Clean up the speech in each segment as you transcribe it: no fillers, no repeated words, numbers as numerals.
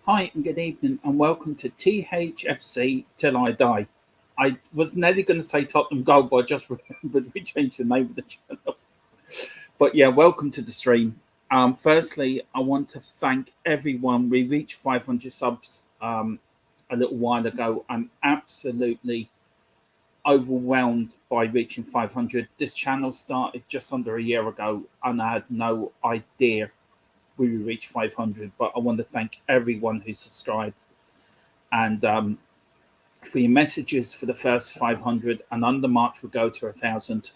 Hi and good evening, and welcome to THFC Till I Die. I was nearly going to say Tottenham Gold, but I just remembered we changed the name of the channel. But yeah, welcome to the stream. Firstly, I want to thank everyone. We reached 500 subs a little while ago. I'm absolutely overwhelmed by reaching 500. This channel started just under a year ago, and I had no idea we would reach 500. But I want to thank everyone who subscribed, and for your messages for the first 500, and under March we'll go to 1,000.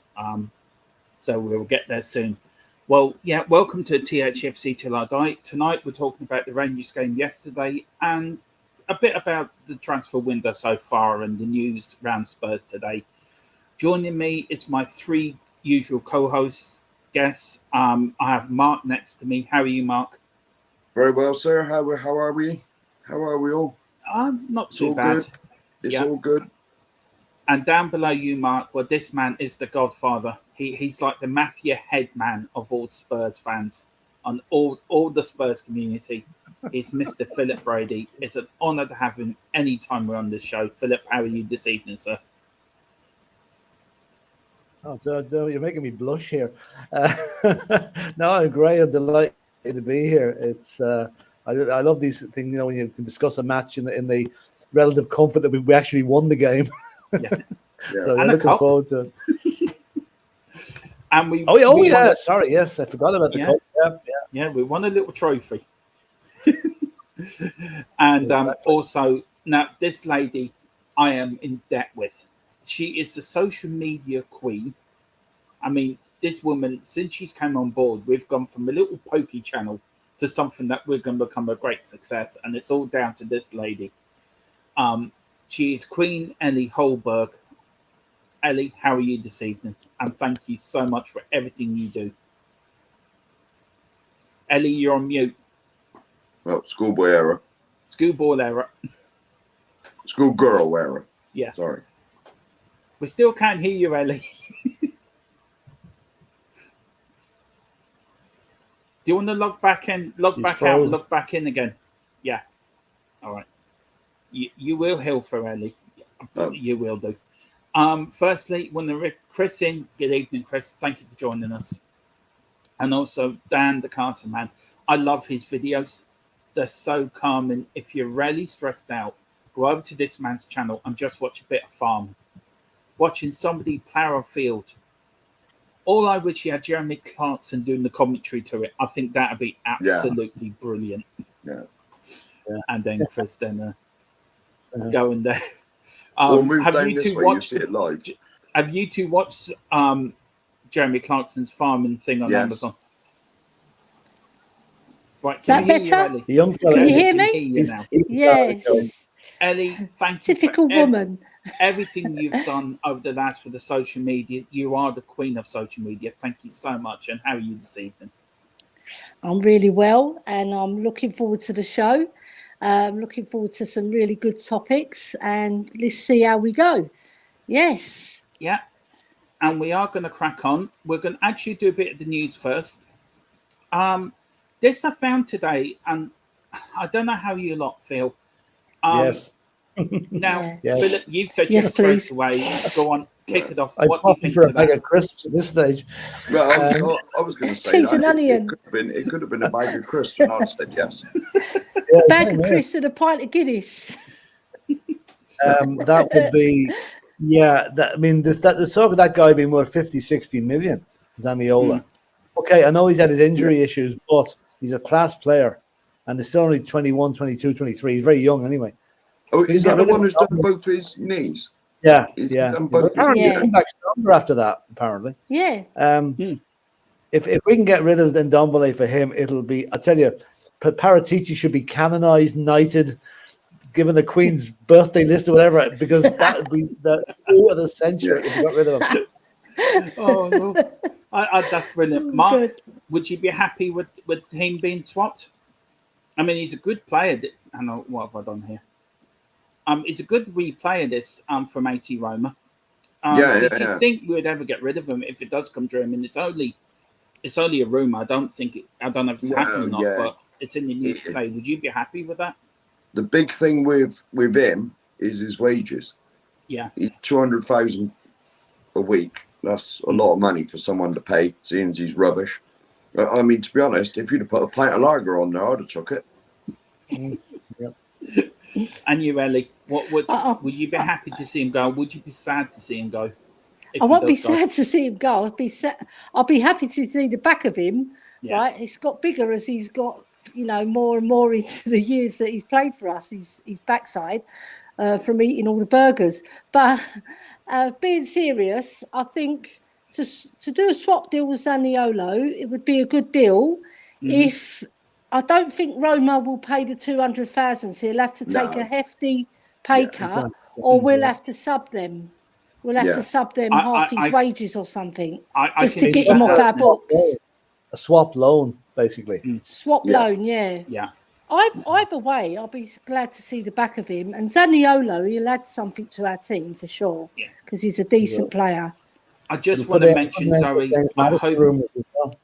So we'll get there soon. Well, yeah, welcome to THFC Till I Die. Tonight we're talking about the Rangers game yesterday and a bit about the transfer window so far and the news around Spurs today. Joining me is my three usual co-hosts, guests. I have Mark next to me. How are you, Mark? Very well, sir. How are we? How are we all? Not too bad. Good. It's all good. And down below you, Mark, well, this man is the godfather. He's like the mafia head man of all Spurs fans and all the Spurs community. He's Mr. Philip Brady. It's an honour to have him anytime we're on this show. Philip, how are you this evening, sir? Oh, you're making me blush here. No, I'm great. I'm delighted to be here. It's I love these things, you know, when you can discuss a match in the relative comfort that we actually won the game. Yeah. So I'm looking forward to it. And we sorry, yes, I forgot about the cup. Yeah, we won a little trophy. And also, now this lady I am in debt with. She is the social media queen. I mean, this woman, since she's come on board, we've gone from a little pokey channel to something that we're going to become a great success, and it's all down to this lady. She is Queen Elly Holberg. Elly, how are you this evening? And thank you so much for everything you do. Elly, you're on mute. Well, schoolboy error. Schoolboy error. Schoolgirl error. Yeah. Sorry. We still can't hear you, Elly. Do you want to log back in, log back out, and log back in again? Yeah. All right. You will heal for Elly. You will do. Firstly, when the Chris in, good evening, Chris. Thank you for joining us. And also Dan, the Carter man. I love his videos. They're so calming. If you're really stressed out, go over to this man's channel and just watch a bit of farm. Watching somebody plough a field. All I wish he had Jeremy Clarkson doing the commentary to it. I think that would be absolutely brilliant. Yeah. And then Chris then going there. We'll move down this way, you see it live. Have you two watched Jeremy Clarkson's farming thing on Amazon? Right, is that better? Can you hear me? Yes. Elly, thank you. Typical woman. Everything you've done over the last for the social media. You are the queen of social media. Thank you so much. And how are you this evening? I'm really well, and I'm looking forward to the show. I'm looking forward to some really good topics, and let's see how we go. Yes. Yeah. And we are going to crack on. We're going to actually do a bit of the news first. This I found today, and I don't know how you lot feel. Yes. Now, Philip, you said straight away. Go on, kick it off. What do you think for a bag of crisps at this stage? Well, I was going to say cheese and onion. It could have been a bag of crisps, and I said yes. Bag of crisps and a pint of Guinness. That would be, the talk of that guy being worth 50, 60 million, Zaniola. Okay, I know he's had his injury issues, but he's a class player, and he's still only 21, 22, 23. He's very young anyway. Oh, is that the one who's done both his knees? Yeah. Apparently, he came back stronger after that, apparently. Yeah. If we can get rid of Ndombele for him, it'll be, I tell you, Parrott should be canonized, knighted, given the Queen's birthday list or whatever, because that would be the coup of the century if we got rid of him. Oh, no. That's brilliant. Mark, would you be happy with him being swapped? I mean, he's a good player. I know, what have I done here? He's a good player, this from AC Roma. Did you think we would ever get rid of him if it does come true? I mean, it's only a rumor. I don't know if it's happening or not, but it's in the news today. Would you be happy with that? The big thing with him is his wages. Yeah, 200,000 a week. That's a lot of money for someone to pay, seeing as he's rubbish. I mean, to be honest, if you'd have put a pint of lager on there, I'd have took it. And you, Ellie, what would I- would you be happy to see him go? Would you be sad to see him go? If I he won't be does go? sad to see him go. I'll be happy to see the back of him. Yeah. Right, it's got bigger as he's got, more and more into the years that he's played for us. His backside from eating all the burgers. But being serious, I think to do a swap deal with Zaniolo, it would be a good deal. If I don't think Roma will pay the 200,000, so he'll have to take No. a hefty pay Yeah, cut, or we'll have to sub them. We'll have to sub them half his wages or something, just to get him off our books. A swap loan, basically. Swap loan, yeah. Yeah. Either way, I'll be glad to see the back of him. And Zaniolo, he'll add something to our team for sure, because he's a decent player. I just want to mention, Zoe, I hope. Well.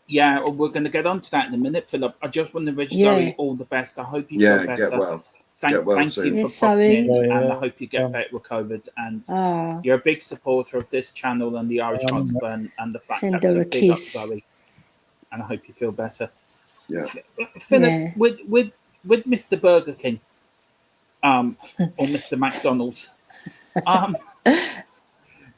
Yeah, we're going to get on to that in a minute, Philip. I just want to wish Zoe all the best. I hope you feel better. Get well. Thank soon. you Yes, for popping Zoe. in, and I hope you get better with COVID. And you're a big supporter of this channel and the Irishhotspur, and the fact Send that her a big up, kiss. Zoe. And I hope you feel better. Yeah. Philip, with Mr. Burger King, or Mr. McDonald's,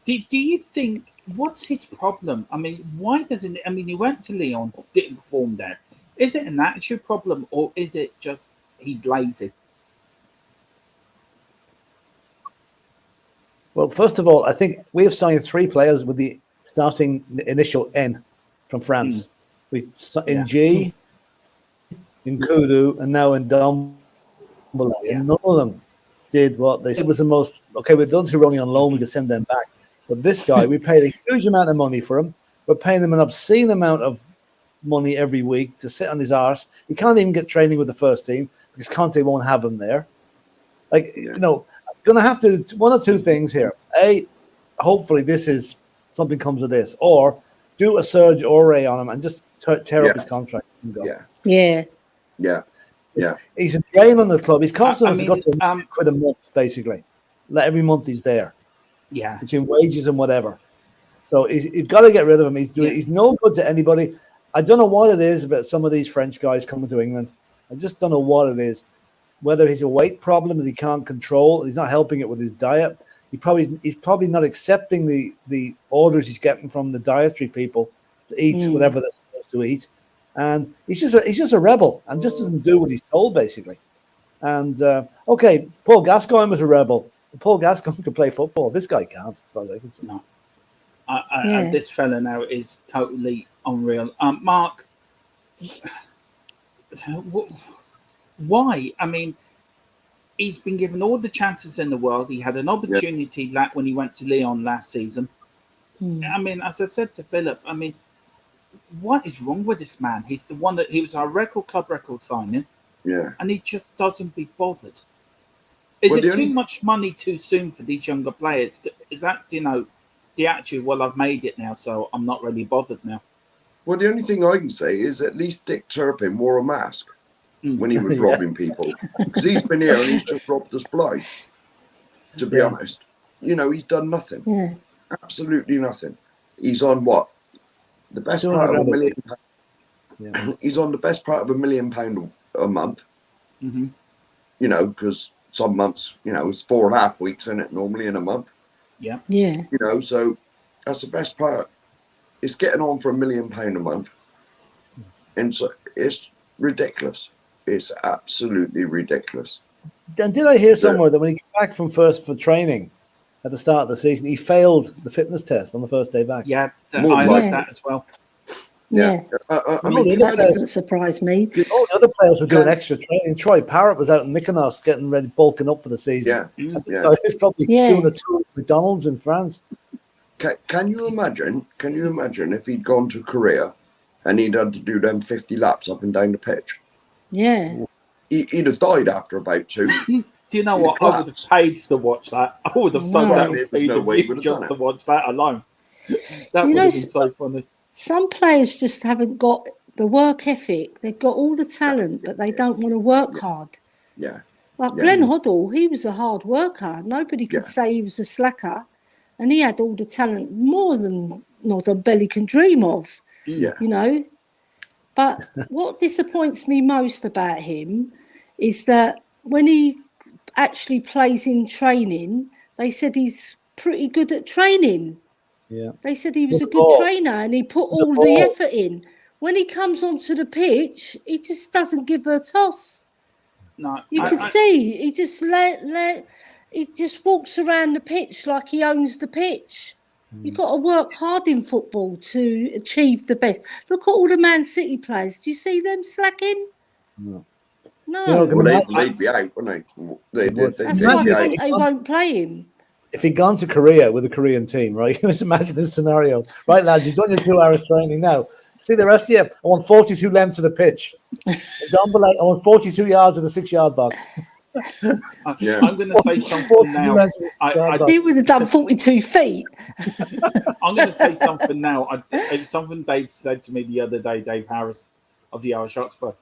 do you think, what's his problem? I mean, why doesn't? I mean, he went to Lyon, didn't perform there. Is it an attitude problem, or is it just he's lazy? Well, first of all, I think we have signed 3 players with the starting initial N from France. In G, in Kudu, and now in Ndombele. And none of them did what they said was the most. Okay, we've done two running on loan, we can send them back. But this guy, we paid a huge amount of money for him. We're paying him an obscene amount of money every week to sit on his arse. He can't even get training with the first team because Conte won't have him there. Like, I'm going to have to do one or two things here. A, hopefully this is something comes of this, or do a Serge Aurier on him and just tear up his contract and go. Yeah. He's a drain on the club. He's constantly got to quit a month, basically. Like every month he's there. Yeah. Between wages and whatever. So you've got to get rid of him. He's no good to anybody. I don't know what it is about some of these French guys coming to England. I just don't know what it is. Whether he's a weight problem that he can't control, he's not helping it with his diet. He's probably not accepting the orders he's getting from the dietary people to eat whatever they're supposed to eat. And he's just a rebel and just doesn't do what he's told, basically. And Paul Gascoigne was a rebel. Paul Gascoigne could play football. This guy can't. As far as I can see. No. This fella now is totally unreal. Mark, why? I mean, he's been given all the chances in the world. He had an opportunity when he went to Lyon last season. I mean, as I said to Philip, I mean, what is wrong with this man? He's the one that he was our club record signing. Yeah. And he just doesn't be bothered. Is it too much money too soon for these younger players? Is that, the attitude, well, I've made it now, so I'm not really bothered now? Well, the only thing I can say is at least Dick Turpin wore a mask when he was robbing people. Because he's been here and he's just robbed us blind, to be honest. He's done nothing. Yeah. Absolutely nothing. He's on what? The best part of £1 million. Yeah. He's on the best part of £1 million a month. Mm-hmm. Because some months, it's 4.5 weeks in it normally in a month. Yeah. Yeah. So that's the best part. It's getting on for £1 million a month. And so it's ridiculous. It's absolutely ridiculous. And did I hear somewhere that when he came back from for training at the start of the season, he failed the fitness test on the first day back? Yeah, I heard that as well. Yeah. That doesn't surprise me. All the other players were doing extra training. Troy Parrott was out in Mykonos getting ready, bulking up for the season. Yeah. He's probably doing a tour of McDonald's in France. Can you imagine if he'd gone to Korea and he'd had to do them 50 laps up and down the pitch? Yeah. He'd have died after about 2. Do you know what? I would have paid to watch that. I would have sold that with just to watch that alone. That would have been so funny. Some players just haven't got the work ethic. They've got all the talent, but they don't want to work hard. Yeah. Like Glenn Hoddle, he was a hard worker. Nobody could say he was a slacker. And he had all the talent, more than Ndombele can dream of. Yeah. But what disappoints me most about him is that when he actually plays in training, they said he's pretty good at training. Yeah. They said he was With a the good ball. trainer and he put all the ball. effort in. When he comes onto the pitch, he just doesn't give a toss. No, You can see he just he just walks around the pitch like he owns the pitch. You've got to work hard in football to achieve the best. Look at all the Man City players. Do you see them slacking? No. No. You know, Well, they'd be out, wouldn't they? That's why they won't play him. If he'd gone to Korea with a Korean team, right? Just imagine this scenario. Right, lads, you've done your 2 hours training now. See the rest of you. I want 42 lengths of the pitch. Ndombele, I want 42 yards of the 6-yard box. I'm going to say something now. He would have done 42 feet. I'm going to say something now. It's something Dave said to me the other day, Dave Harris of the Irishhotspur.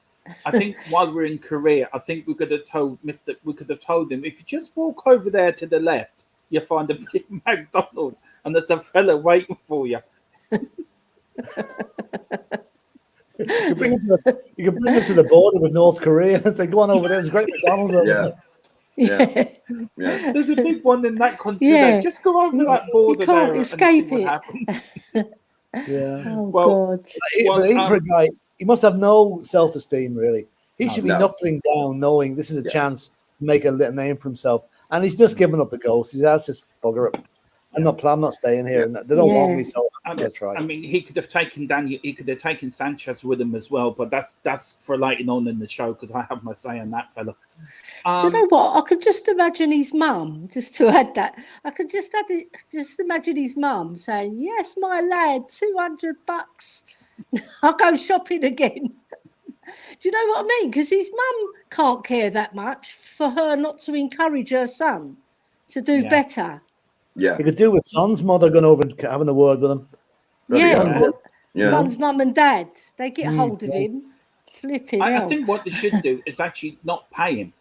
I think while we're in Korea, I think we could have told him, if you just walk over there to the left, you'll find a big McDonald's and there's a fella waiting for you. You can bring it to the border with North Korea and say, go on over there, there's a great McDonald's over there. Yeah. There's a big one in that country there. Just go over that border there escape and see what happens. Yeah. Oh, God. But even for a guy, he must have no self-esteem, really. He should be knuckling down, knowing this is a chance to make a little name for himself. And he's just given up the ghost. He's asked just bugger it. I'm not staying here. They don't want me, so that's right. I mean, he could have taken Sanchez with him as well, but that's for later on in the show because I have my say on that fella. Do you know what? I could just imagine his mum, just to add that. I could just imagine his mum saying, "Yes, my lad, $200. I'll go shopping again." Do you know what I mean? Because his mum can't care that much for her not to encourage her son to do better. Yeah. You could do with son's mother going over and having a word with him. Son's mum and dad, they get hold of him. Flipping I hell. think what they should do is actually not pay him.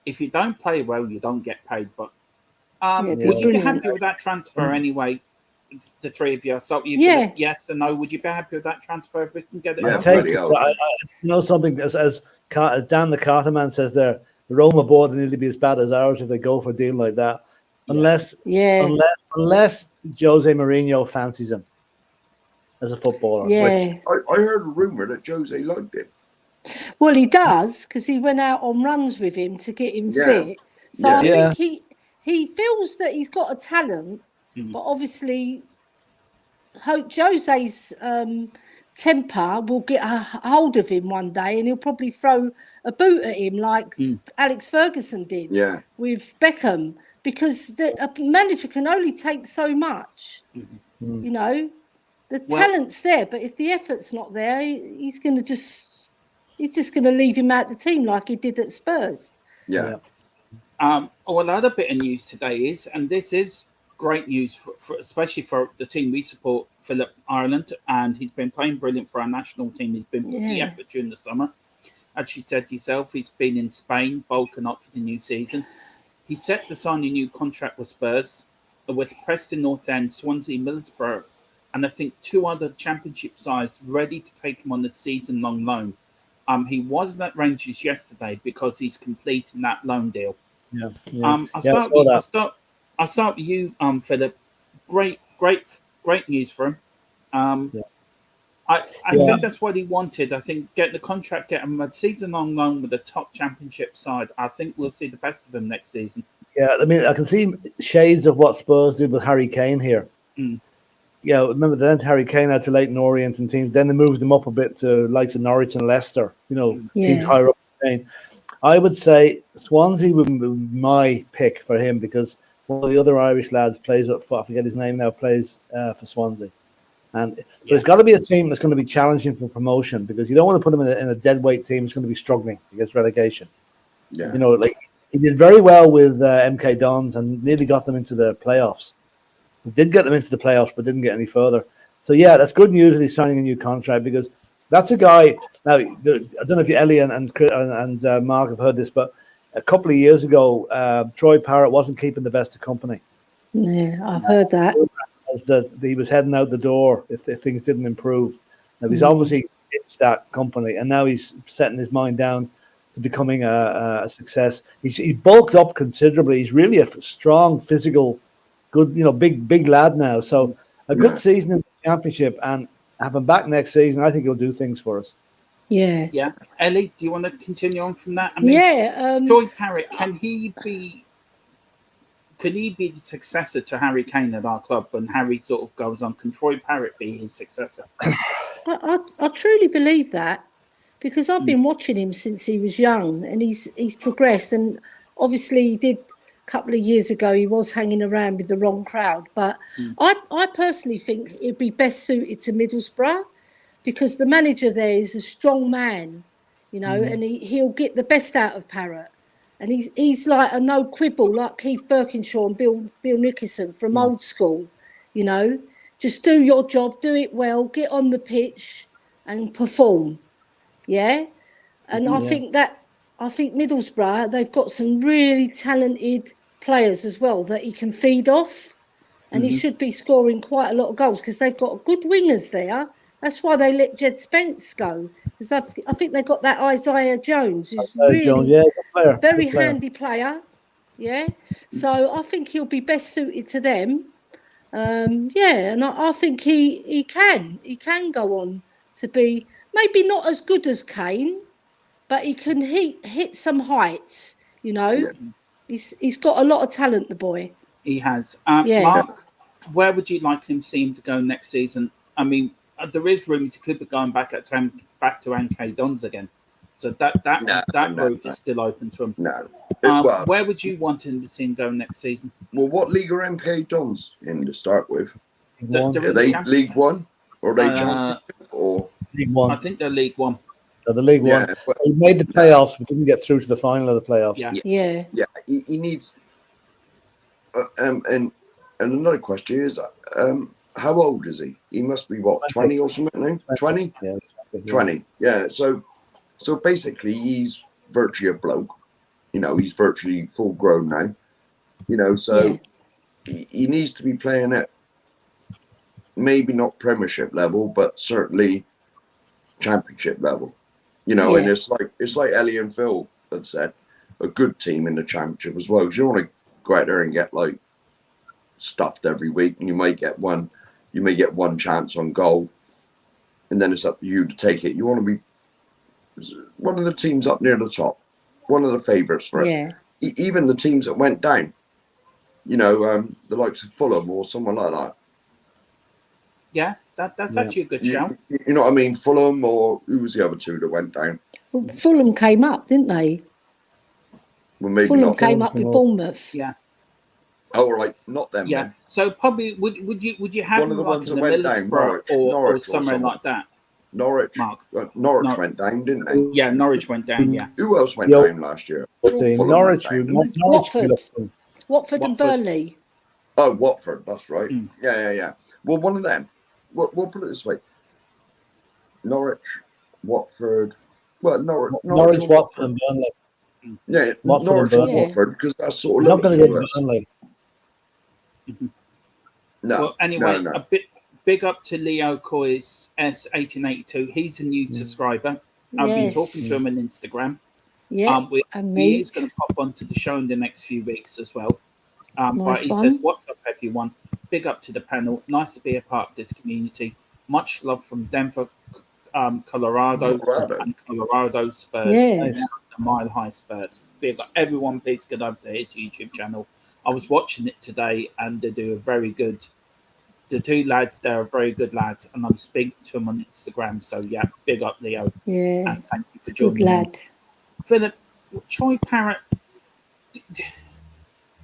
If you don't play well, you don't get paid. But would you be happy with that transfer anyway? The three of you. So yes and no. Would you be happy with that transfer if we can get it? Yeah, I know something as Dan the Carter man says there. The Roma board will nearly be as bad as ours if they go for a deal like that. Unless Jose Mourinho fancies him as a footballer. Yeah. Which I heard a rumour that Jose liked him. Well, he does because he went out on runs with him to get him fit. So I think he feels that he's got a talent, but obviously Jose's temper will get a hold of him one day and he'll probably throw a boot at him like Alex Ferguson did with Beckham. Because a manager can only take so much, you know. The talent's there, but if the effort's not there, he's just going to leave him out the team like he did at Spurs. Yeah. Another bit of news today is, and this is great news for especially for the team we support, Philip Ireland, and he's been playing brilliant for our national team. He's been putting the effort during the summer. As you said yourself, he's been in Spain, bulking up for the new season. He's set to sign a new contract with Spurs, with Preston North End, Swansea, Middlesbrough, and I think 2 other championship sides ready to take him on a season-long loan. He wasn't at Rangers yesterday because he's completing that loan deal. I'll start with you, Philip. Great news for him. I think that's what he wanted. I think getting the contract, getting a season-long loan with a top championship side. I think we'll see the best of him next season. Yeah, I mean, I can see shades of what Spurs did with Harry Kane here. Remember they lent Harry Kane out to Leyton Orient and teams. Then they moved him up a bit to likes of Norwich and Leicester. Teams higher up in Spain. I would say Swansea would be my pick for him because one of the other Irish lads plays up for, I forget his name now, plays for Swansea. But it's got to be a team that's going to be challenging for promotion because you don't want to put them in a dead weight team. It's going to be struggling against relegation. Yeah. He did very well with MK Dons and nearly got them into the playoffs. He did get them into the playoffs, but didn't get any further. So that's good news that he's signing a new contract because that's a guy. Now I don't know if you, Elly and Mark have heard this, but a couple of years ago, Troy Parrott wasn't keeping the best of company. Yeah, I've heard that. That he was heading out the door if things didn't improve. Now he's obviously ditched that company, and now he's setting his mind down to becoming a success. He bulked up considerably. He's really a strong, physical, good, big lad now. So a good season in the championship, and have him back next season. I think he'll do things for us. Yeah. Yeah. Elly, do you want to continue on from that? I mean, Troy Parrott, can he be the successor to Harry Kane at our club when Harry sort of goes on? Can Troy Parrott be his successor? I truly believe that, because I've been watching him since he was young, and he's progressed. And obviously, he did a couple of years ago. He was hanging around with the wrong crowd, but I personally think it'd be best suited to Middlesbrough, because the manager there is a strong man, and he'll get the best out of Parrott. And he's like a no quibble, like Keith Birkinshaw and Bill Nicholson from old school, Just do your job, do it well, get on the pitch and perform. Yeah. And I think Middlesbrough, they've got some really talented players as well that he can feed off. And he should be scoring quite a lot of goals, because they've got good wingers there. That's why they let Jed Spence go. Because I think they've got that Isaiah Jones, who's very handy player. Yeah. So I think he'll be best suited to them. And I think he can go on to be maybe not as good as Kane, but he can hit some heights. He's got a lot of talent, the boy. He has. Mark, where would you like him to go next season? I mean, there is rumours he could be going back to MK Dons again. So that route is still open to him. No. Where would you want him to see him go next season? Well, what league are MK Dons in to start with? Are they League One? Or are they Championship? Or League One? I think they're League One. The League One. He made the playoffs, but didn't get through to the final of the playoffs. Yeah. He needs. And another question is, how old is he? He must be 20 or something now? 20? Yeah, 20. Yeah. So basically, he's virtually a bloke. He's virtually full grown now. So he needs to be playing at maybe not Premiership level, but certainly Championship level. And it's like Elly and Phil have said, a good team in the Championship as well. Because you don't want to go out there and get stuffed every week, and you may get one chance on goal, and then it's up to you to take it. You want to be one of the teams up near the top, one of the favourites for it. Yeah. Even the teams that went down, the likes of Fulham or someone like that. Yeah, that's actually a good shout. You know what I mean? Fulham, or who was the other two that went down? Well, Fulham came up, didn't they? Well, maybe Fulham not. came up with Bournemouth. Yeah. Oh, right, not them. Yeah. Then. So probably would you have one of the him ones in that the went down, Middlesbrough or somewhere like that? Norwich. Mark. Norwich went down, didn't they? Yeah, Norwich went down. Yeah. Who else went down last year? Norwich. Watford and Burnley. Oh, Watford. That's right. Yeah. Well, one of them. We'll put it this way: Norwich, Watford. Well, Norwich, Watford, and Burnley. Yeah, Watford Norwich and Watford, because that's sort of. Not going to get Burnley. No. Well, anyway, no. a big up to Leo Coy's S1882. He's a new subscriber. I've been talking to him on Instagram. Yeah, he is going to pop onto the show in the next few weeks as well. But he says, "What's up, everyone? Big up to the panel. Nice to be a part of this community. Much love from Denver, Colorado, and Colorado Spurs. Yes. The Mile High Spurs. Big up. Everyone, please get over to his YouTube channel. I was watching it today, and they do a very good. The two lads, they're very good lads, and I'm speaking to them on Instagram. So yeah, big up, Leo. Yeah, and thank you for joining good lad. me. Philip, Troy Parrott.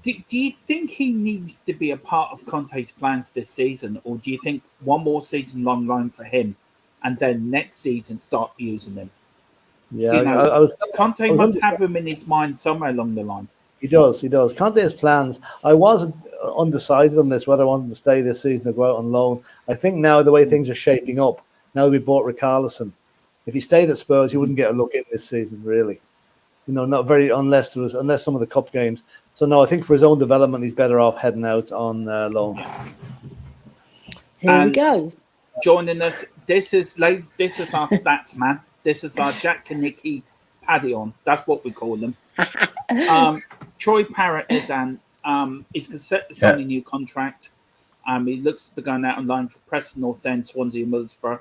Do you think he needs to be a part of Conte's plans this season, or do you think one more season long line for him, and then next season start using him? Yeah, Conte must have him in his mind somewhere along the line. He does. Conte has plans. I wasn't undecided on this, whether I wanted to stay this season or go out on loan. I think now the way things are shaping up, now we bought Richarlison, if he stayed at Spurs, he wouldn't get a look in this season, really. Not very, unless some of the cup games. So no, I think for his own development, he's better off heading out on loan. Here we go. Joining us, this is our stats man. This is our Jack Kanicki Paddy on. That's what we call them. Troy Parrott izhan is set to sign a new contract. He looks to be going out on loan for Preston North End, Swansea, and Middlesbrough.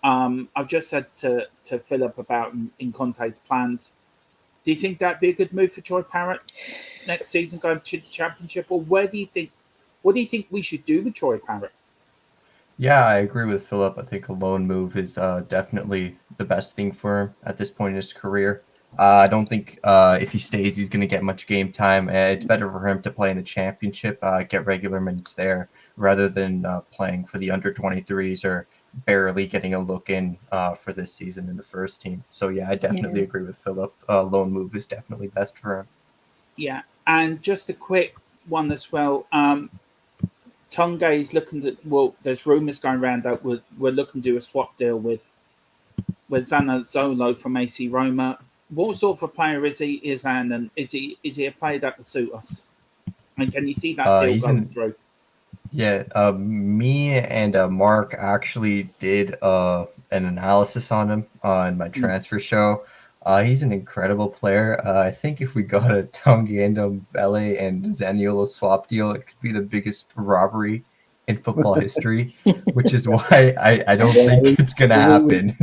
I've just said to Philip about in Conte's plans. Do you think that'd be a good move for Troy Parrott next season, going to the Championship, or what do you think we should do with Troy Parrott? Yeah, I agree with Philip. I think a loan move is definitely the best thing for him at this point in his career. I don't think if he stays, he's going to get much game time. It's better for him to play in the Championship, get regular minutes there, rather than playing for the under-23s or barely getting a look in for this season in the first team. So, yeah, I definitely agree with Philip. Loan move is definitely best for him. Yeah, and just a quick one as well. Tanguy is looking to, there's rumours going around that we're looking to do a swap deal with Zaniolo from AC Roma. What sort of a player is he, izhan, and is he a player that will suit us? And can you see that deal going through? Yeah, me and Mark actually did an analysis on him on my transfer show. He's an incredible player. I think if we got a Tanguy Ndombele and Zaniolo swap deal, it could be the biggest robbery in football history, which is why I don't think it's going to happen.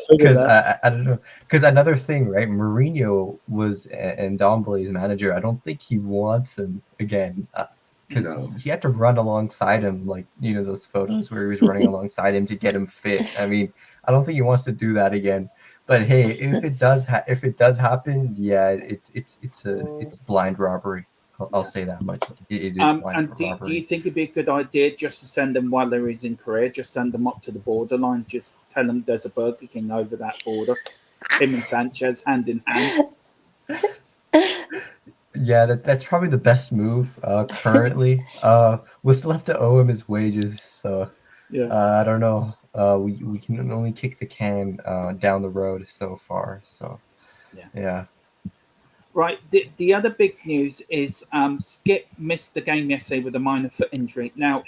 Because I don't know. Because another thing, right? Mourinho was Ndombele's manager. I don't think he wants him again. Because he had to run alongside him, like, those photos where he was running alongside him to get him fit. I mean, I don't think he wants to do that again. But hey, if it does happen, yeah, it's blind robbery. I'll say that much. It is blind robbery. And do you think it'd be a good idea just to send them while they're in Korea? Just send them up to the borderline. Just tell them there's a Burger King over that border. Him and Sanchez hand in hand. Yeah, that's probably the best move currently. We'll still have to owe him his wages, so I don't know. We can only kick the can down the road so far. So yeah. Right. The other big news is Skipp missed the game yesterday with a minor foot injury. Now,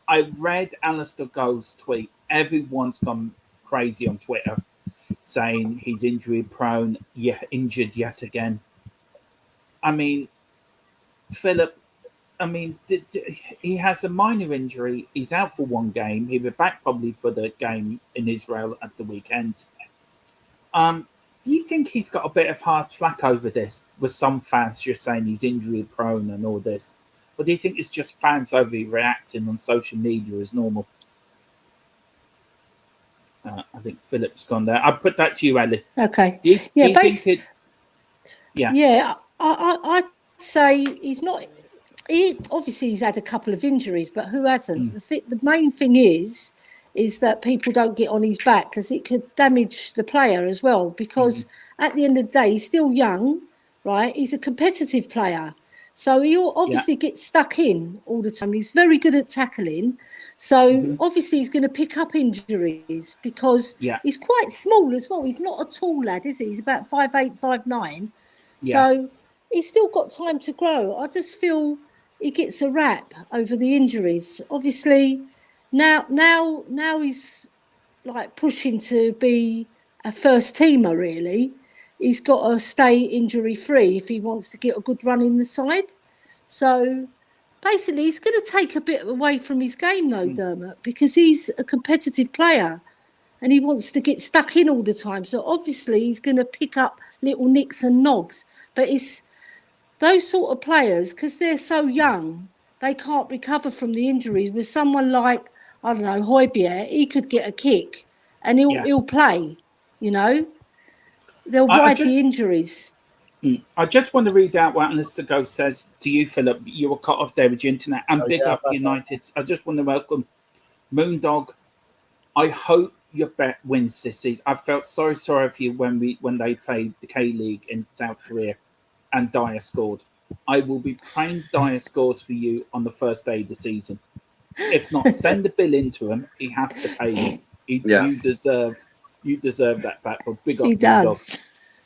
I read Alistair Gold's tweet. Everyone's gone crazy on Twitter saying he's injury prone, injured yet again. I mean, Philip, he has a minor injury. He's out for one game. He'll be back probably for the game in Israel at the weekend. Do you think he's got a bit of hard flack over this, with some fans just saying he's injury prone and all this? Or do you think it's just fans overreacting on social media as normal? I think Philip's gone there. I'll put that to you, Elly. Okay. Do you think it? Yeah, I'd say he's not. Obviously he's had a couple of injuries, but who hasn't? The main thing is that people don't get on his back, because it could damage the player as well, because at the end of the day, he's still young, right? He's a competitive player. So he'll obviously get stuck in all the time. He's very good at tackling. So obviously he's going to pick up injuries, because he's quite small as well. He's not a tall lad, is he? He's about 5'8", 5'9". So he's still got time to grow. I just feel he gets a rap over the injuries. Obviously, now he's like pushing to be a first teamer, really. He's got to stay injury free if he wants to get a good run in the side. So basically, he's going to take a bit away from his game, though, Dermot, because he's a competitive player and he wants to get stuck in all the time. So obviously, he's going to pick up little nicks and nogs. But it's those sort of players, because they're so young, they can't recover from the injuries. With someone like, I don't know, Højbjerg, he could get a kick and he'll play, They'll ride the injuries. I just want to read out what Alistair Go says to you, Philip. You were cut off there with your internet. And big up United. I just want to welcome Moondog. I hope your bet wins this season. I felt so sorry for you when they played the K-League in South Korea and Dyer scored. I will be playing Dyer scores for you on the first day of the season. If not, send the bill into him. He has to pay you. You deserve that back. But big up, he does.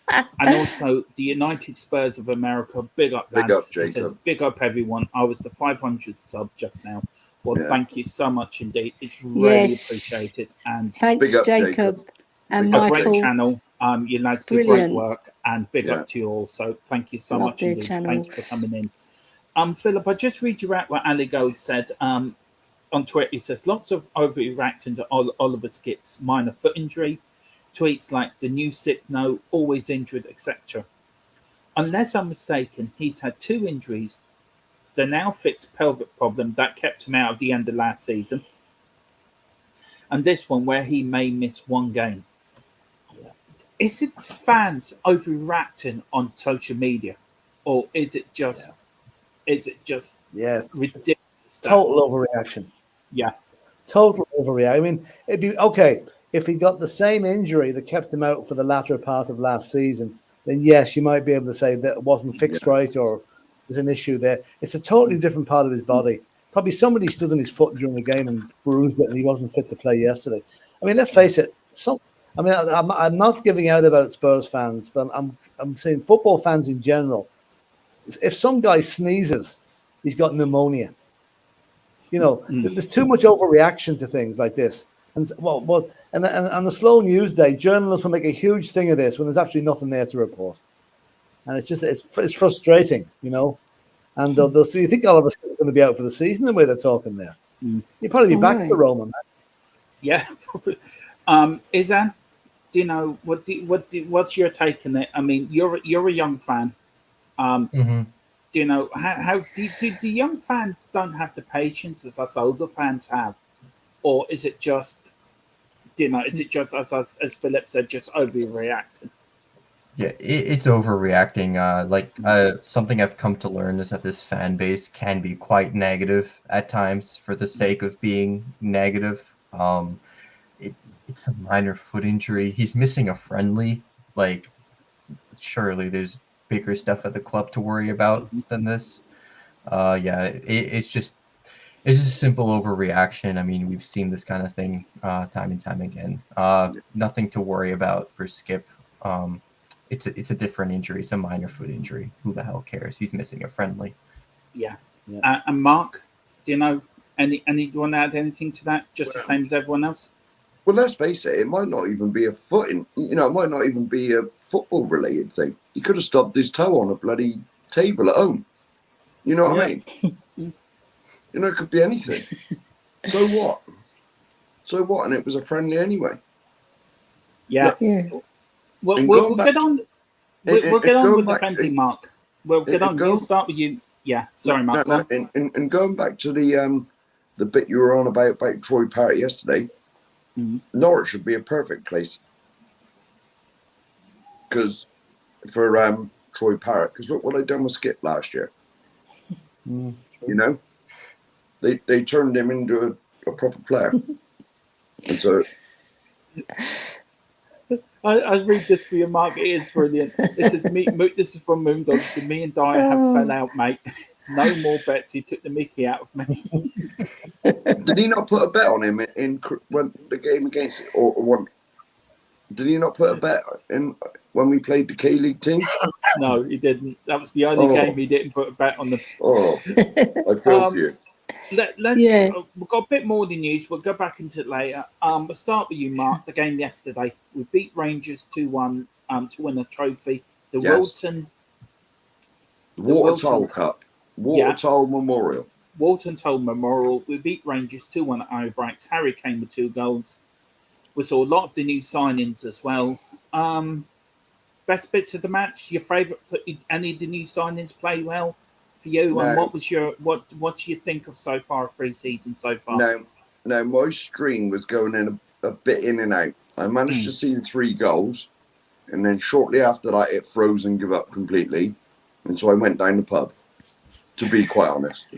And also the United Spurs of America. Big up, lads. Big up, Jacob. It says big up, everyone. I was the 500th sub just now. Well, thank you so much indeed. It's really appreciated. And thanks, Jacob. And Michael. A great channel. You lads do great Brilliant. work, and big Yeah. up to you all. So thank you so Love much their indeed. channel. Thanks for coming in. Philip, I just read you out what Ali Gold said on Twitter. He says, lots of overreacting to Oliver Skipp's minor foot injury. Tweets like, the new sick note, always injured, etc. Unless I'm mistaken, he's had 2 injuries. The now fixed pelvic problem that kept him out of the end of last season. And this one where he may miss 1 game. Is it fans overreacting on social media? Or is it just Yes, ridiculous? total overreaction. Yeah. Total overreaction. I mean, it'd be okay if he got the same injury that kept him out for the latter part of last season. Then yes, you might be able to say that it wasn't fixed right or there's an issue there. It's a totally different part of his body. Probably somebody stood on his foot during the game and bruised it, and he wasn't fit to play yesterday. I mean, let's face it. I'm not giving out about Spurs fans, but I'm saying football fans in general. If some guy sneezes, he's got pneumonia. You know, there's too much overreaction to things like this. And and on the slow news day, journalists will make a huge thing of this when there's actually nothing there to report. And it's frustrating, you know. And they'll see. You think Oliver's going to be out for the season the way they're talking there? He'll probably be back to Roma, man. Yeah. Izhan, do you know what's your take on it? I mean, you're a young fan. Do you know how do young fans don't have the patience as us older fans have, or is it just as Philip said, just overreacting? Yeah, it's overreacting. Something I've come to learn is that this fan base can be quite negative at times for the sake of being negative. It's a minor foot injury. He's missing a friendly. Like, surely there's bigger stuff at the club to worry about than this. It's just a simple overreaction. I mean, we've seen this kind of thing time and time again. Nothing to worry about for Skipp. It's a different injury. It's a minor foot injury. Who the hell cares? He's missing a friendly. Yeah. And Mark, do you know do you want to add anything to that? Just the same as everyone else? Well, let's face it, it might not even be it might not even be a football related thing. He could have stubbed his toe on a bloody table at home. You know what I mean? You know, it could be anything. So what? And it was a friendly anyway. Yeah. We'll get on. We'll get on with the friendly, Mark. We'll get on. We'll start with you. Yeah. Sorry, Mark. And going back to the bit you were on about Troy Parrott yesterday, Norwich should be a perfect place for Troy Parrott, because look what they done with Skipp last year. You know, they turned him into a proper player. And so I read this for you, Mark. It is brilliant. This is from Moondog. So me and Dyer have fell out, mate. No more bets. He took the mickey out of me. did he not put a bet on him in when the game against or one? Did he not put a bet in when we played the K-League team? No, he didn't. That was the only game he didn't put a bet on the. Oh, I feel for you. We've got a bit more than news. We'll go back into it later. We'll start with you, Mark. The game yesterday, we beat Rangers 2-1 to win a trophy. The Watertown Cup, Watertown Memorial. Watertown Memorial. We beat Rangers 2-1 at Ibrox. Harry Kane with 2 goals. We saw a lot of the new signings as well. Best bits of the match. Your favourite? Any of the new signings play well for you? No. And what was what do you think of so far pre-season so far? No, my stream was going in a bit in and out. I managed to see 3 goals, and then shortly after that, it froze and gave up completely, and so I went down the pub. To be quite honest,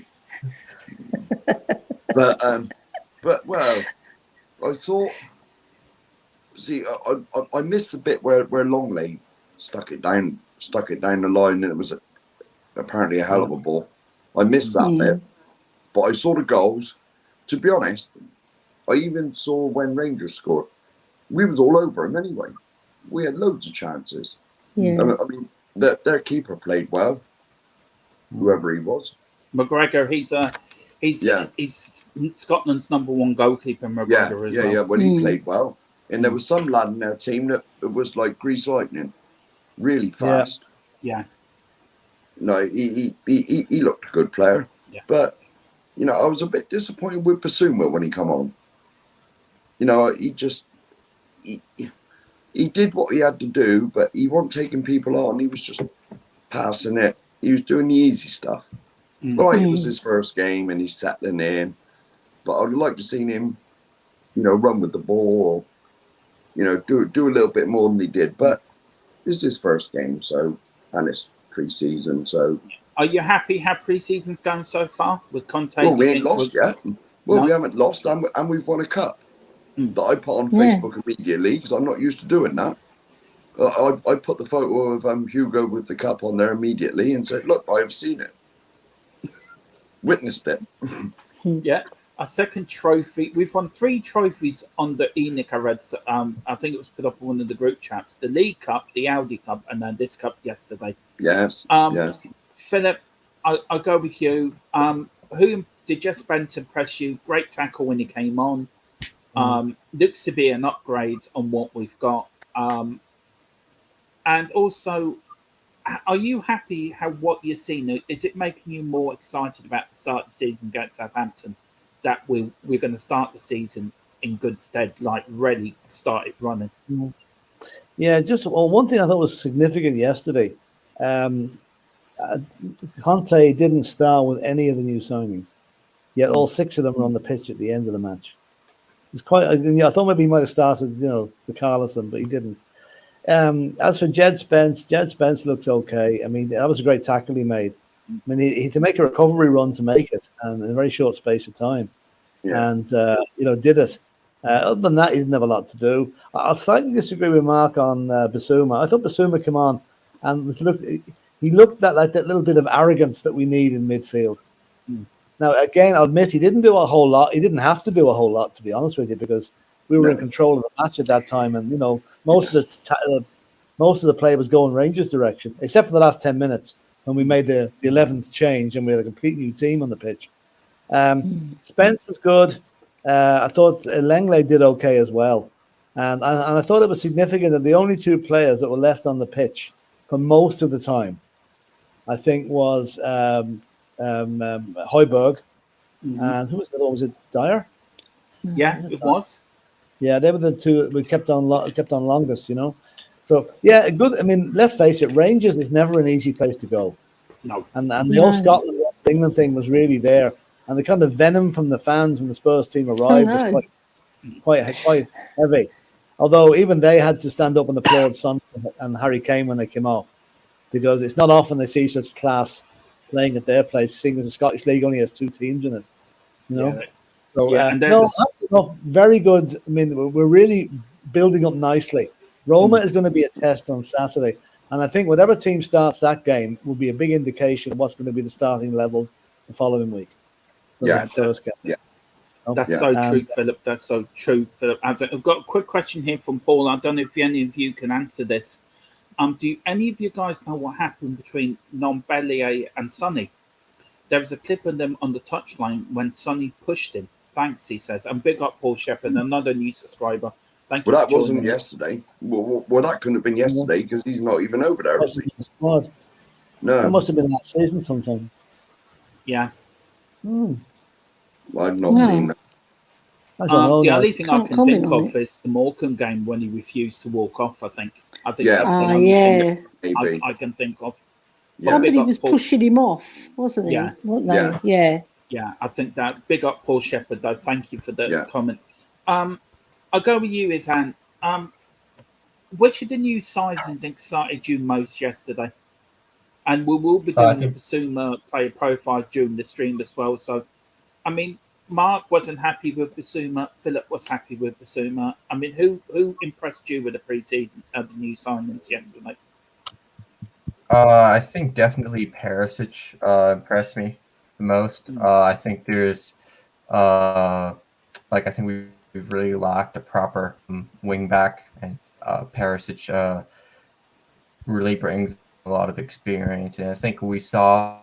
but well, I thought. See, I missed the bit where Longley stuck it down the line, and it was apparently a hell of a ball. I missed that bit, but I saw the goals. To be honest, I even saw when Rangers scored. We was all over them anyway. We had loads of chances. Yeah. I mean, their keeper played well, whoever he was. McGregor, he's Scotland's #1 goalkeeper. McGregor as well. Well, he played well. And there was some lad in their team that was like grease lightning, really fast. Yeah. No, he looked a good player. Yeah. But, you know, I was a bit disappointed with Basuma when he come on. You know, he did what he had to do, but he wasn't taking people on. He was just passing it. He was doing the easy stuff. Right, it was his first game and he's settling in. But I'd like to see him, you know, run with the ball or, you know, do a little bit more than he did. But this is his first game, and it's pre-season, so. Are you happy how pre-season's going so far with Conte? Well, we ain't lost yet. Well, we haven't lost, and we've won a cup that I put on Facebook immediately because I'm not used to doing that. I put the photo of Hugo with the cup on there immediately and said, "Look, I've seen it, witnessed it." Yeah, a second trophy. We've won 3 trophies on the ENIC. I read. I think it was put up on one of the group chats: the League Cup, the Audi Cup, and then this cup yesterday. Yes. Yes. Philip, I'll go with you. Who did Jess Spence impress you? Great tackle when he came on. Looks to be an upgrade on what we've got. And also, are you happy how what you're seeing? Is it making you more excited about the start of the season against Southampton? That we're going to start the season in good stead, like ready to start it running. Yeah, one thing I thought was significant yesterday. Conte didn't start with any of the new signings, yet all 6 of them were on the pitch at the end of the match. It's quite. I thought maybe he might have started, with Carlson, but he didn't. As for Jed Spence looks okay. I mean, that was a great tackle he made. I mean, he had to make a recovery run to make it, and in a very short space of time, and did it. Other than that, he didn't have a lot to do. I'll slightly disagree with Mark on Basuma. I thought Basuma came on and he looked like that little bit of arrogance that we need in midfield. Now, again, I'll admit he didn't do a whole lot. He didn't have to do a whole lot, to be honest with you, because we were in control of the match at that time, and most of the play was going Rangers' direction, except for the last 10 minutes when we made the 11th change and we had a complete new team on the pitch. Spence was good. I thought Langley did okay as well, and I thought it was significant that the only 2 players that were left on the pitch for most of the time, I think, was Højbjerg, and who was the other one? Was it Dyer? Yeah, it was. Yeah, they were the 2 we kept on longest, So yeah, good. I mean, let's face it, Rangers is never an easy place to go. No, and the whole Scotland England thing was really there, and the kind of venom from the fans when the Spurs team arrived was quite heavy. Although even they had to stand up and applaud Son and Harry Kane when they came off, because it's not often they see such class playing at their place, seeing as the Scottish League only has 2 teams in it. Very good. I mean, we're really building up nicely. Roma is going to be a test on Saturday, and I think whatever team starts that game will be a big indication of what's going to be the starting level the following week. That's so true, Philip. That's so true, Philip. I've got a quick question here from Paul. I don't know if any of you can answer this. Do any of you guys know what happened between Ndombele and Sonny? There was a clip of them on the touchline when Sonny pushed him. Thanks, he says. And big up Paul Shepherd, another new subscriber. Thank you. Well, that wasn't yesterday. Well, that couldn't have been yesterday because he's not even over there. Is he? Squad. No, it must have been that season sometime. Yeah. Well, I've not seen that. I don't know. The only thing I can think of is the Morecambe game when he refused to walk off. I think that's the only thing I can think of. Somebody was pushing him off, wasn't he? Yeah. Wasn't they? Yeah. I think that. Big up Paul Shepherd, though. Thank you for the comment. I'll go with you, Izhan. Which of the new signings excited you most yesterday? And we will be doing the Basuma player profile during the stream as well. So, I mean, Mark wasn't happy with Basuma. Philip was happy with Basuma. I mean, who impressed you with the pre-season of the new signings yesterday? I think definitely Perisic impressed me the most. I think there's I think we've really lacked a proper wing back, and Perisic really brings a lot of experience, and I think we saw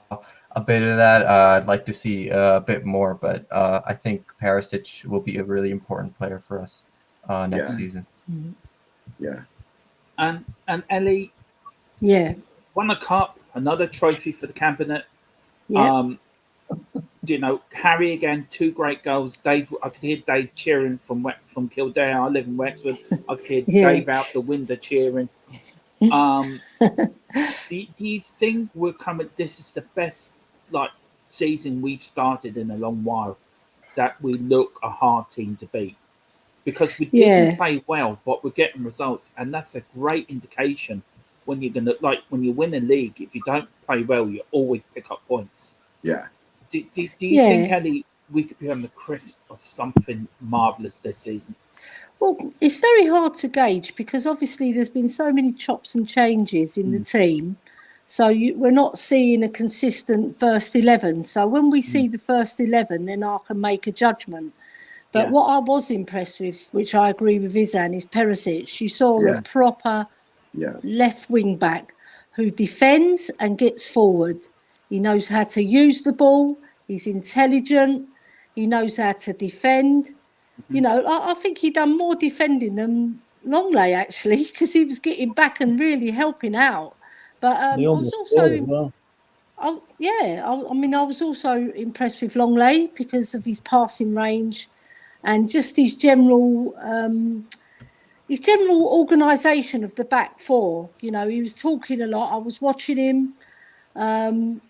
a bit of that. I'd like to see a bit more, but I think Perisic will be a really important player for us. next season. Yeah. And Elly won a cup, another trophy for the cabinet. Yeah. Harry again, 2 great goals. Dave, I could hear Dave cheering from Kildare. I live in Wexford. I could hear Dave out the window cheering. Do you think we're coming? This is the best season we've started in a long while. That we look a hard team to beat because we didn't play well, but we're getting results, and that's a great indication when you're gonna when you win a league. If you don't play well, you always pick up points. Yeah. Do you think, Elly, we could be on the crisp of something marvellous this season? Well, it's very hard to gauge because obviously there's been so many chops and changes in the team. So we're not seeing a consistent first 11. So when we see the first 11, then I can make a judgment. But what I was impressed with, which I agree with Izhan, is Perisic. You saw a proper left wing back who defends and gets forward. He knows how to use the ball. He's intelligent. He knows how to defend. I think he done more defending than Longley, actually, because he was getting back and really helping out. But I was also, I was also impressed with Longley because of his passing range and just his general organisation of the back four. He was talking a lot. I was watching him, and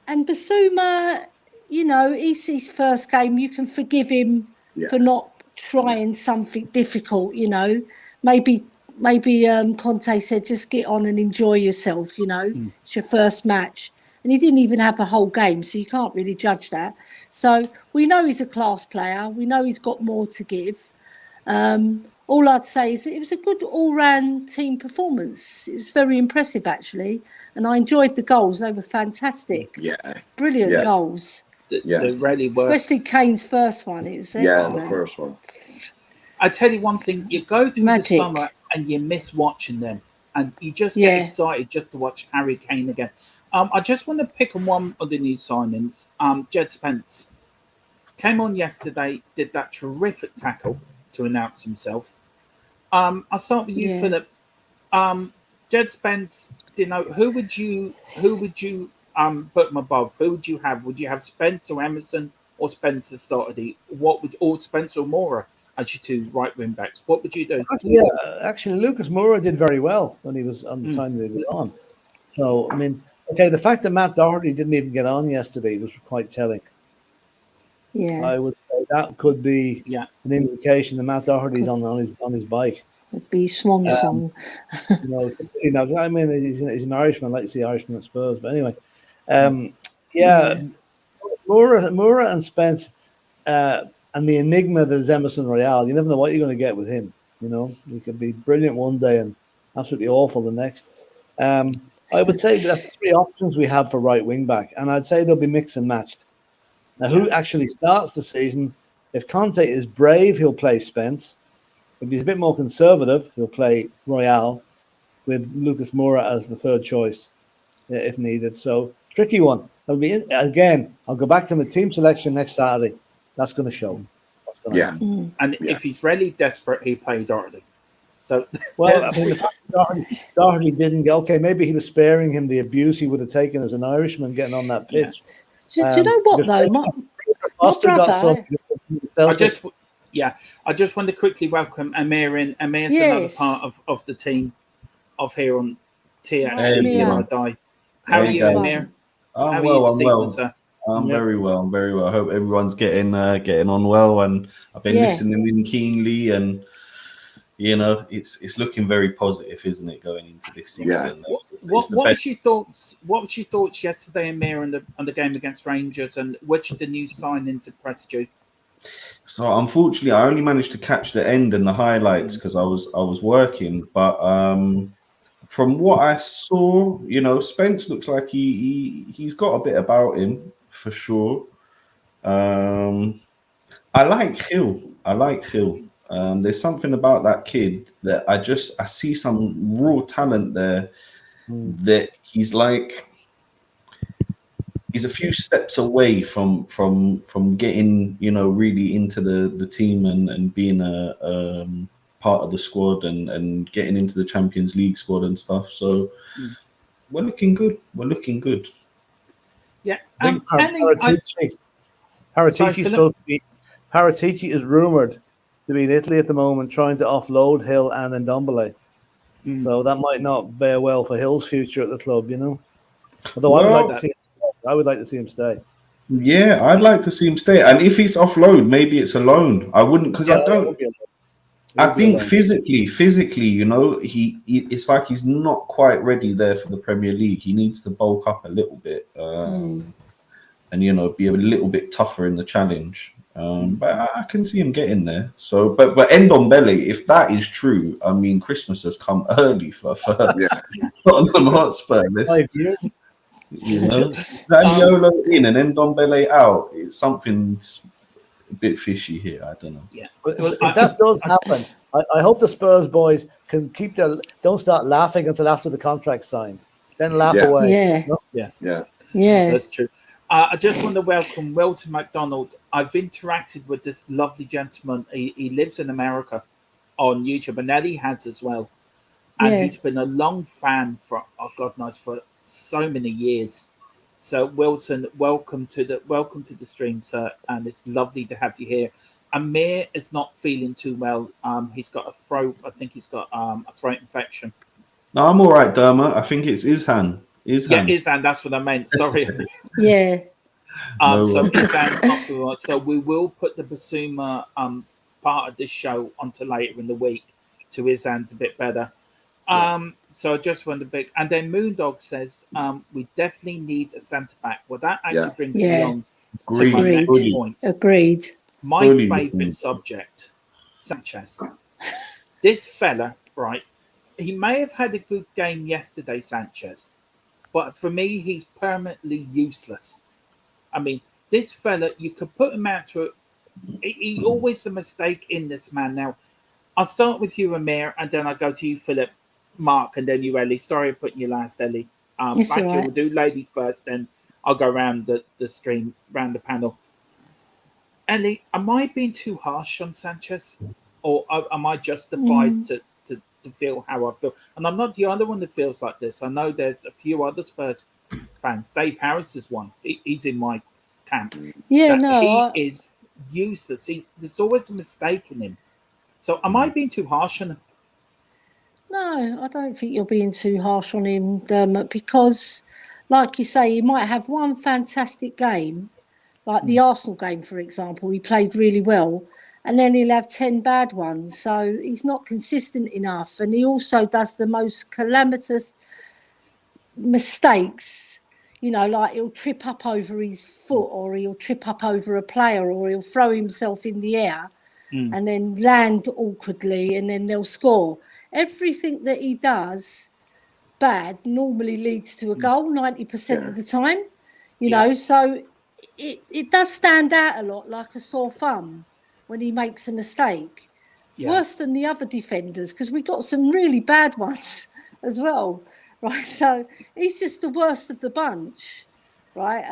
Basuma, it's his first game. You can forgive him for not trying something difficult. Maybe Conte said just get on and enjoy yourself. It's your first match, and he didn't even have a whole game, so you can't really judge that. So we know he's a class player. We know he's got more to give. All I'd say is it was a good all-round team performance. It was very impressive, actually. And I enjoyed the goals. They were fantastic. Yeah. Brilliant goals. They really were. Especially Kane's first one. It was excellent. The first one. I tell you one thing. You go through the summer and you miss watching them. And you just get excited just to watch Harry Kane again. I just want to pick on one of the new signings. Jed Spence came on yesterday, did that terrific tackle to announce himself. I'll start with you, Philip. Jed Spence, who would you put him above? Who would you have? Would you have Spence or Emerson or Spencer started? Or Spence or Mora as your 2 right wing backs? What would you do? Actually, Lucas Moura did very well when he was on the time that he was on. So the fact that Matt Doherty didn't even get on yesterday was quite telling. Yeah, I would say that could be an indication that Matt Doherty's on his bike. It'd be swan song. He's an Irishman. I'd like to see Irishman at Spurs, but anyway, Moura and Spence, and the enigma that is Emerson Royale. You never know what you're going to get with him. He could be brilliant one day and absolutely awful the next. I would say that's 3 options we have for right wing back, and I'd say they'll be mixed and matched. Now, who actually starts the season? If Conte is brave, he'll play Spence. If he's a bit more conservative, he'll play Royale with Lucas Moura as the 3rd choice if needed. So, tricky one. I'll go back to my team selection next Saturday. That's going to show. And if he's really desperate, he play Doherty. So, Doherty didn't get. Okay, maybe he was sparing him the abuse he would have taken as an Irishman getting on that pitch. Do you know what though? My brother. I just want to quickly welcome Amir in. Amir's another part of the team of here on THC. How are you, Amir? I'm well. I'm very well. I hope everyone's getting on well, and I've been listening in keenly, and it's looking very positive, isn't it, going into this season? What was your thoughts? What was your thoughts yesterday, Amir, on the game against Rangers, and which of the new signings impressed you? So unfortunately, I only managed to catch the end and the highlights because I was working. But from what I saw, Spence looks like he's got a bit about him for sure. I like Hill. There's something about that kid that I see some raw talent there. That he's a few steps away from getting really into the team and being part of the squad and getting into the Champions League squad and stuff. So we're looking good. We're looking good. Yeah. I think Elly, Paratici supposed to be. Paratici is rumored to be in Italy at the moment, trying to offload Hill and Ndombele. So that might not bear well for Hill's future at the club, you know. Although I would like to see him stay. Yeah, I'd like to see him stay. And if he's offload, maybe it's a loan. I wouldn't, because I don't. I think physically, you know, he it's like he's not quite ready there for the Premier League. He needs to bulk up a little bit, and you know, be a little bit tougher in the challenge. But I can see him getting there. So, but Ndombele, if that is true, I mean, Christmas has come early for Tottenham Hotspur. 5 years. You know, Zaniolo in and Ndombele out. It's something's a bit fishy here. I don't know. Yeah. Well, if that does happen, I hope the Spurs boys can don't start laughing until after the contract's signed. Then laugh away. Yeah. That's true. I just want to welcome Wilton McDonald. I've interacted with this lovely gentleman. He lives in America on YouTube, and Elly has as well. And he's been a long fan for God knows for so many years. So Wilton, welcome to the stream, sir, and it's lovely to have you here. Amir is not feeling too well. He's got a throat. I think he's got a throat infection. No, I'm all right, Dermot. I think it's Izhan. Yeah, Izhan. That's what I meant. Sorry. Yeah. So Izhan's not too well. So we will put the Basuma part of this show onto later in the week to Izhan's a bit better. So I just wondered big. And then Moondog says we definitely need a centre back. Well, that actually brings me on to my next point. Agreed. My favourite subject, Sanchez. This fella, right? He may have had a good game yesterday, Sanchez, but for me, he's permanently useless. I mean, this fella, you could put him out to it. He always a mistake in this man. Now, I'll start with you, Amir, and then I'll go to you, Philip, Mark, and then you, Elly. Sorry, I'm putting you last, Elly. Actually, we'll do ladies first, then I'll go around the stream, around the panel. Elly, am I being too harsh on Sanchez, or am I justified to feel how I feel? And I'm not the only one that feels like this. I know there's a few other Spurs fans. Dave Harris is one. He's in my camp. Yeah, he is useless. There's always a mistake in him. So am I being too harsh on him? No, I don't think you're being too harsh on him, Dermot, because, like you say, he might have one fantastic game, like the Arsenal game, for example. He played really well, and then he'll have 10 bad ones. So he's not consistent enough, and he also does the most calamitous mistakes. You know, like he'll trip up over his foot, or he'll trip up over a player, or he'll throw himself in the air and then land awkwardly, and then they'll score. Everything that he does bad normally leads to a goal 90% of the time, you know, so it does stand out a lot like a sore thumb when he makes a mistake. Worse than the other defenders, because we got some really bad ones as well, right? So he's just the worst of the bunch, right?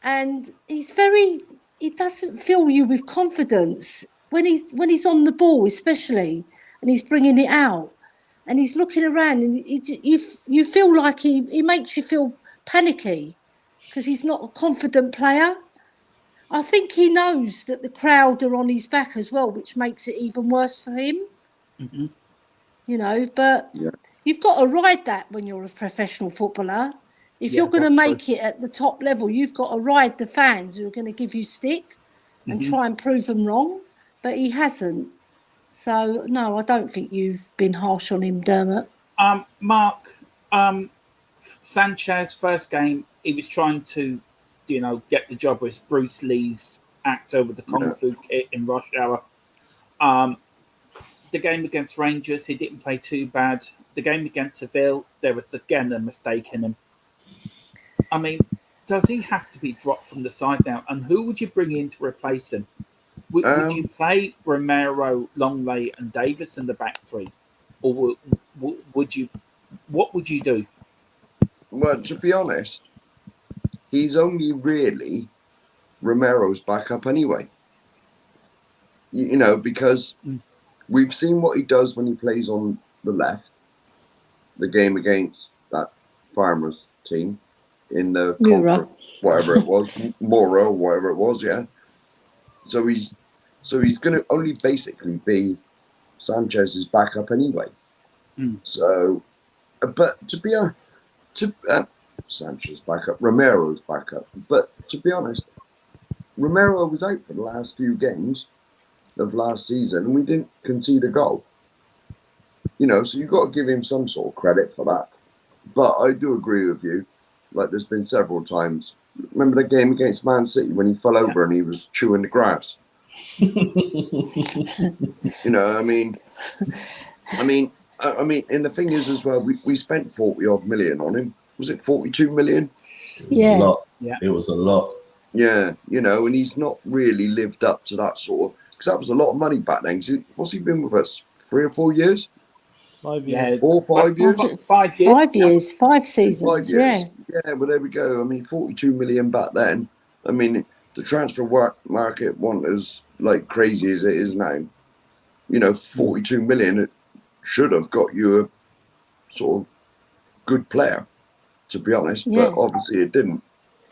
And he doesn't fill you with confidence when he's on the ball, especially, and he's bringing it out and he's looking around, and you feel like he makes you feel panicky because he's not a confident player. I think he knows that the crowd are on his back as well, which makes it even worse for him. You know, but you've got to ride that when you're a professional footballer. If you're going to make it at the top level, you've got to ride the fans who are going to give you stick and try and prove them wrong. But he hasn't. So, no, I don't think you've been harsh on him, Dermot. Mark, Sanchez, first game, he was trying to, you know, get the job with Bruce Lee's actor with the Kung Fu kit in Rush Hour. The game against Rangers, he didn't play too bad. The game against Seville, there was again a mistake in him. I mean, does he have to be dropped from the side now? And who would you bring in to replace him? Would you play Romero, Longley, and Davis in the back three, or would you? What would you do? Well, to be honest, he's only really Romero's backup anyway. You know, because We've seen what he does when he plays on the left. The game against that Farmers team in the Mura. whatever it was, Mora, whatever it was, yeah. So he's going to only basically be Sanchez's backup anyway. So, but to be Sanchez backup, Romero's backup. But to be honest, Romero was out for the last few games of last season, and we didn't concede a goal. So you've got to give him some sort of credit for that. But I do agree with you. Like, there's been several times. Remember the game against Man City when he fell over and he was chewing the grass? I mean, and the thing is as well, we spent 40 odd million on him. Was it 42 million? Yeah. A lot. It was a lot. Yeah, and he's not really lived up to that sort of, because that was a lot of money back then. What's he been with us? 3 or 4 years? 5 years. Yeah, 4 or 5 years? 5 years. 5 years, 5 seasons. 5 years. Yeah, well, there we go. I mean, 42 million back then. I mean, the transfer market wasn't as like crazy as it is now. 42 million, it should have got you a sort of good player, to be honest. Yeah. But obviously it didn't.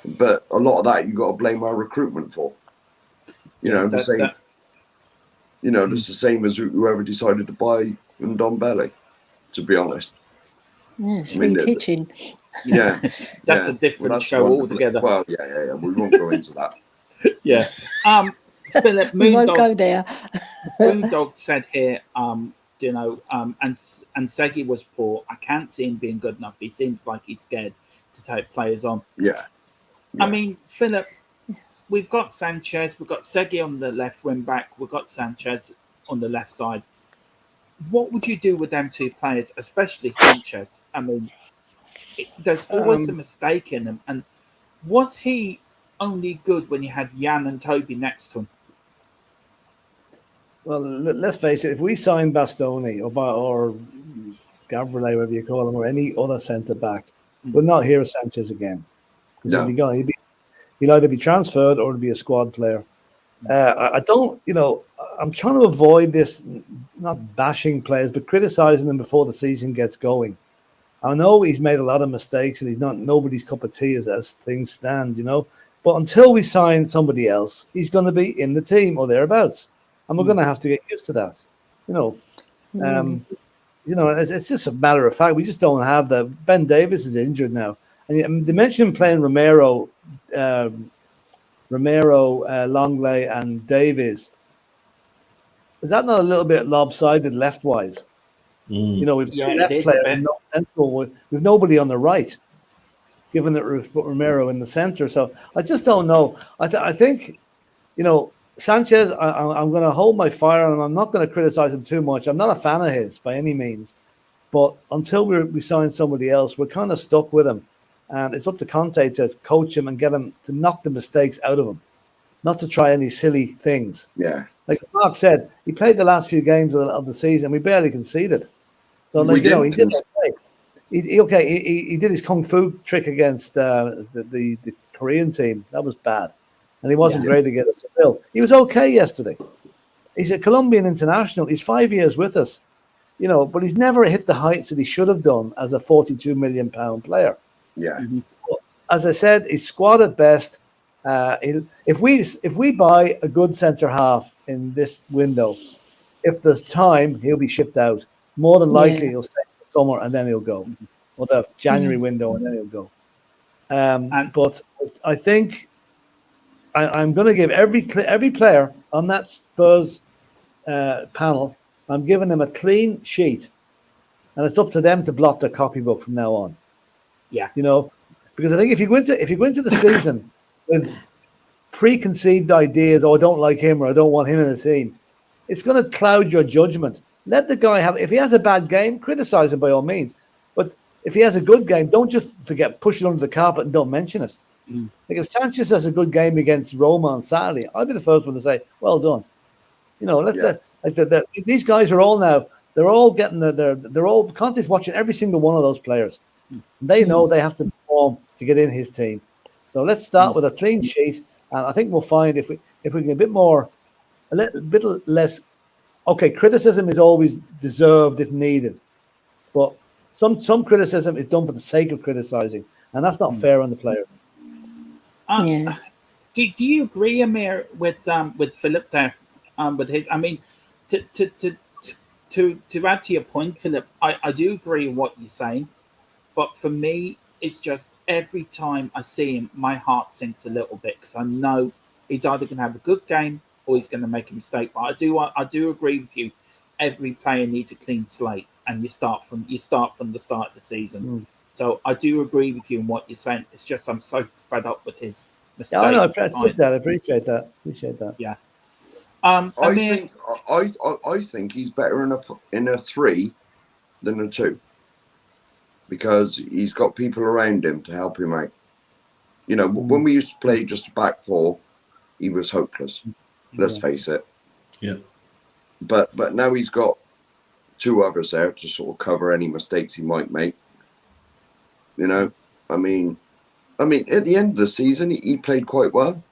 But a lot of that you got to blame our recruitment for. The same. It's the same as whoever decided to buy Ndombele, to be honest. Yeah, Steve Hitchin. Yeah, That's a different show altogether. Well, yeah. We won't go into that. Yeah. Philip, We won't go there. Moondog said here, and Segi was poor. I can't see him being good enough. He seems like he's scared to take players on. Yeah. I mean, Philip, we've got Sanchez, we've got Segi on the left wing back, we've got Sanchez on the left side. What would you do with them two players, especially Sanchez? I mean, there's always a mistake in him. And was he only good when you had Jan and Toby next to him? Well, let's face it. If we sign Bastoni or Gavril, whatever you call him, or any other centre back, we'll not hear of Sanchez again. Because he'll either be transferred or he'll be a squad player. I don't, I'm trying to avoid this, not bashing players, but criticising them before the season gets going. I know he's made a lot of mistakes and he's not nobody's cup of tea as things stand, But until we sign somebody else, he's going to be in the team or thereabouts. And we're going to have to get used to that. It's just a matter of fact. We just don't have that. Ben Davis is injured now. And they mentioned playing Romero, Longley, and Davies. Is that not a little bit lopsided left-wise? We've two left players and no central. With nobody on the right, given that we've put Romero in the centre. So I just don't know. I think, Sanchez, I'm going to hold my fire and I'm not going to criticize him too much. I'm not a fan of his by any means. But until we sign somebody else, we're kind of stuck with him. And it's up to Conte to coach him and get him to knock the mistakes out of him, not to try any silly things. Yeah. Like Mark said, he played the last few games of the season. We barely conceded. So, he did okay. He did his kung fu trick against the Korean team. That was bad. And he wasn't great against Seville. He was okay yesterday. He's a Colombian international. He's 5 years with us, but he's never hit the heights that he should have done as a £42 million player. Yeah. As I said, he's squad at best. If we buy a good centre half in this window, if there's time, he'll be shipped out. More than likely, he'll stay for the summer and then he'll go, or the January window and then he'll go. But I think I'm going to give every player on that Spurs panel, I'm giving them a clean sheet, and it's up to them to blot their copybook from now on. Yeah, because I think if you go into the season with preconceived ideas, I don't like him or I don't want him in the team, it's going to cloud your judgment. Let the guy have. If he has a bad game, criticize him by all means. But if he has a good game, don't just push it under the carpet and don't mention it. Like if Sanchez has a good game against Roma on Saturday, I'll be the first one to say, "Well done." These guys are all now. They're all getting they're all Conte's watching every single one of those players. They know they have to perform to get in his team. So let's start with a clean sheet, and I think we'll find if we can a little bit less okay, criticism is always deserved if needed, but some criticism is done for the sake of criticizing, and that's not fair on the player. Yeah. Do you agree, Amir, with Philip there? With his, I mean, to add to your point, Philip, I do agree with what you're saying, but for me, it's just every time I see him, my heart sinks a little bit because I know he's either going to have a good game or he's going to make a mistake. But I do agree with you. Every player needs a clean slate, and you start from the start of the season. So I do agree with you in what you're saying. It's just I'm so fed up with his mistakes. Yeah, I know. I appreciate that. Yeah. I think he's better in a 3 than a 2 because he's got people around him to help him out. You know, when we used to play just a back 4, he was hopeless. Let's face it. Yeah. But now he's got 2 others there to sort of cover any mistakes he might make. You know, I mean, at the end of the season, he played quite well.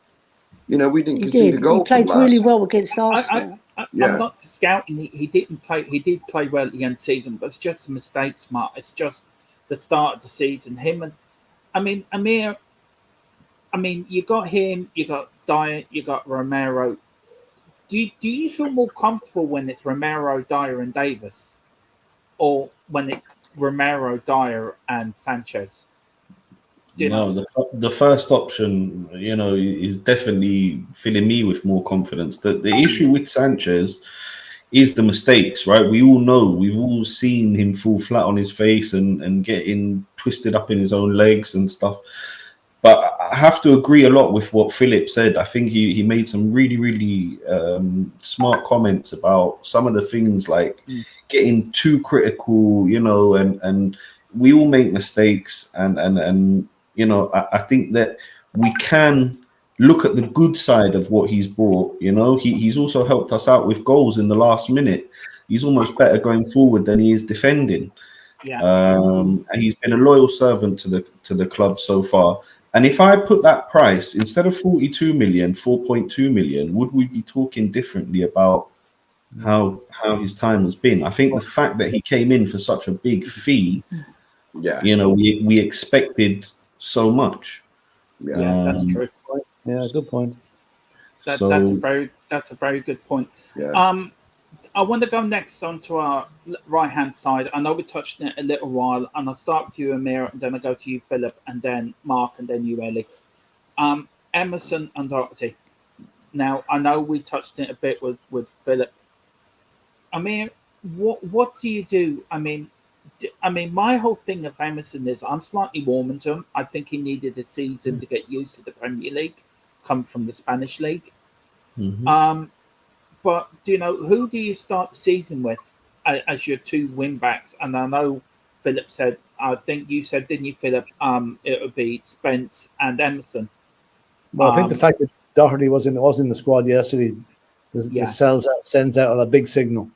You know, we didn't concede a goal. He played really well against Arsenal. I'm not scouting. He didn't play. He did play well at the end of the season, but it's just mistakes, Mark. It's just the start of the season. Him and Amir. I mean, you got him. You got Dyer. You got Romero. Do you feel more comfortable when it's Romero, Dyer, and Davis, or when it's Romero, Dyer, and Sanchez? The first option, you know, is definitely filling me with more confidence. The issue with Sanchez is the mistakes, right? We all know, we've all seen him fall flat on his face and getting twisted up in his own legs and stuff. But I have to agree a lot with what Philip said. I think he made some really, really smart comments about some of the things like getting too critical, you know, and we all make mistakes and you know, I think that we can look at the good side of what he's brought. You know, he's also helped us out with goals in the last minute. He's almost better going forward than he is defending. Yeah. And he's been a loyal servant to the club so far. And if I put that price instead of 42 million, 4.2 million, would we be talking differently about how his time has been? I think the fact that he came in for such a big fee, you know, we expected so much. That's true. Yeah, good point. That's a very good point. Yeah. I want to go next onto our right hand side. I know we touched on it a little while, and I'll start with you, Amir, and then I'll go to you, Philip, and then Mark, and then you, Elly. Emerson and Doherty. Now, I know we touched on it a bit with Philip. Amir, what do you do? I mean, my whole thing of Emerson is I'm slightly warming to him. I think he needed a season to get used to the Premier League, come from the Spanish league. But you know, who do you start the season with as your 2 wing backs? And I know Philip said, I think you said, didn't you, Philip? It would be Spence and Emerson. Well, I think the fact that Doherty was in the squad yesterday sends out a big signal.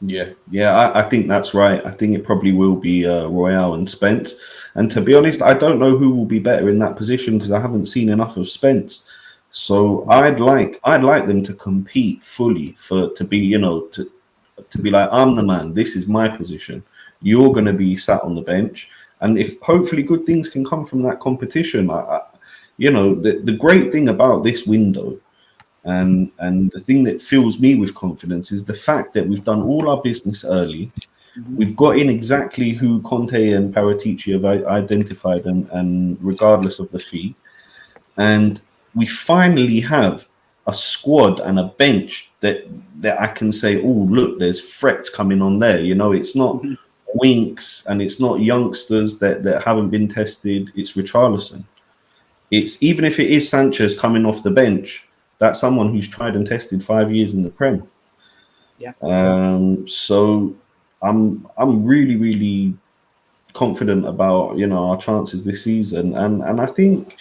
Yeah, I think that's right. I think it probably will be Royale and Spence. And to be honest, I don't know who will be better in that position because I haven't seen enough of Spence. So I'd like them to compete fully to be, you know, to be like, I'm the man. This is my position. You're going to be sat on the bench, and if hopefully good things can come from that competition. You know, the great thing about this window, and the thing that fills me with confidence is the fact that we've done all our business early. We've got in exactly who Conte and Paratici have identified, and regardless of the fee, and we finally have a squad and a bench that I can say, oh, look, there's threats coming on there. You know, it's not Winks and it's not youngsters that haven't been tested. It's Richarlison. It's even if it is Sanchez coming off the bench, that's someone who's tried and tested 5 years in the Prem. Yeah. So I'm really, really confident about, you know, our chances this season, and I think,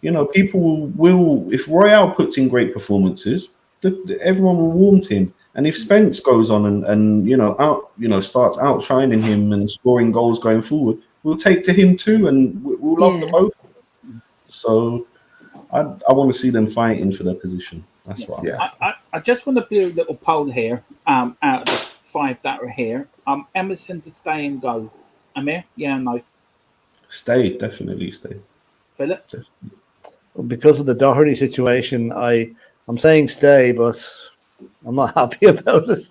you know, people will, if Royale puts in great performances, everyone will warm to him. And if Spence goes on and you know, starts outshining him and scoring goals going forward, we'll take to him too, and we'll love them both. So I want to see them fighting for their position. That's what. Yeah. I just want to do a little poll here. Out of the 5 that are here, Emerson to stay and go. Amir, yeah or no? Stay, definitely stay. Philip, Because of the Doherty situation, I'm saying stay, but I'm not happy about it.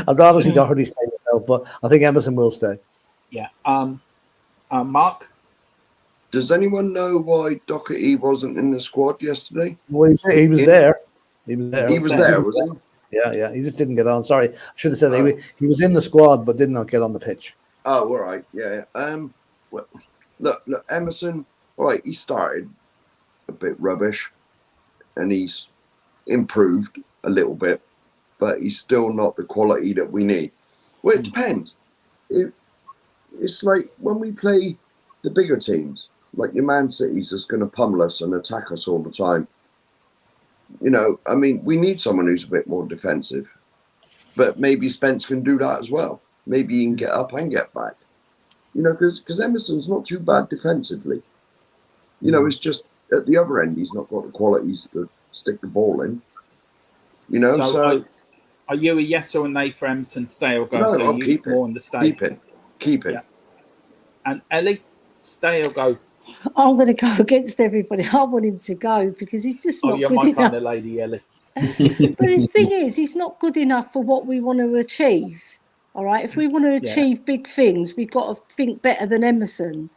I'd rather see Doherty stay myself, but I think Emerson will stay. yeah. Mark, Does anyone know why Doherty wasn't in the squad yesterday? Well, he was there. He was there. He was there, was he? Yeah. He just didn't get on. Sorry, I should have said he was in the squad, but did not get on the pitch. Oh, all right. Yeah. Well, look, Emerson. All right, he started a bit rubbish, and he's improved a little bit, but he's still not the quality that we need. Well, it depends. It's like when we play the bigger teams, like your Man City's just going to pummel us and attack us all the time. You know, I mean, we need someone who's a bit more defensive, but maybe Spence can do that as well. Maybe he can get up and get back. You know, because Emerson's not too bad defensively. You know, it's just at the other end, he's not got the qualities to stick the ball in. You know, so are you a yes or a nay for Emerson stay or go? No, so I'll you keep it. more on the stay. Keep it. Yeah. And Elly, stay or go? I'm going to go against everybody. I want him to go because he's just not you're good my enough. kind of lady, Elly. But the thing is, he's not good enough for what we want to achieve. All right, if we want to achieve big things, we've got to think better than Emerson.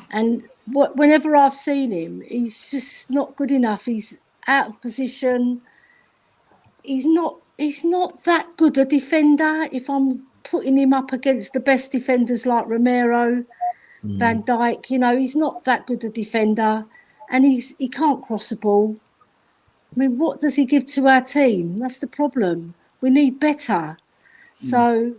And whenever I've seen him, he's just not good enough. He's out of position. He's not that good a defender. If I'm putting him up against the best defenders like Romero, Van Dijk, you know, he's not that good a defender, and he can't cross the ball. I mean, what does he give to our team? That's the problem. We need better. So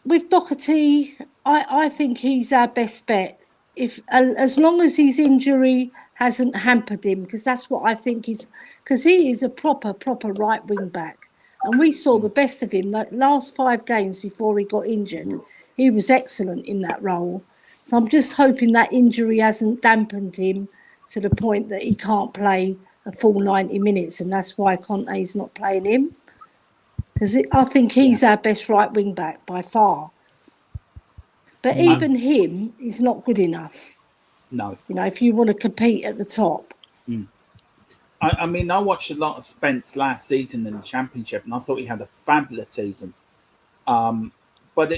with Doherty, I think he's our best bet. If as long as his injury hasn't hampered him, because that's what I think is, because he is a proper right wing back, and we saw the best of him. Like last 5 games before he got injured, he was excellent in that role. So I'm just hoping that injury hasn't dampened him to the point that he can't play a full 90 minutes, and that's why Conte's not playing him. Because I think he's our best right wing back by far. But even him is not good enough. No. You know, if you want to compete at the top. I mean, I watched a lot of Spence last season in the Championship, and I thought he had a fabulous season. But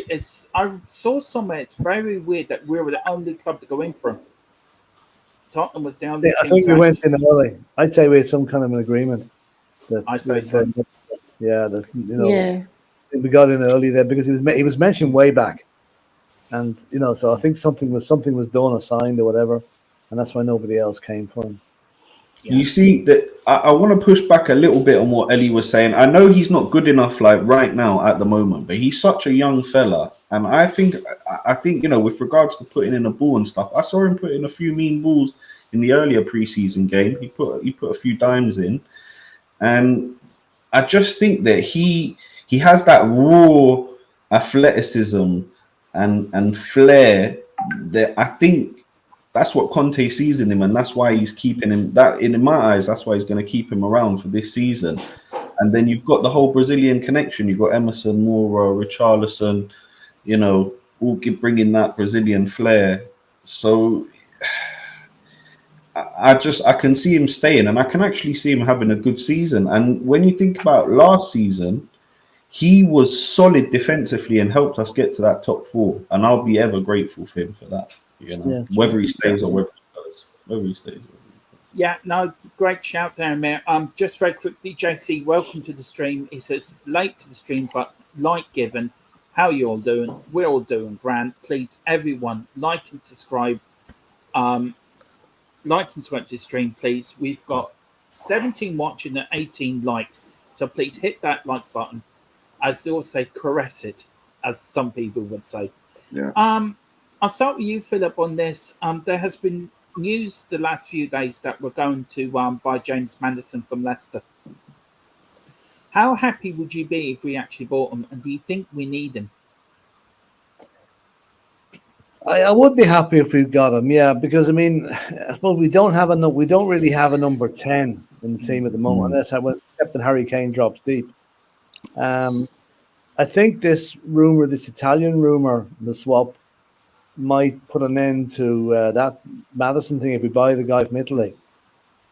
I saw somewhere it's very weird that we were the only club to go in for him. Tottenham was the only. I think we went in early. I'd say we had some kind of an agreement. I say so. We got in early there because he was mentioned way back, and you know, so I think something was done or signed or whatever, and that's why nobody else came for him. Yeah. You see that I want to push back a little bit on what Elly was saying. I know he's not good enough like right now at the moment, but he's such a young fella, and I think you know, with regards to putting in a ball and stuff, I saw him put in a few mean balls in the earlier preseason game. He put a few dimes in, and I just think that he has that raw athleticism and flair that I think that's what Conte sees in him, and that's why he's keeping him. That in my eyes, that's why he's going to keep him around for this season. And then you've got the whole Brazilian connection. You've got Emerson, Moura, Richarlison, you know, all bringing that Brazilian flair. So I can see him staying, and I can actually see him having a good season. And when you think about last season, he was solid defensively and helped us get to that top 4. And I'll be ever grateful for him for that. You know, whether he stays or whether he stays. Yeah, no, great shout there, Mayor. Just very quickly, JC, welcome to the stream. He says late to the stream, but like given. How are you all doing? We're all doing grand. Please, everyone, like and subscribe. Like and subscribe to the stream, please. We've got 17 watching and 18 likes, so please hit that like button. As they all say, caress it, as some people would say. Yeah. I'll start with you, Philip, on this. There has been news the last few days that we're going to buy James Maddison from Leicester. How happy would you be if we actually bought him? And do you think we need him? I would be happy if we got him, yeah, because I mean, I suppose we don't really have a number 10 in the team at the moment, except when Harry Kane drops deep. I think this Italian rumor, the swap, might put an end to that Maddison thing if we buy the guy from Italy.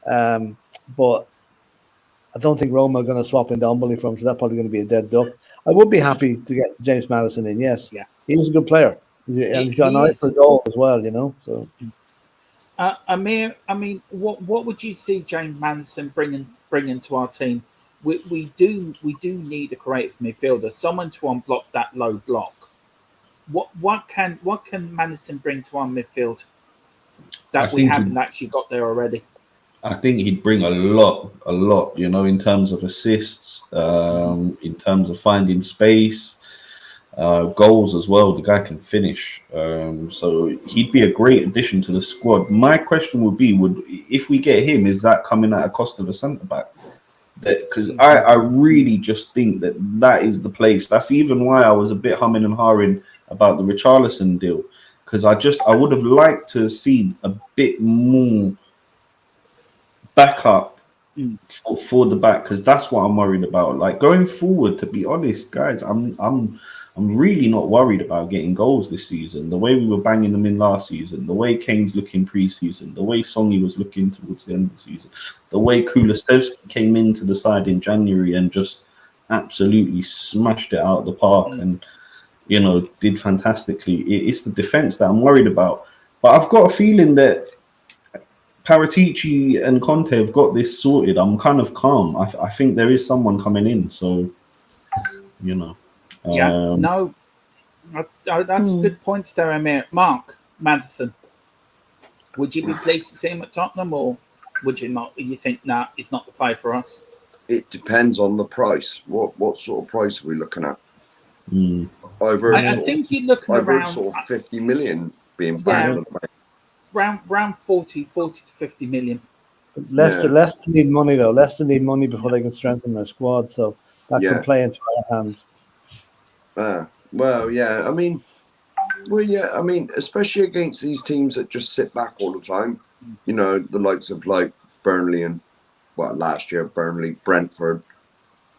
But I don't think Roma are going to swap in Ndombele from him, so that's probably going to be a dead duck. I would be happy to get James Maddison in, yes. Yeah. He's a good player. He's got an eye for goal as well, you know. So, Amir, I mean, what would you see James Maddison bringing to our team? We do need a creative midfielder, someone to unblock that low block. What can Maddison bring to our midfield that we haven't actually got there already? I think he'd bring a lot, you know, in terms of assists, in terms of finding space, goals as well. The guy can finish. So he'd be a great addition to the squad. My question would be, if we get him, is that coming at a cost of a centre-back? Because I really just think that is the place. That's even why I was a bit humming and hawing about the Richarlison deal. Because I would have liked to see a bit more backup for the back, because that's what I'm worried about. Like going forward, to be honest, guys, I'm really not worried about getting goals this season. The way we were banging them in last season, the way Kane's looking pre-season, the way Songy was looking towards the end of the season, the way Kulusevski came into the side in January and just absolutely smashed it out of the park and, you know, did fantastically. It's the defense that I'm worried about. But I've got a feeling that Paratici and Conte have got this sorted. I'm kind of calm. I think there is someone coming in. So, you know. Yeah, no, that's good points there, Amir. Mark, Maddison, would you be pleased to see him at Tottenham, or would you not? You think, he's not the player for us? It depends on the price. What sort of price are we looking at? I think you're looking around sort of 50 million being banked. Round 40 to 50 million. Leicester need money though. Leicester need money before they can strengthen their squad, so that could play into our hands. I mean, especially against these teams that just sit back all the time. You know, the likes of like Burnley and last year Burnley, Brentford.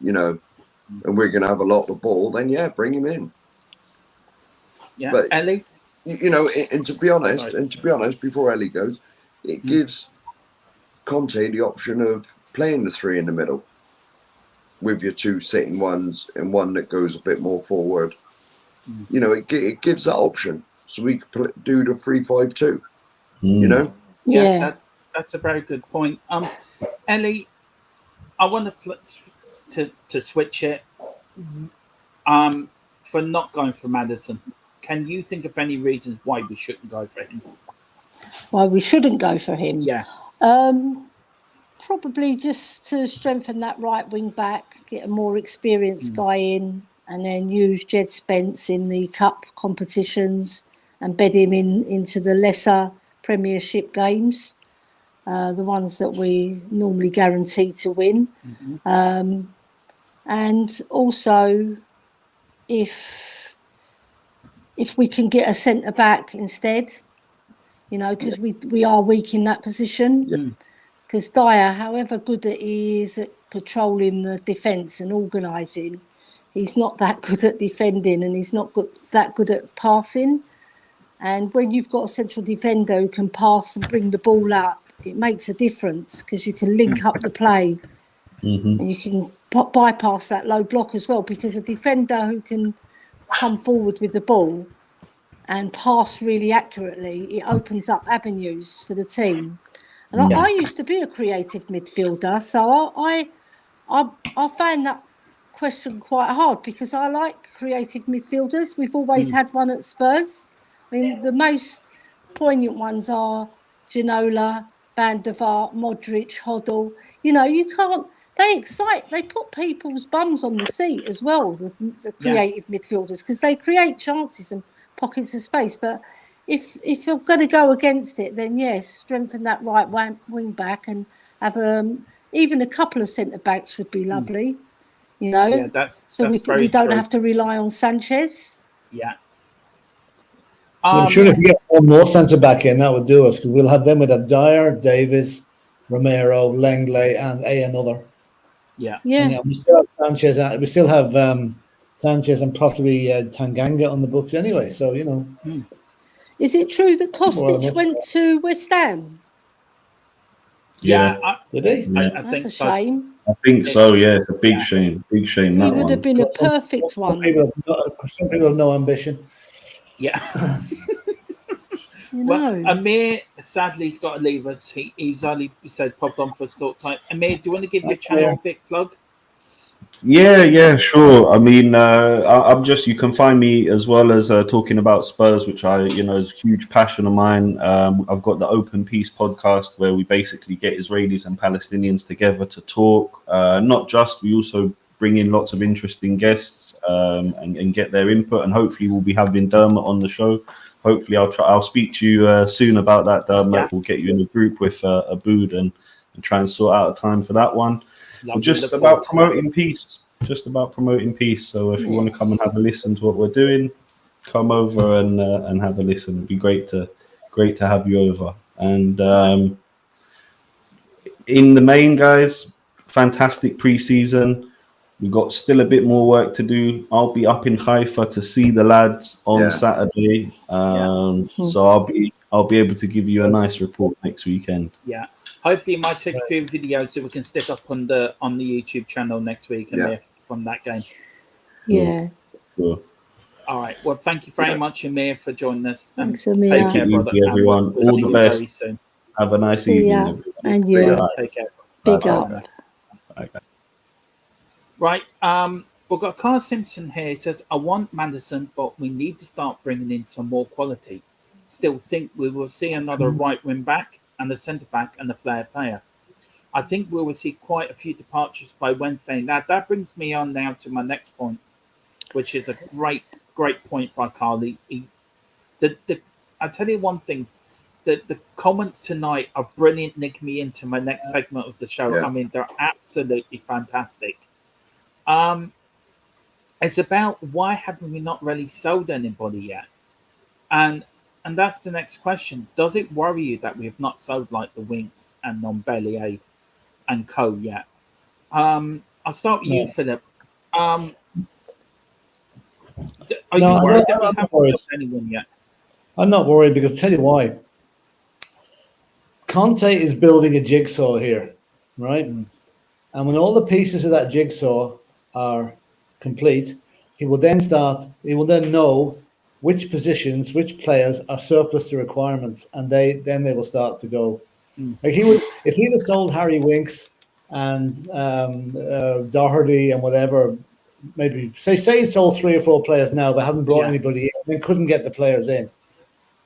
You know, and we're going to have a lot of the ball. Then bring him in. Yeah, but Elly. You know, and to be honest, before Elly goes, it gives Conte the option of playing the three in the middle with your two sitting ones and one that goes a bit more forward. You know, it gives that option, so we can do the 3-5-2. You know, that's a very good point. Elly, I want to switch it. For not going for Maddison. Can you think of any reasons why we shouldn't go for him? Why we shouldn't go for him? Yeah. Probably just to strengthen that right wing back, get a more experienced guy in, and then use Jed Spence in the cup competitions and bed him into the lesser Premiership games, the ones that we normally guarantee to win. And also, if we can get a centre back instead, you know, because we are weak in that position. Because Dyer, however good he is at patrolling the defence and organising, he's not that good at defending, and he's not that good at passing. And when you've got a central defender who can pass and bring the ball up, it makes a difference, because you can link up the play and you can bypass that low block as well, because a defender who can come forward with the ball and pass really accurately, it opens up avenues for the team. And I used to be a creative midfielder, so I found that question quite hard, because I like creative midfielders. We've always had one at Spurs. I mean, the most poignant ones are Ginola, Van der Vaart, Modric, Hoddle. You know, you can't. They put people's bums on the seat as well, the creative midfielders, because they create chances and pockets of space. But if you're going to go against it, then yes, strengthen that right wing back and have even a couple of centre backs would be lovely. You know, we don't have to rely on Sanchez. Yeah. I'm sure if we get one more centre back in, that would do us, because we'll have them with Dyer, Davis, Romero, Lenglet, and another. Yeah. And, we still have Sanchez. We still have Sanchez and possibly Tanganga on the books anyway. So Is it true that Well, Kostic went to West Ham? Yeah. Did he? Yeah. I That's think a so. shame. I think so. Yeah, it's a big shame. Big shame. He That would one. have been a perfect Some one. people have no ambition. Yeah. You Well, know. Amir sadly has got to leave us. He's only said pop on for a short time. Amir, do you want to give your channel a big plug? Yeah, sure. I mean, I'm just, you can find me as well as talking about Spurs, which is a huge passion of mine. I've got the Open Peace podcast where we basically get Israelis and Palestinians together to talk. Not just, we also bring in lots of interesting guests and get their input. And hopefully we'll be having Dermot on the show. Hopefully I'll speak to you soon about that, Dermot. Yeah. We'll get you in a group with Abood and try and sort out a time for that one. Lovely. Just about promoting peace. Just about promoting peace. So if you want to come and have a listen to what we're doing, come over and have a listen. It'd be great to have you over. And in the main, guys, fantastic preseason. We've got still a bit more work to do. I'll be up in Haifa to see the lads on Saturday. So I'll be able to give you a nice report next weekend. Yeah. Hopefully, you might take a few videos so we can stick up on the YouTube channel next week and from that game. Yeah. Sure. All right. Well, thank you very much, Amir, for joining us. Thanks, Amir. Take care, brother. Everyone. We'll All see the you best. very soon. Have a nice See ya. evening. And you. Take care. Big Bye. up. Bye. Right. We've got Carl Simpson here. He says, I want Madison, but we need to start bringing in some more quality. Still think we will see another right wing back and a centre back and a flair player. I think we will see quite a few departures by Wednesday. Now, that brings me on now to my next point, which is a great point by Carly. I'll tell you one thing. The comments tonight are brilliant, linking me into my next segment of the show. Yeah. I mean, they're absolutely fantastic. It's about why haven't we not really sold anybody yet? And that's the next question. Does it worry you that we have not sold like the Winks and Ndombele and co yet? I'll start with you, Philip. Are you worried that we haven't sold anyone yet? I'm not worried because I'll tell you why. Conte is building a jigsaw here, right? And when all the pieces of that jigsaw are complete, he will then know which positions, which players are surplus to requirements, and then they will start to go. Like if he'd have sold Harry Winks and Doherty and whatever, maybe say he sold 3 or 4 players now, but hadn't brought anybody in, and couldn't get the players in, it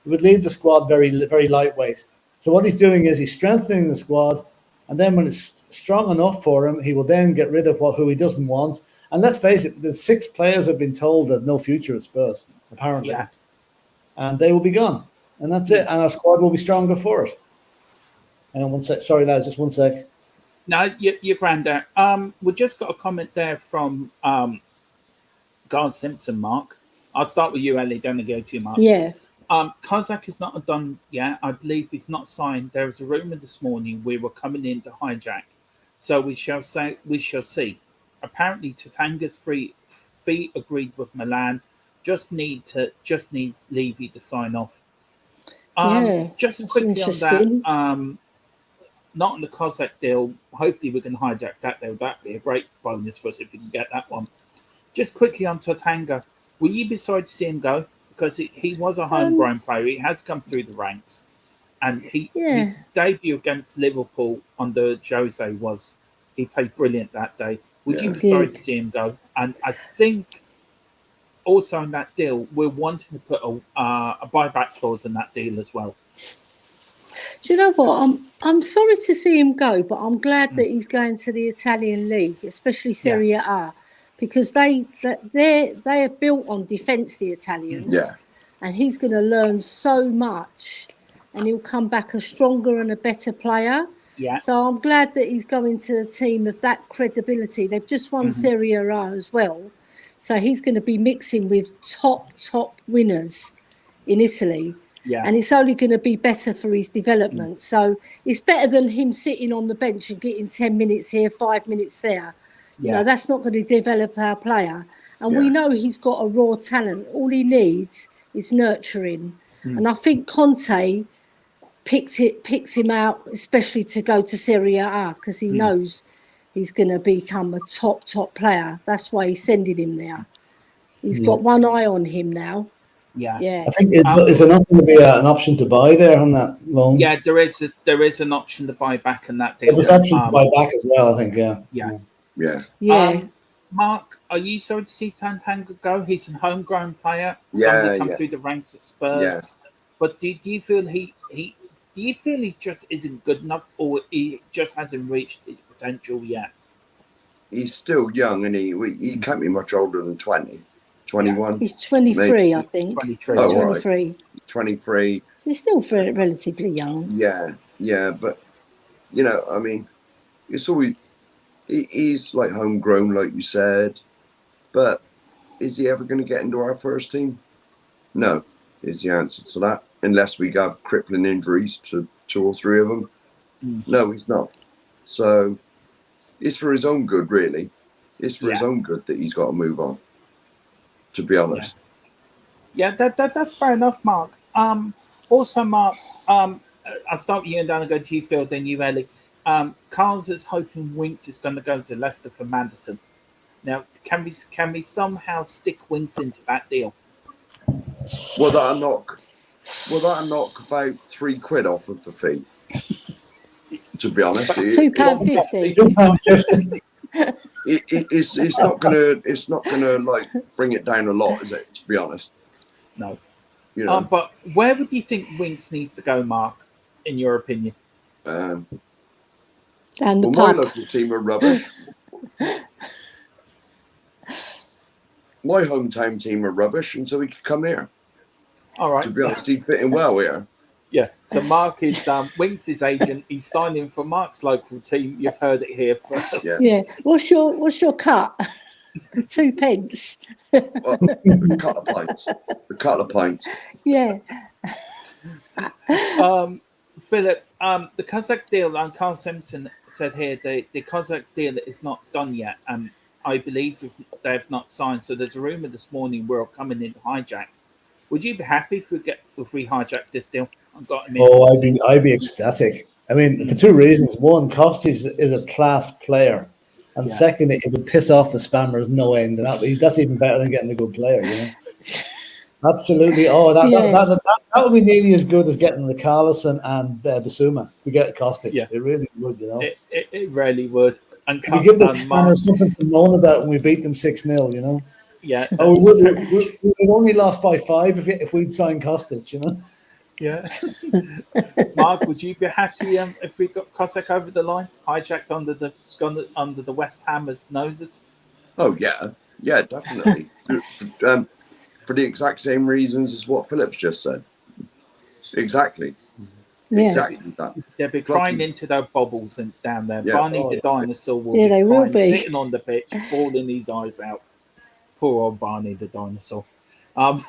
would leave the squad very, very lightweight. So what he's doing is he's strengthening the squad, and then when it's strong enough for him, he will then get rid of who he doesn't want. And let's face it, the 6 players have been told there's no future at Spurs, apparently. Yeah. And they will be gone. And that's it. And our squad will be stronger for it. Hang on one sec. Sorry, lads, just one sec. No, you're grand there. We just got a comment there from Garth Simpson, Mark. I'll start with you, Ellie, then I go to you, Mark. Yeah. Kozak is not done yet. I believe he's not signed. There was a rumour this morning we were coming in to hijack. So we shall see. Apparently Tatanga's fee agreed with Milan. Just needs Levy to sign off. Just quickly on that. Not on the Kozak deal. Hopefully we can hijack that deal. That'd be a great bonus for us if we can get that one. Just quickly on Tatanga. Will you be sorry to see him go? Because he was a homegrown player. He has come through the ranks. And his debut against Liverpool under Jose he played brilliant that day. Would you be sorry to see him go? And I think also in that deal, we're wanting to put a buyback clause in that deal as well. Do you know what? I'm sorry to see him go, but I'm glad that he's going to the Italian league, especially Serie A, because they're built on defence, the Italians. Yeah. And he's going to learn so much, and he'll come back a stronger and a better player. Yeah. So I'm glad that he's going to a team of that credibility. They've just won Serie A as well. So he's going to be mixing with top winners in Italy. Yeah. And it's only going to be better for his development. So it's better than him sitting on the bench and getting 10 minutes here, 5 minutes there. You know, that's not going to develop our player. And we know he's got a raw talent. All he needs is nurturing. And I think Conte picked him out, especially to go to Serie A, because he knows he's going to become a top player. That's why he's sending him there. He's got one eye on him now. Yeah. I think is there not going to be an option to buy there on that loan? Yeah, there is an option to buy back on that deal. There's options to buy back as well, I think. Yeah. Mark, are you sorry to see Tanguy go? He's a homegrown player. Somebody come through the ranks at Spurs. Yeah. But do you feel he just isn't good enough, or he just hasn't reached his potential yet? He's still young, and he can't be much older than 20, 21. He's 23, maybe. I think. 23. He's 23. Right. 23. So he's still relatively young. Yeah, but you know, I mean, it's always he's like homegrown, like you said. But is he ever going to get into our first team? No, is the answer to that. Unless we have crippling injuries to 2 or 3 of them. No, he's not. So it's for his own good, really. It's for his own good that he's got to move on. To be honest. Yeah, that's fair enough, Mark. Also, Mark, I'll start with you and then I'll go to you, Phil, then you, Ellie. Carl's is hoping Winks is going to go to Leicester for Maddison. Now, can we somehow stick Winks into that deal? Will that knock about £3 off of the fee? To be honest, £2.50. It's not gonna like bring it down a lot, is it? To be honest, no. You know, but where would you think Winks needs to go, Mark? In your opinion? And my local team are rubbish. My hometown team are rubbish, and so he could come here. All right. To be honest, he'd fit in well here. Yeah. So Mark is Winks' agent. He's signing for Mark's local team. You've heard it here first. Yeah. What's your cut? 2 pence. Well, a couple of pints. Yeah. Philip, the Kazakh deal, and Carl Simpson said here, the Kazakh deal is not done yet. I believe they have not signed. So there's a rumor this morning we're coming in to hijack. Would you be happy if we hijack this deal? I'd be ecstatic. I mean, for 2 reasons. One, Kostic is a class player, and second, it would piss off the spammers no end. And that's even better than getting a good player, you know. Absolutely. Oh, that would be nearly as good as getting the Carlson and Basuma to get Kostic. Yeah. It really would, you know. It really would. And we give the spammers something to moan about when we beat them 6-0, you know. Yeah. We'd only lost by 5 if we'd signed Kostic, you know. Yeah. Mark, would you be happy if we got Kostic over the line, hijacked under the West Hammer's noses? Oh yeah, definitely. For the exact same reasons as what Philip's just said. Exactly. Yeah. Exactly that. They'll be crying into their bubbles and down there. Yeah. Barney the dinosaur will they be will crying, be sitting on the pitch, bawling his eyes out. Poor old Barney the dinosaur. And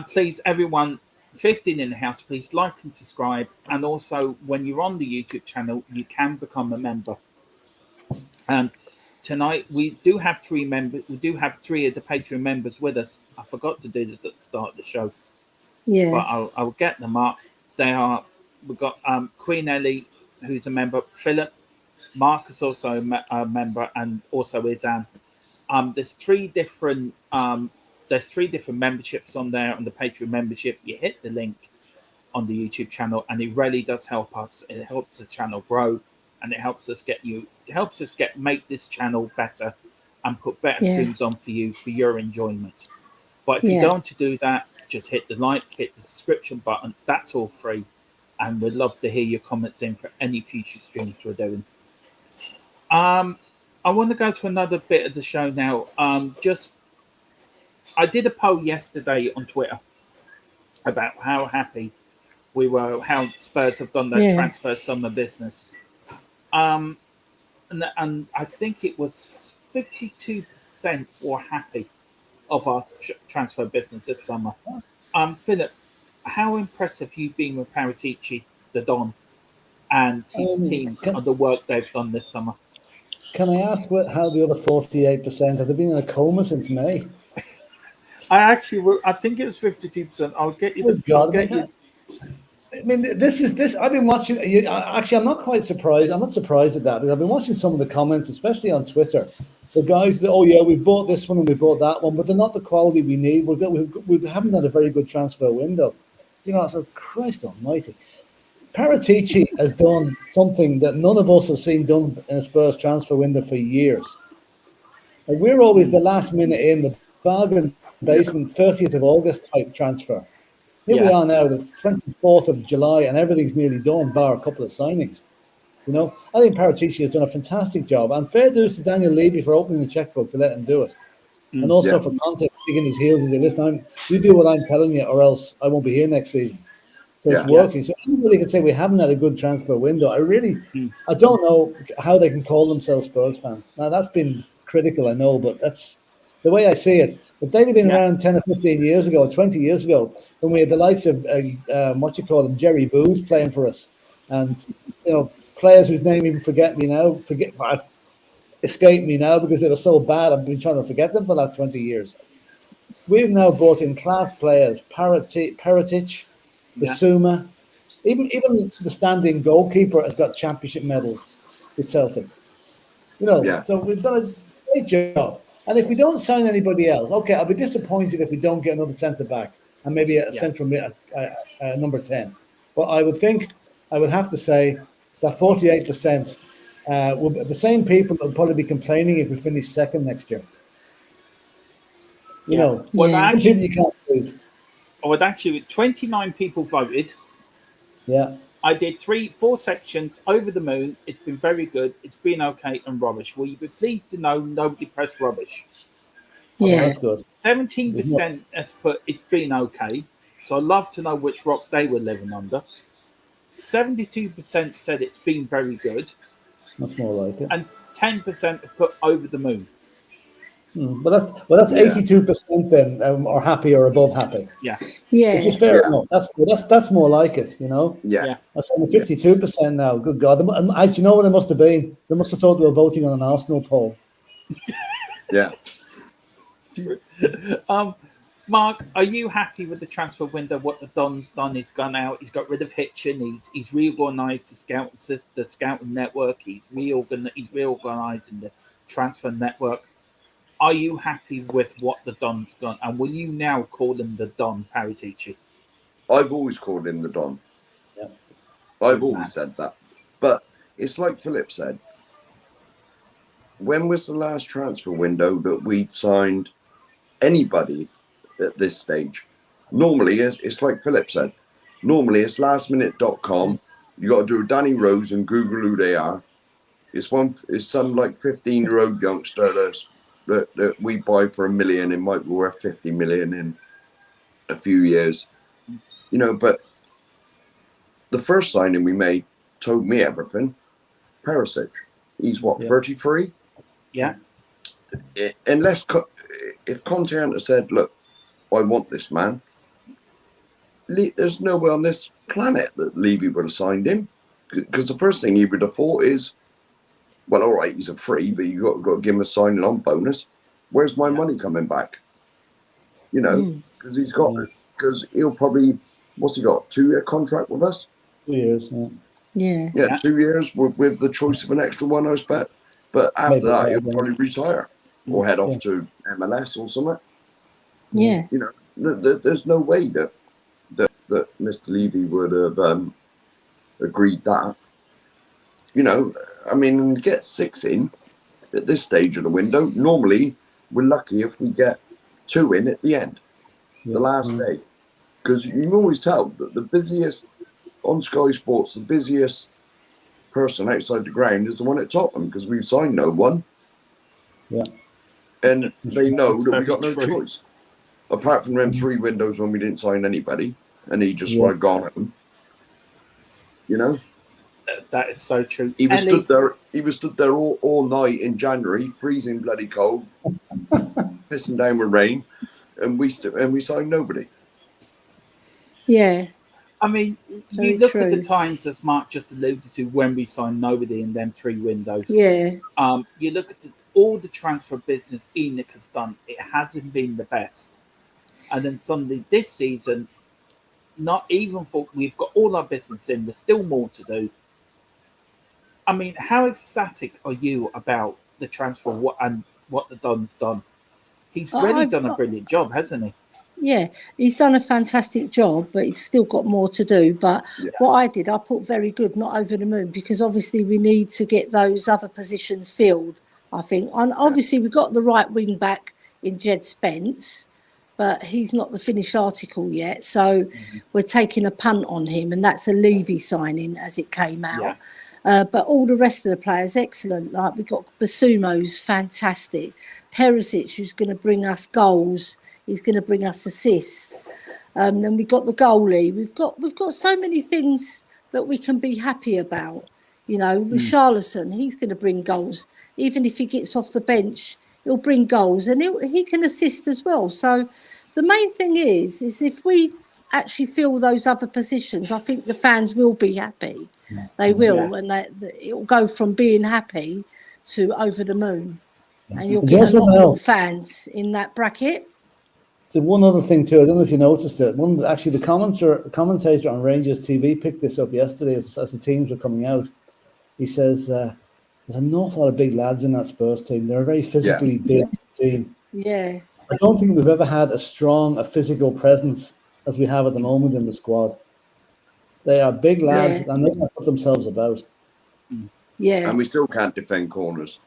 please, everyone, 15 in the house, please like and subscribe. And also, when you're on the YouTube channel, you can become a member. And tonight we do have 3 members. We do have 3 of the Patreon members with us. I forgot to do this at the start of the show. Yeah. But I'll get them up. We've got Queen Elly, who's a member. Philip, Mark is also a member, and also Izhan. There's 3 different memberships on there on the Patreon membership. You hit the link on the YouTube channel, and it really does help us. It helps the channel grow, and it helps us make this channel better and put better streams on for you for your enjoyment. But if you're going to do that, just hit the like, hit the subscription button. That's all free, and we'd love to hear your comments in for any future streams we're doing. I want to go to another bit of the show now. I did a poll yesterday on Twitter about how happy we were, how Spurs have done their transfer summer business. And I think it was 52% were happy of our transfer business this summer. Philip, how impressed have you been with Paratici, the Don, and his team on the work they've done this summer? Can I ask how the other 48% have they been in a coma since May? I think it was 52%. I'll get you Oh, the. God, I'll get you. I mean, this. I've been watching. Actually, I'm not quite surprised. I'm not surprised at that because I've been watching some of the comments, especially on Twitter. The guys that, oh yeah, we bought this one and we bought that one, but they're not the quality we need. We haven't had a very good transfer window. You know, so Christ Almighty, Paratici has done something that none of us have seen done in a Spurs transfer window for years. Like, we're always the last minute in the bargain basement, 30th of August type transfer. Here we are now, the 24th of July, and everything's nearly done, bar a couple of signings. You know, I think Paratici has done a fantastic job, and fair dues to Daniel Levy for opening the checkbook to let him do it, and also for Conte digging his heels and saying, "Listen, you do what I'm telling you, or else I won't be here next season." So it's working. So anybody can say we haven't had a good transfer window. I don't know how they can call themselves Spurs fans. Now that's been critical, I know, but that's the way I see it. If they'd have been around 10 or 15 years ago, or 20 years ago, when we had the likes of Jerry Booth playing for us, and players whose name even escape me now because they were so bad. I've been trying to forget them for the last 20 years. We've now brought in class players, Parrott, Basuma, even the standing goalkeeper has got championship medals with Celtic. So we've done a great job. And if we don't sign anybody else, okay, I'll be disappointed if we don't get another centre back and maybe a central number 10. But I would have to say that 48% will be the same people that will probably be complaining if we finish second next year. People you can't please. Actually, 29 people voted. Yeah. I did 4 sections over the moon. It's been very good. It's been okay and rubbish. Will you be pleased to know nobody pressed rubbish? Yeah, that's good. 17% has put it's been okay. So I'd love to know which rock they were living under. 72% said it's been very good. That's more like it. And 10% have put over the moon. But that's 82% then, are happy or above happy. Yeah. Which is fair enough. That's more like it, Yeah. That's only 52% now. Good God. Do you know what it must have been? They must have thought they were voting on an Arsenal poll. Yeah. Mark, are you happy with the transfer window? What the Don's done? He's gone out. He's got rid of Hitchin. He's reorganised the scouting network. He's reorganising the transfer network. Are you happy with what the Don's done? And will you now call him the Don, Paratici? I've always called him the Don. Yeah. I've always said that. But it's like Philip said. When was the last transfer window that we'd signed anybody at this stage? Normally, it's like Philip said. Normally, it's lastminute.com. You got to do a Danny Rose and Google who they are. It's some like 15-year-old youngster that we buy for $1 million. It might be worth 50 million in a few years. But the first signing we made told me everything. Perisic. He's 33? Yeah. If Conte hadn't said, look, I want this man, there's no way on this planet that Levy would have signed him. Because the first thing he would have thought is, well, all right, he's a free, but you've got to give him a signing on bonus. Where's my money coming back? Because because he'll probably, what's he got, 2-year contract with us? 2 years, Yeah, 2 years with the choice of an extra one, I expect. But after that, he'll probably retire or head off to MLS or something. Yeah. There's no way that Mr. Levy would have agreed that. Get 6 in at this stage of the window. Normally, we're lucky if we get 2 in at the end, the last day. Because you can always tell that the busiest, on Sky Sports, the busiest person outside the ground is the one at Tottenham, because we've signed no one. Yeah. And they know that we got no choice. Apart from them 3 windows when we didn't sign anybody, and he just would have gone at them. That is so true. He was stood there. He was stood there all night in January, freezing bloody cold, pissing down with rain, and we signed nobody. Yeah. I mean, Very you look at the true. times, as Mark just alluded to, when we signed nobody in them 3 windows. Yeah. You look at all the transfer business Enoch has done, it hasn't been the best. And then suddenly this season, not even for we've got all our business in, there's still more to do. I mean, how ecstatic are you about the transfer what the Don's done? He's really done a brilliant job, hasn't he? Yeah, he's done a fantastic job, but he's still got more to do. But what I did, I put very good, not over the moon, because obviously we need to get those other positions filled, I think. And obviously we've got the right wing back in Jed Spence, but he's not the finished article yet. So we're taking a punt on him, and that's a Levy signing as it came out. But all the rest of the players, excellent. Like we've got Basumo's fantastic. Perisic, who's going to bring us goals. He's going to bring us assists. Then we've got the goalie. We've got so many things that we can be happy about. You know, with Charlison, he's going to bring goals. Even if he gets off the bench, he'll bring goals, and he can assist as well. So the main thing is if we actually fill those other positions, I think the fans will be happy. They will, and it'll go from being happy to over the moon. And you'll get a lot more fans in that bracket. So one other thing too, I don't know if you noticed it. The commentator on Rangers TV picked this up yesterday as the teams were coming out. He says there's an awful lot of big lads in that Spurs team. They're a very physically big team. Yeah. I don't think we've ever had as strong a physical presence as we have at the moment in the squad. They are big lads, and they're going to put themselves about. Yeah. And we still can't defend corners.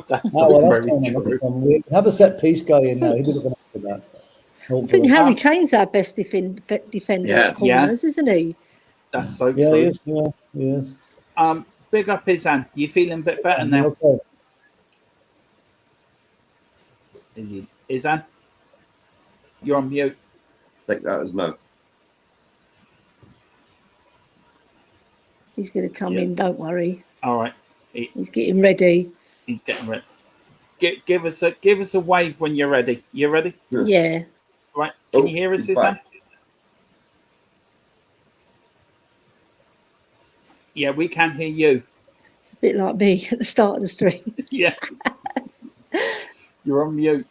That's very true. We have a set piece guy in now. He'll be looking after that. I think Harry Kane's our best defender at corners, isn't he? That's so true. He is. Big up Izhan. You feeling a bit better now? Okay. Is he? Izhan? You're on mute. Take that as no. He's going to come in, don't worry. All right. He's getting ready. He's getting ready. Give us a wave when you're ready. You ready? Yeah. Right. Can you hear us, Izhan? Yeah, we can hear you. It's a bit like me at the start of the stream. Yeah. You're on mute.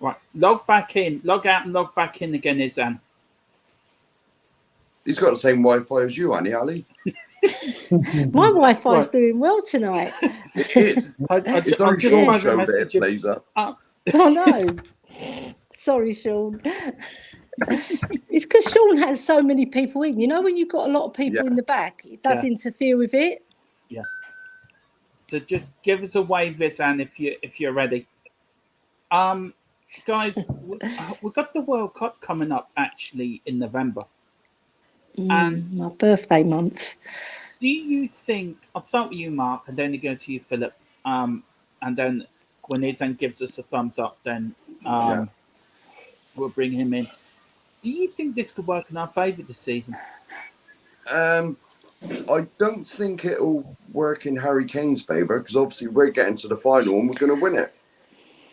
Right. Log back in. Log out and log back in again, Izhan. He's got the same Wi-Fi as you, Annie, Ali. My Wi-Fi is doing well tonight. It is. It's on Sean's show that it plays up. Oh no. Sorry, Sean. It's because Sean has so many people in. You know, when you've got a lot of people in the back, it does interfere with it. Yeah. So just give us a wave, Izhan, if you're ready. Guys, we've got the World Cup coming up actually in November. And my birthday month. Do you think, I'll start with you, Mark, and then go to you, Philip, and then when Izhan gives us a thumbs up, then we'll bring him in. Do you think this could work in our favour this season? I don't think it'll work in Harry Kane's favour, because obviously we're getting to the final and we're going to win it.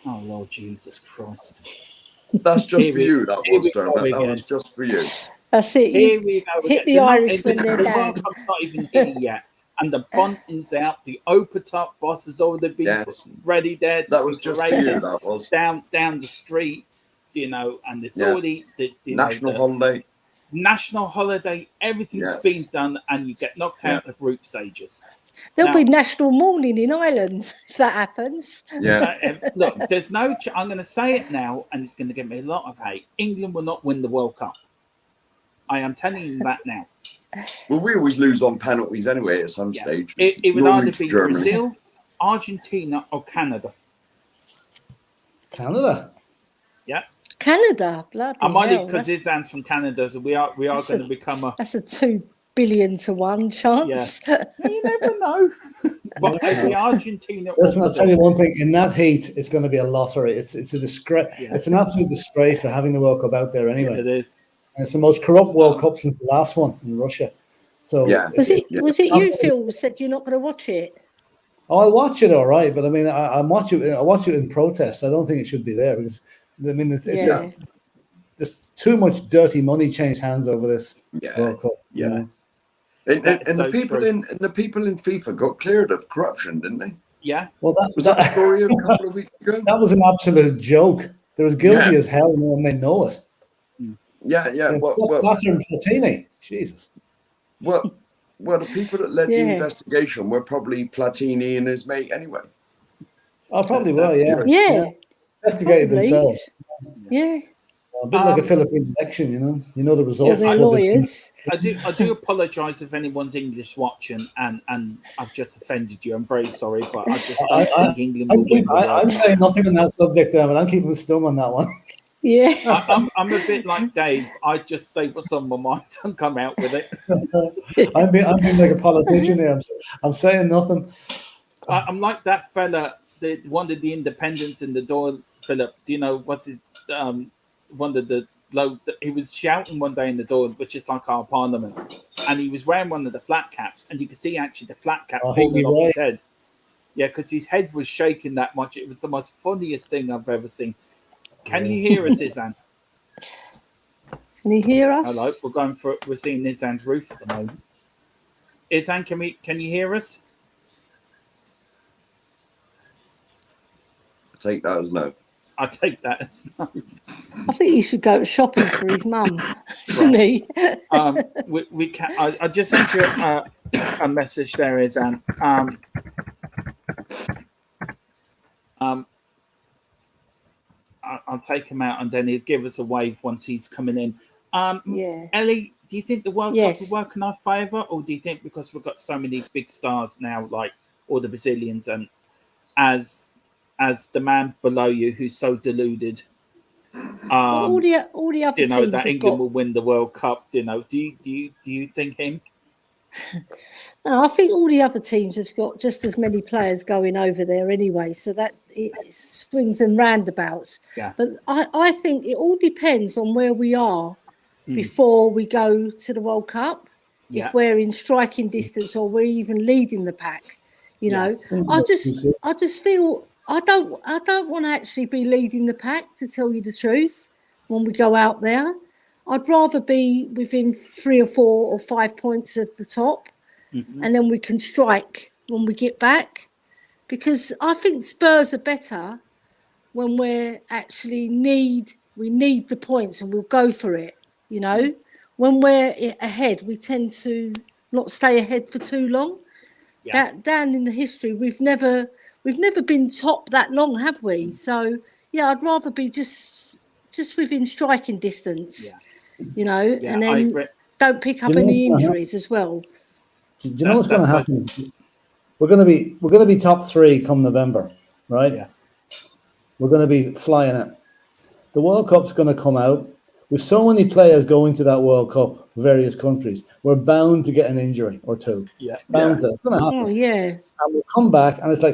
Oh, Lord Jesus Christ. That's just for you, that was, Dermot. That was just for you. That's it. Here we go. Hit the Irish when they're down. The World Cup's not even here yet. And the bunting's out. The Top boss has already been ready there. That was just for you, that was. Down the street, you know, and it's already... National holiday. National holiday. Everything's been done, and you get knocked out of group stages. There'll be national mourning in Ireland if that happens. Yeah. Look, there's no... I'm going to say it now, and it's going to get me a lot of hate. England will not win the World Cup. I am telling you that now. Well, we always lose on penalties anyway at some stage. It would either be Brazil, Argentina, or Canada. Canada? Yeah. Canada, bloody I'm only hell. because Izhan's from Canada, so we are going to become a... That's a 2 billion to 1 chance. Yeah. You never know. But the Argentina... Listen, I'll tell you one thing. In that heat, it's going to be a lottery. It's a disgrace. Yeah. It's an absolute disgrace for having the World Cup out there anyway. Yeah, it is. And it's the most corrupt World Cup since the last one in Russia. So was it you, Phil, said you're not going to watch it? Oh, I'll watch it, all right. But I mean, I watch it in protest. I don't think it should be there because I mean, too much dirty money changed hands over this World Cup. Yeah. You know? And That's the so people true. and the people in FIFA got cleared of corruption, didn't they? Yeah. Well, Was that a story a couple of weeks ago? that was an absolute joke. They're as guilty Yeah. as hell, and they know it. Yeah. It's so Blatter and Platini. Jesus. Well, the people that led the investigation were probably Platini and his mate anyway. Oh, probably were, That's yeah. true. Yeah. Investigated Probably. themselves. Yeah. A bit like a Philippine election, you know. You know the Or results. their before they- lawyers. I do apologise if anyone's English watching and I've just offended you. I'm very sorry, but I just don't think England will win the World I'm Cup. saying nothing on that subject, but I'm keeping stum on that one. Yeah. I'm a bit like Dave. I just say what's on my mind and come out with it. I'm being like a politician here. I'm saying nothing. I'm like that fella that wanted the independence in the door. Philip, do you know what's his one of the bloke that he was shouting one day in the door, which is like our parliament, and he was wearing one of the flat caps, and you could see actually the flat cap falling off his head. Yeah, because his head was shaking that much. It was the most funniest thing I've ever seen. Can you hear us, Izhan? Can you hear us? Hello, we're going for it. We're seeing Izhan's roof at the moment. Izhan, can you hear us? I take that as no. I take that as no. I think he should go shopping for his mum, shouldn't he? We can. I just sent you a message there, Izhan. I'll take him out and then he'll give us a wave once he's coming in. Yeah. Ellie, do you think the World Cup Yes. will work in our favour, or do you think because we've got so many big stars now, like all the Brazilians, and as the man below you who's so deluded, all the other you know teams that have England got. will win the World Cup? You know, do you think him? No, I think all the other teams have got just as many players going over there anyway, so that it swings and roundabouts. Yeah. But I think it all depends on where we are before we go to the World Cup. Yeah. If we're in striking distance or we're even leading the pack, you know, I just feel I don't want to actually be leading the pack, to tell you the truth. When we go out there, I'd rather be within 3 or 4 or 5 points of the top, and then we can strike when we get back. Because I think Spurs are better when we actually need the points and we'll go for it. You know, when we're ahead, we tend to not stay ahead for too long. Yeah. That down in the history, we've never been top that long, have we? So yeah, I'd rather be just within striking distance. Yeah. You know, Yeah, and I then agree. don't pick up Do you know any what's gonna injuries as well. Do you know what's going to That's happen? We're going to be top 3 come November, right? Yeah. We're going to be flying it. The World Cup's going to come out. With so many players going to that World Cup, various countries, we're bound to get an injury or two. Yeah. Bound to. It's going to happen. Oh yeah. And we'll come back, and it's like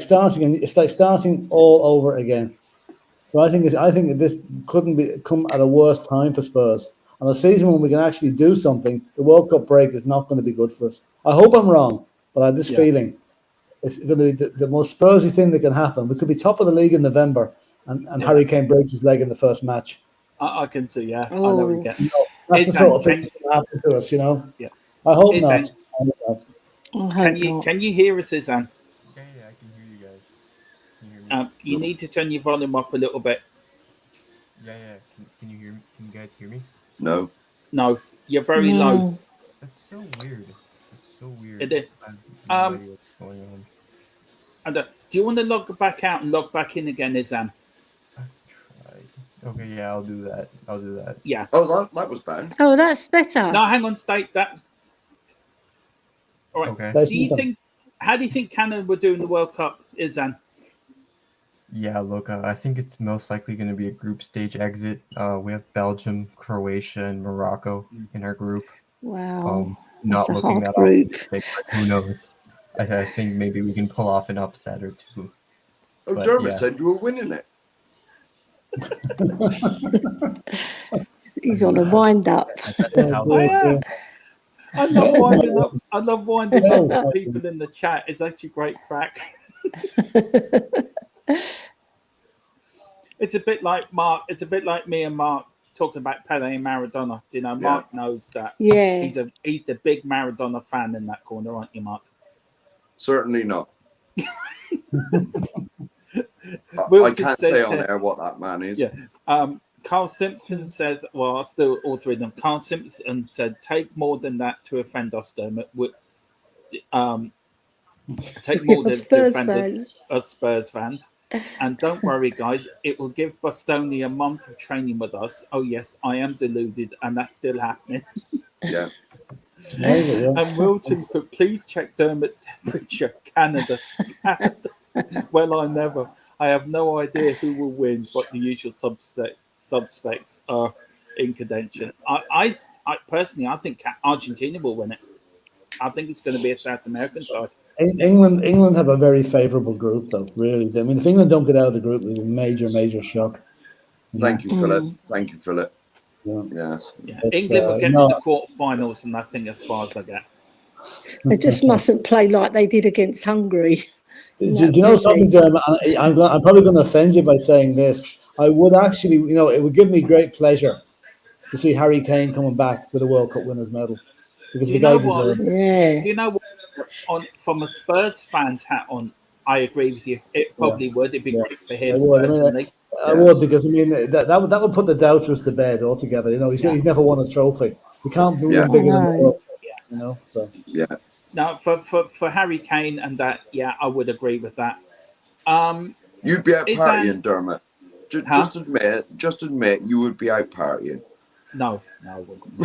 starting all over again. So I think this couldn't come at a worse time for Spurs. And a season when we can actually do something, the World Cup break is not going to be good for us. I hope I'm wrong, but I have this feeling it's going to be the most Spursy thing that can happen. We could be top of the league in November, and Harry Kane breaks his leg in the first match. I can see. Yeah. I Oh. know we get. That's the sort of thing that's going to happen to us, you know. Yeah. I hope Izhan, not. I hope not. I hope Can you hear us, Izhan? Yeah, I can hear you guys. Can you hear me? You need to turn your volume up a little bit. Yeah. Can you hear me? Can you guys hear me? No. No, you're very low. That's so weird. It's so weird. It is. I have no idea what's going on. And do you want to log back out and log back in again, Izhan? Okay, yeah, I'll do that. Yeah. Oh, that was bad. Oh, that's better. No, hang on, state that. All right. Okay. How do you think Canada will do in the World Cup, Izhan? Yeah, look, I think it's most likely going to be a group stage exit. We have Belgium, Croatia, and Morocco in our group. Wow. Not That's a looking hard that group. optimistic, but who knows? I think maybe we can pull off an upset or two. Oh, But, Dermot yeah. said you were winning it. He's on a wind up. I love winding up. I love winding up people in the chat. It's actually great crack. It's a bit like Mark. It's a bit like me and Mark talking about Pele and Maradona. Do you know, Mark knows that. Yeah. He's a big Maradona fan in that corner, aren't you, Mark? Certainly not. I Wilton can't says say on here- air what that man is. Yeah. Carl Simpson says, well, I'll still all three of them. Carl Simpson said, take more than that to offend us, Dermot. Take more than to Spurs offend fan. us Spurs fans. And don't worry, guys, it will give Bastoni a month of training with us. Oh, yes, I am deluded, and that's still happening. Yeah. And Wilton's put, please check Dermot's temperature. Canada. Well, I have no idea who will win, but the usual suspects are in contention. I personally, I think Argentina will win it. I think it's going to be a South American side. England have a very favourable group, though. Really, I mean, if England don't get out of the group, it'll be a major shock. Thank you, Philip. Thank you, Philip. Yeah. Yes. Yeah. But, England will get to the quarterfinals, and I think as far as I get. They just mustn't play like they did against Hungary. Do you know something, Jeremy? I'm probably going to offend you by saying this. I would actually, it would give me great pleasure to see Harry Kane coming back with a World Cup winners medal, because the guy deserves it. Yeah. Do you know what? From a Spurs fan's hat on, I agree with you. It probably would. It'd be great for him personally. I would, because that would put the doubters to bed altogether. He's never won a trophy. You can't do one bigger than the World Cup, So yeah. No, for Harry Kane and that, I would agree with that. You'd be out partying, Dermot. Just admit you would be out partying. No, I wouldn't.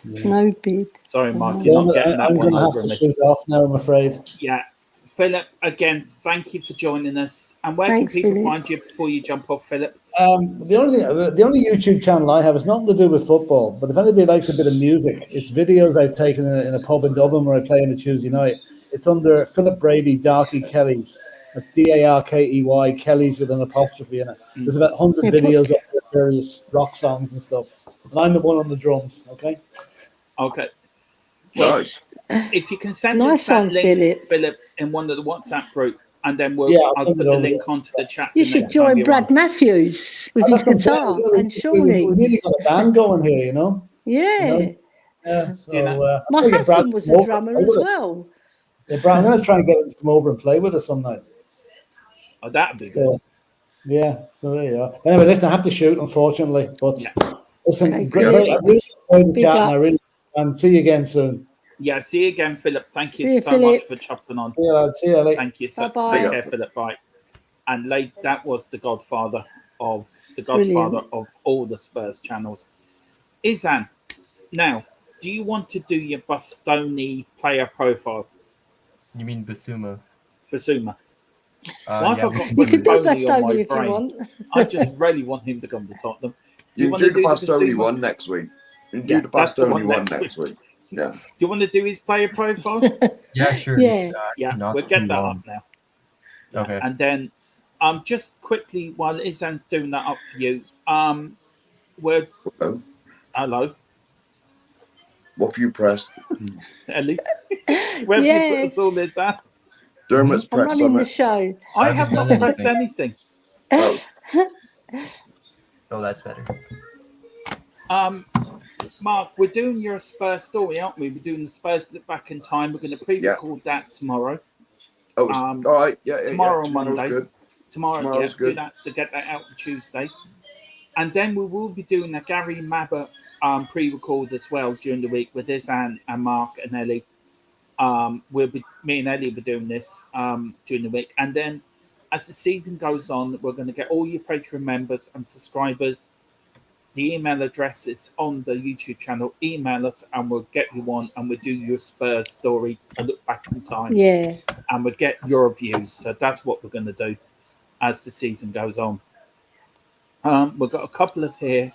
No bid. Sorry, Mark, you're not getting that I'm one going to over have to me. shoot off now, I'm afraid. Yeah. Philip, again, thank you for joining us. And where Thanks, can people Philip. find you before you jump off, Philip? The only YouTube channel I have is nothing to do with football, but if anybody likes a bit of music, it's videos I've taken in a pub in Dublin where I play on a Tuesday night. It's under Philip Brady, Darky Kelly's. That's Darkey, Kelly's with an apostrophe in it. There's about 100 videos of various rock songs and stuff. And I'm the one on the drums, okay? Okay. Well, if you can send us that link, Philip, in one of the WhatsApp group, and then I'll put the link onto the chat. You should join Brad Matthews with his guitar and Shawnee. We really got a band going here, Yeah. So, my husband was a drummer as well. Yeah, Brad, I'm going to try and get him to come over and play with us some night. Oh, that'd be good. Yeah, so there you are. Anyway, listen, I have to shoot, unfortunately. But listen, I really enjoyed the chat, and see you again soon. Yeah, see you again, Philip. Thank you so much for chopping on. See you, Elly. Thank you. So Bye-bye. take care, Philip. Bye. And that was the godfather of all the Spurs channels. Izhan, now, do you want to do your Bastoni player profile? You mean Basuma? Basuma. You can do Bastoni if you want. I just really want him to come to Tottenham. You can do the Bastoni one next week. You can do the Bastoni one next week. Yeah. Do you want to do his player profile? Yeah, sure. Yeah. We'll get that up now. Okay. And then, just quickly while Izan's doing that up for you, hello. What have you pressed? Elly, where have you put us all, Izan? Dermot's pressed running the show. I have not pressed anything. Oh, that's better. Mark, we're doing your Spurs story, aren't we? We're doing the Spurs look back in time. We're going to pre-record that tomorrow. Oh, all right. Tomorrow on Monday. Good. Tomorrow's good. Do that to get that out on Tuesday. And then we will be doing a Gary Mabber pre-record as well during the week with Izhan and Mark and Elly. Me and Elly will be doing this during the week. And then as the season goes on, we're going to get all your Patreon members and subscribers. The email address is on the YouTube channel. Email us and we'll get you on and we'll do your Spurs story, a look back in time. Yeah. And we'll get your views. So that's what we're going to do as the season goes on. We've got a couple of here.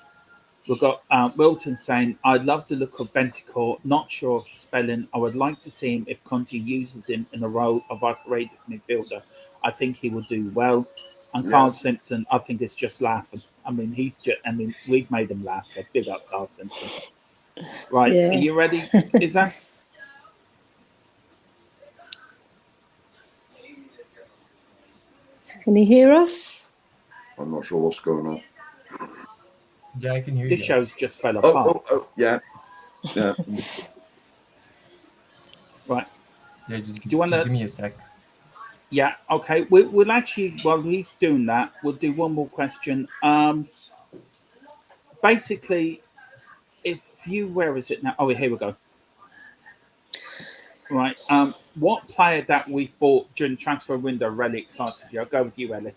We've got Wilton saying, I love the look of Bentancur, not sure of the spelling. I would like to see him if Conte uses him in a role of a creative midfielder. I think he will do well. And Carl Simpson, I think it's just laughing. I mean, we've made him laugh, so big up Carl Simpson. Right, Are you ready, Izhan? Can you hear us? I'm not sure what's going on. Yeah, I can hear you. This guys. show's just fell apart. Oh, yeah. Yeah. Right. Yeah, just you wanna- just give me a sec. Yeah, okay. We'll actually, while he's doing that, we'll do one more question. Basically, where is it now? Oh, here we go. Right. What player that we've bought during the transfer window really excited you? I'll go with you, Elly.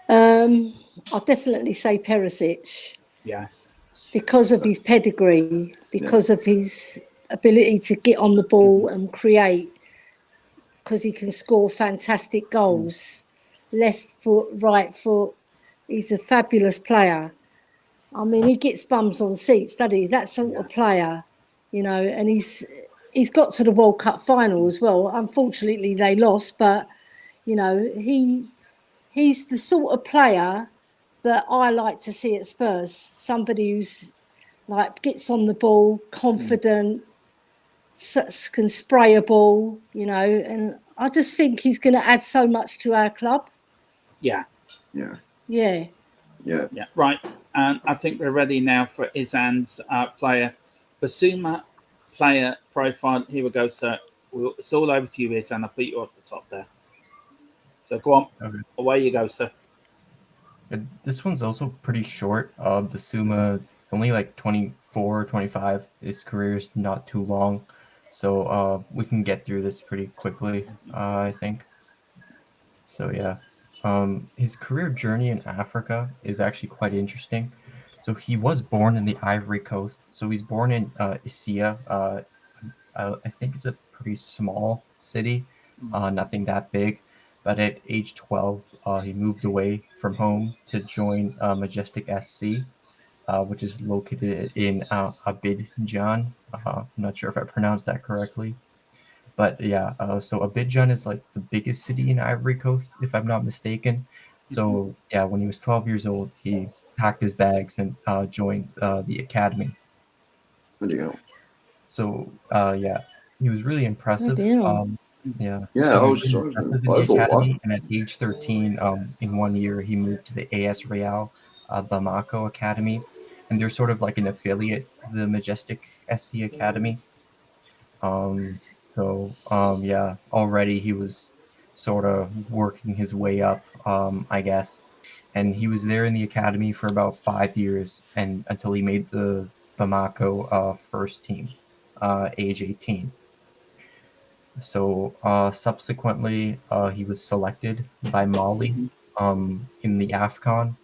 I'll definitely say Perisic Yeah. because of his pedigree, because of his ability to get on the ball and create, because he can score fantastic goals. Left foot, right foot. He's a fabulous player. I mean, he gets bums on seats, doesn't he? That sort of player, and he's got to the World Cup final as well. Unfortunately, they lost, but, he's the sort of player that I like to see at Spurs. Somebody who's like gets on the ball, confident, can spray a ball, and I just think he's going to add so much to our club. Yeah. Yeah. Yeah. Yeah. Yeah. Right. And I think we're ready now for Izhan's player. Basuma player profile. Here we go, sir. It's all over to you, Izhan. I'll put you up the top there. So go on. Okay. Away you go, sir. This one's also pretty short. Basuma, it's only like 24, 25. His career is not too long. So we can get through this pretty quickly, I think. So yeah. His career journey in Africa is actually quite interesting. So he was born in the Ivory Coast. So he's born in Isia. I think it's a pretty small city, nothing that big. But at age 12, he moved away from home to join Majestic SC, which is located in Abidjan. I'm not sure if I pronounced that correctly. But yeah, so Abidjan is like the biggest city in Ivory Coast, if I'm not mistaken. So yeah, when he was 12 years old, he packed his bags and joined the academy. There you go. So yeah, he was really impressive. Yeah, Yeah, so I he was really impressive in the I thought, academy, and at age 13, in 1 year, he moved to the AS Real Bamako Academy, and they're sort of like an affiliate of the Majestic SC Academy. Yeah, already he was sort of working his way up, I guess, and he was there in the academy for about 5 years, and until he made the Bamako first team, age 18. So subsequently, he was selected by Mali in the AFCON,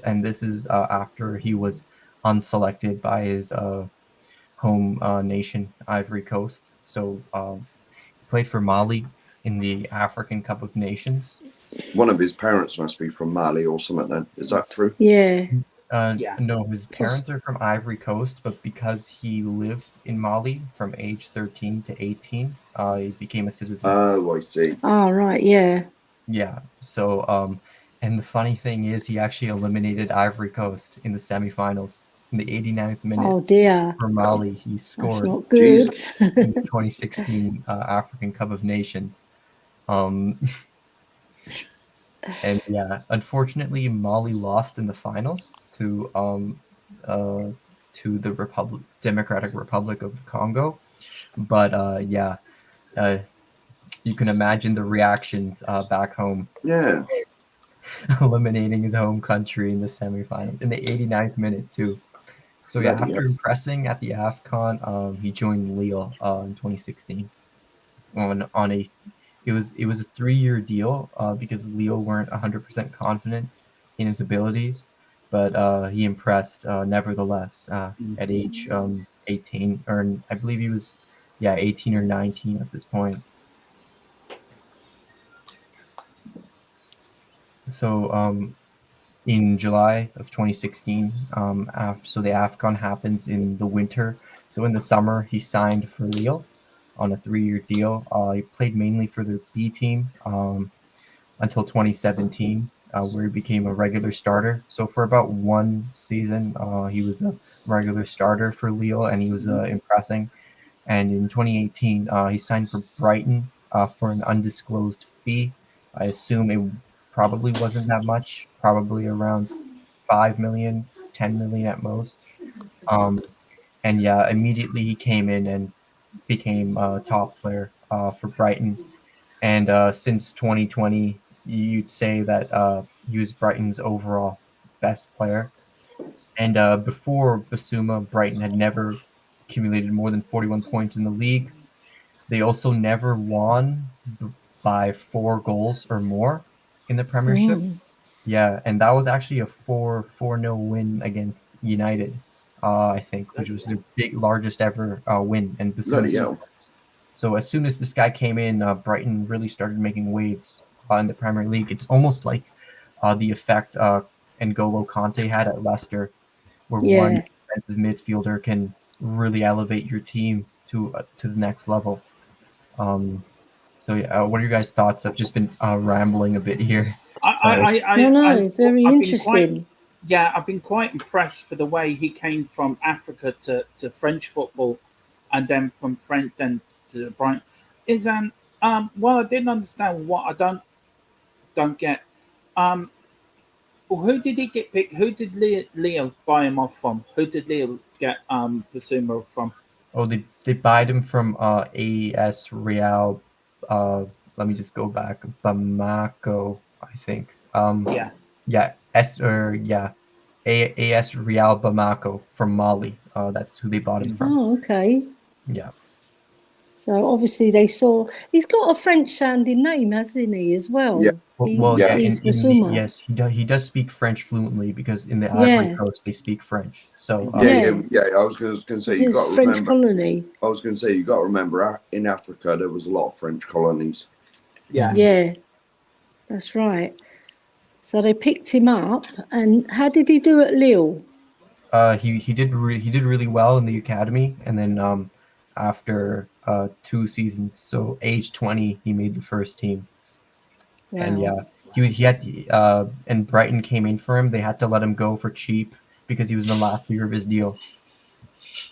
and this is after he was unselected by his home nation, Ivory Coast. So he played for Mali in the African Cup of Nations. one of his parents must be from Mali or something then. Is that true? Yeah. No, his parents are from Ivory Coast, but because he lived in Mali from age 13 to 18, he became a citizen. Oh, I see. Oh, right, yeah. Yeah, so, and the funny thing is he actually eliminated Ivory Coast in the semifinals. In the 89th minute, Oh dear, for Mali, he scored. That's not good. In the 2016 African Cup of Nations. And yeah, unfortunately, Mali lost in the finals to the Democratic Republic of the Congo. But yeah, you can imagine the reactions back home. Yeah. Eliminating his home country in the semifinals in the 89th minute too. So yeah, after impressing at the AFCON, he joined Lille in 2016 on a it was a 3-year deal because Lille weren't 100% confident in his abilities, but he impressed nevertheless at age 18, or I believe he was 18 or 19 at this point. So in July of 2016, so the AFCON happens in the winter. So in the summer, he signed for Lille on a 3-year deal. He played mainly for the B team until 2017, where he became a regular starter. So for about one season, he was a regular starter for Lille, and he was impressing. And in 2018, he signed for Brighton for an undisclosed fee. I assume it probably wasn't that much, probably around 5 million, 10 million at most. And yeah, immediately he came in and became a top player for Brighton. And since 2020, you'd say that he was Brighton's overall best player. And before Basuma, Brighton had never accumulated more than 41 points in the league. They also never won by 4 goals or more in the Premiership. Yeah, and that was actually a 4-0 win against United, I think, which was their largest ever win. And Bloody hell. so as soon as this guy came in, Brighton really started making waves in the Premier League. It's almost like the effect N'Golo Kante had at Leicester, where one defensive midfielder can really elevate your team to the next level. So yeah, what are your guys' thoughts? I've just been rambling a bit here. Very interesting. I've been quite impressed for the way he came from Africa to French football, and then from French then to Brighton. Izhan, well, I didn't understand what I don't get. Who did he get picked? Who did Leo buy him off from? Who did Leo get Basuma from? Oh, they buyed him from AS Real. Let me just go back. Bamako, I think. AS Real Bamako from Mali. That's who they bought him from. Oh, okay. Yeah. So obviously they saw he's got a French-sounding name, hasn't he, as well? Yeah. Yes, he does speak French fluently because in the Ivory Coast they speak French. So I was going to say you got to French remember. colony. I was going to say you got to remember in Africa there was a lot of French colonies. Yeah, that's right. So they picked him up, and how did he do at Lille? He did really well in the academy, and then after 2 seasons, so age 20, he made the first team. Wow. And he had and Brighton came in for him. They had to let him go for cheap because he was in the last year of his deal.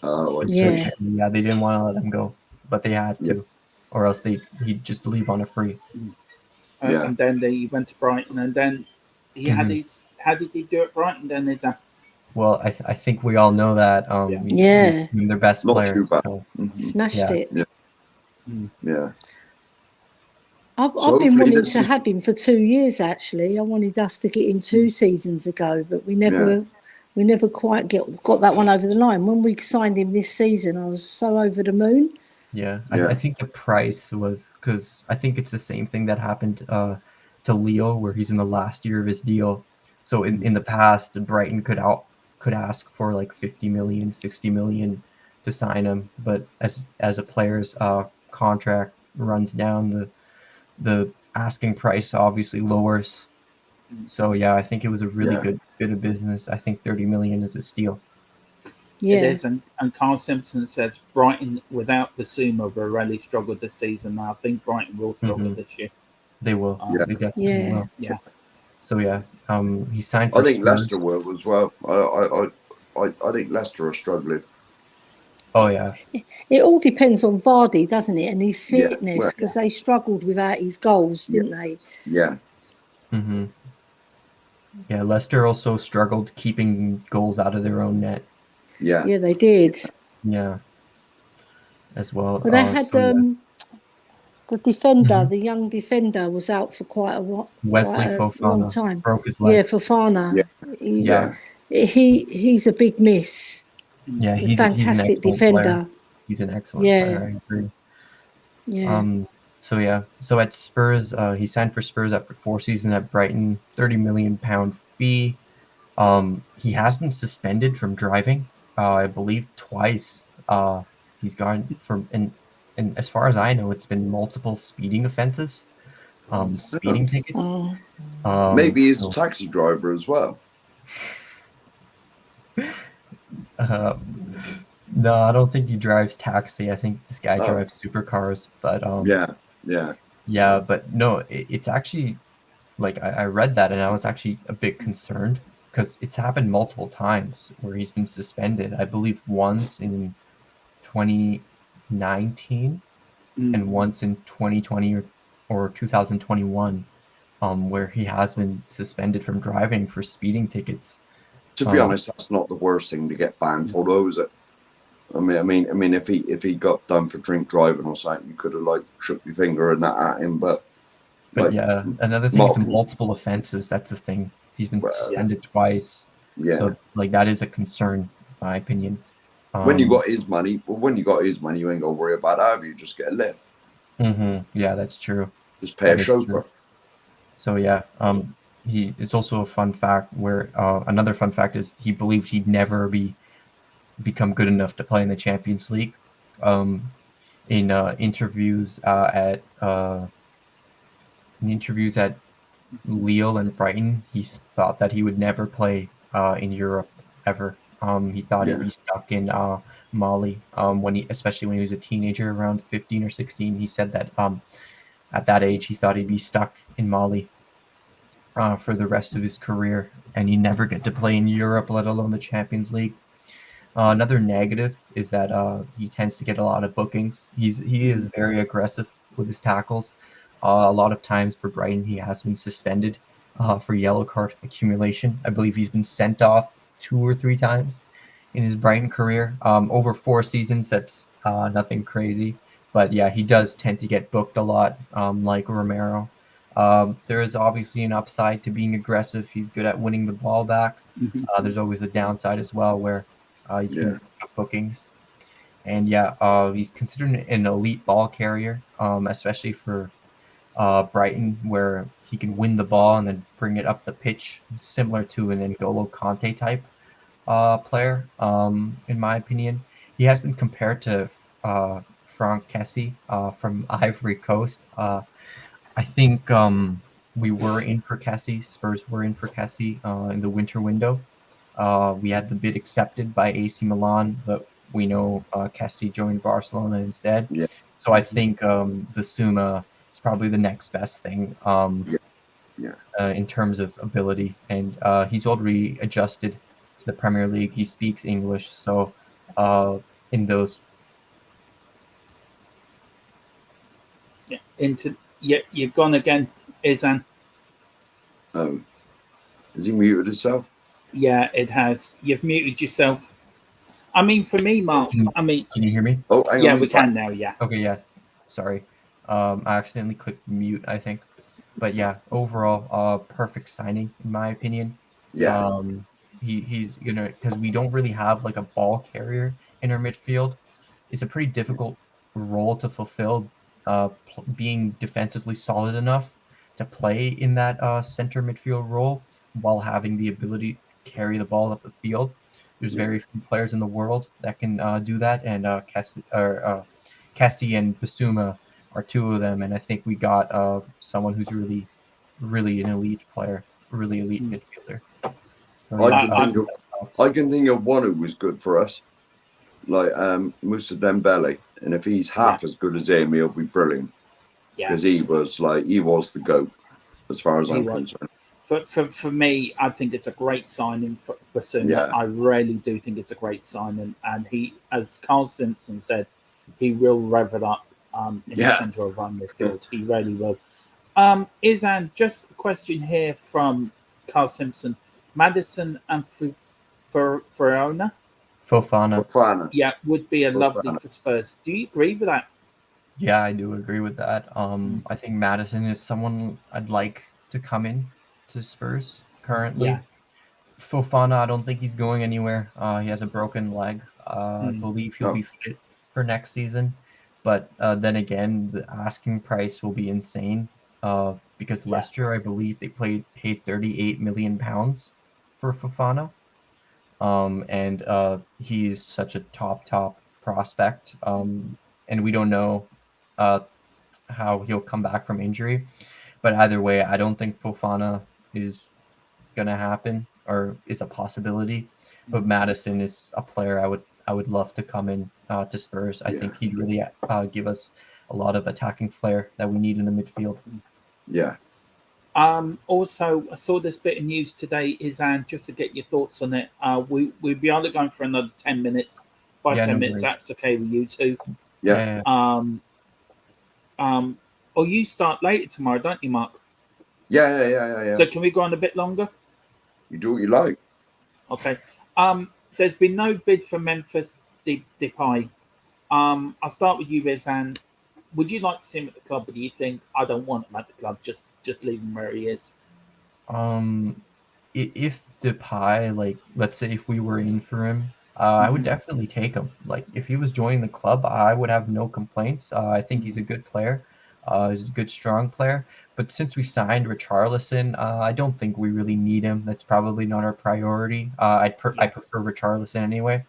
Oh, I see. Yeah, they didn't want to let him go, but they had to, or else he'd just leave on a free. And then he went to Brighton, and then he had his. How did he do at Brighton? Then is that? Well, I think we all know that. Their best Not player. too bad. So, Smashed it. Yeah. I've been wanting to have him for 2 years. Actually, I wanted us to get him 2 seasons ago, but we never quite got that one over the line. When we signed him this season, I was so over the moon. Yeah. I think the price was because I think it's the same thing that happened to Leo, where he's in the last year of his deal. So in the past, Brighton could ask for like 50 million, 60 million to sign him, but as a player's contract runs down, the asking price obviously lowers. So I think it was a really good bit of business. I think 30 million is a steal. It is, and Carl Simpson says Brighton without Basuma will really struggle this season. I think Brighton will struggle this year. They will. They definitely will. Yeah. So he signed for I think Spurs. Leicester will as well. I think Leicester are struggling. Oh yeah. It all depends on Vardy, doesn't it, and his fitness, because they struggled without his goals, didn't they? Yeah. Yeah, Leicester also struggled keeping goals out of their own net. Yeah, they did. Yeah, as well. But they had the defender, the young defender, was out for quite a Fofana, long time. Broke his leg. Yeah, Fofana. He's a big miss. Yeah, he's a fantastic defender. Player. He's an excellent player. I agree. Yeah. So at Spurs, he signed for Spurs after 4 seasons at Brighton, £30 million fee. He has been suspended from driving, I believe twice. He's gone from and as far as I know, it's been multiple speeding offenses, speeding tickets. Maybe he's a taxi driver as well. No, I don't think he drives taxi. I think this guy drives supercars. But but no, it's actually like I read that and I was actually a bit concerned because it's happened multiple times where he's been suspended. I believe once in 2019 and once in 2020 or 2021. where he has been suspended from driving for speeding tickets. To be honest, that's not the worst thing to get banned for, though, is it? I mean, if he got done for drink driving or something, you could have like shook your finger and that at him. But like, yeah, another thing, it's multiple offenses. That's the thing. He's been suspended twice. Yeah. So like that is a concern, in my opinion. When you got his money, you ain't got to worry about that. You just get a lift. Yeah, that's true. Just pay a chauffeur. True. So yeah, it's also a fun fact where another fun fact is he believed he'd never become good enough to play in the Champions League. In interviews at Lille and Brighton, he thought that he would never play in Europe ever. He thought he'd be stuck in Mali. Especially when he was a teenager, around 15 or 16, he said that at that age he thought he'd be stuck in Mali for the rest of his career, and he'd never get to play in Europe, let alone the Champions League. Another negative is that he tends to get a lot of bookings. He is very aggressive with his tackles. A lot of times for Brighton, he has been suspended for yellow card accumulation. I believe he's been sent off 2 or 3 times in his Brighton career. Over 4 seasons, that's nothing crazy. But yeah, he does tend to get booked a lot, like Romero. There is obviously an upside to being aggressive. He's good at winning the ball back. There's always a downside as well where you can get bookings. And yeah, he's considered an elite ball carrier, especially for Brighton, where he can win the ball and then bring it up the pitch, similar to an N'Golo Kante type player, in my opinion. He has been compared to Franck Kessie from Ivory Coast. I think we were in for Kessie. Spurs were in for Kessie in the winter window. We had the bid accepted by AC Milan, but we know Kessie joined Barcelona instead. Yeah. So I think Bissouma is probably the next best thing in terms of ability. And he's already adjusted to the Premier League. He speaks English. So in those... You've gone again, Izhan. Oh. Has he muted himself? Yeah, it has. You've muted yourself. I mean, for me, Mark, can you hear me? Oh, hang on. Yeah, we can now, yeah. Okay, yeah. Sorry. I accidentally clicked mute, I think. But yeah, overall, perfect signing, in my opinion. Yeah. He's gonna, because we don't really have like a ball carrier in our midfield. It's a pretty difficult role to fulfill, being defensively solid enough to play in that center midfield role while having the ability to carry the ball up the field. There's very few players in the world that can do that, and Kessie and Bissouma are 2 of them. And I think we got someone who's really, really an elite player, really elite midfielder. So, I can think of one who was good for us, like Moussa Dembele, and if he's half as good as him, he'll be brilliant. Because he was the GOAT as far as I'm concerned. For me, I think it's a great signing for Bissouma. Yeah. I really do think it's a great signing, and he, as Carl Simpson said, he will rev it up in the centre of our midfield. He really will. Izhan, just a question here from Carl Simpson: Maddison and Fofana, Fofana, would be a lovely for Spurs. Do you agree with that? Yeah, I do agree with that. I think Maddison is someone I'd like to come in to Spurs currently. Yeah. Fofana, I don't think he's going anywhere. He has a broken leg. I believe he'll be fit for next season. But then again, the asking price will be insane because Leicester, I believe, they paid £38 million for Fofana. And he's such a top prospect. And we don't know how he'll come back from injury. But either way, I don't think Fofana is going to happen or is a possibility. But Maddison is a player I would love to come in to Spurs. I think he'd really give us a lot of attacking flair that we need in the midfield. Yeah. Also, I saw this bit of news today, Izhan, just to get your thoughts on it. We'll be only going for another 10 minutes. 10 minutes, that's okay with you two. Yeah. You start later tomorrow, don't you, Mark? Yeah. So can we go on a bit longer? You do what you like. Okay. There's been no bid for Memphis Depay. I'll start with you, Izhan. Would you like to see him at the club, or do you think I don't want him at the club? Just leave him where he is. If Depay, like, let's say if we were in for him, I would definitely take him. Like, if he was joining the club, I would have no complaints. I think he's a good player. He's a good, strong player. But since we signed Richarlison, I don't think we really need him. That's probably not our priority. I prefer Richarlison anyway.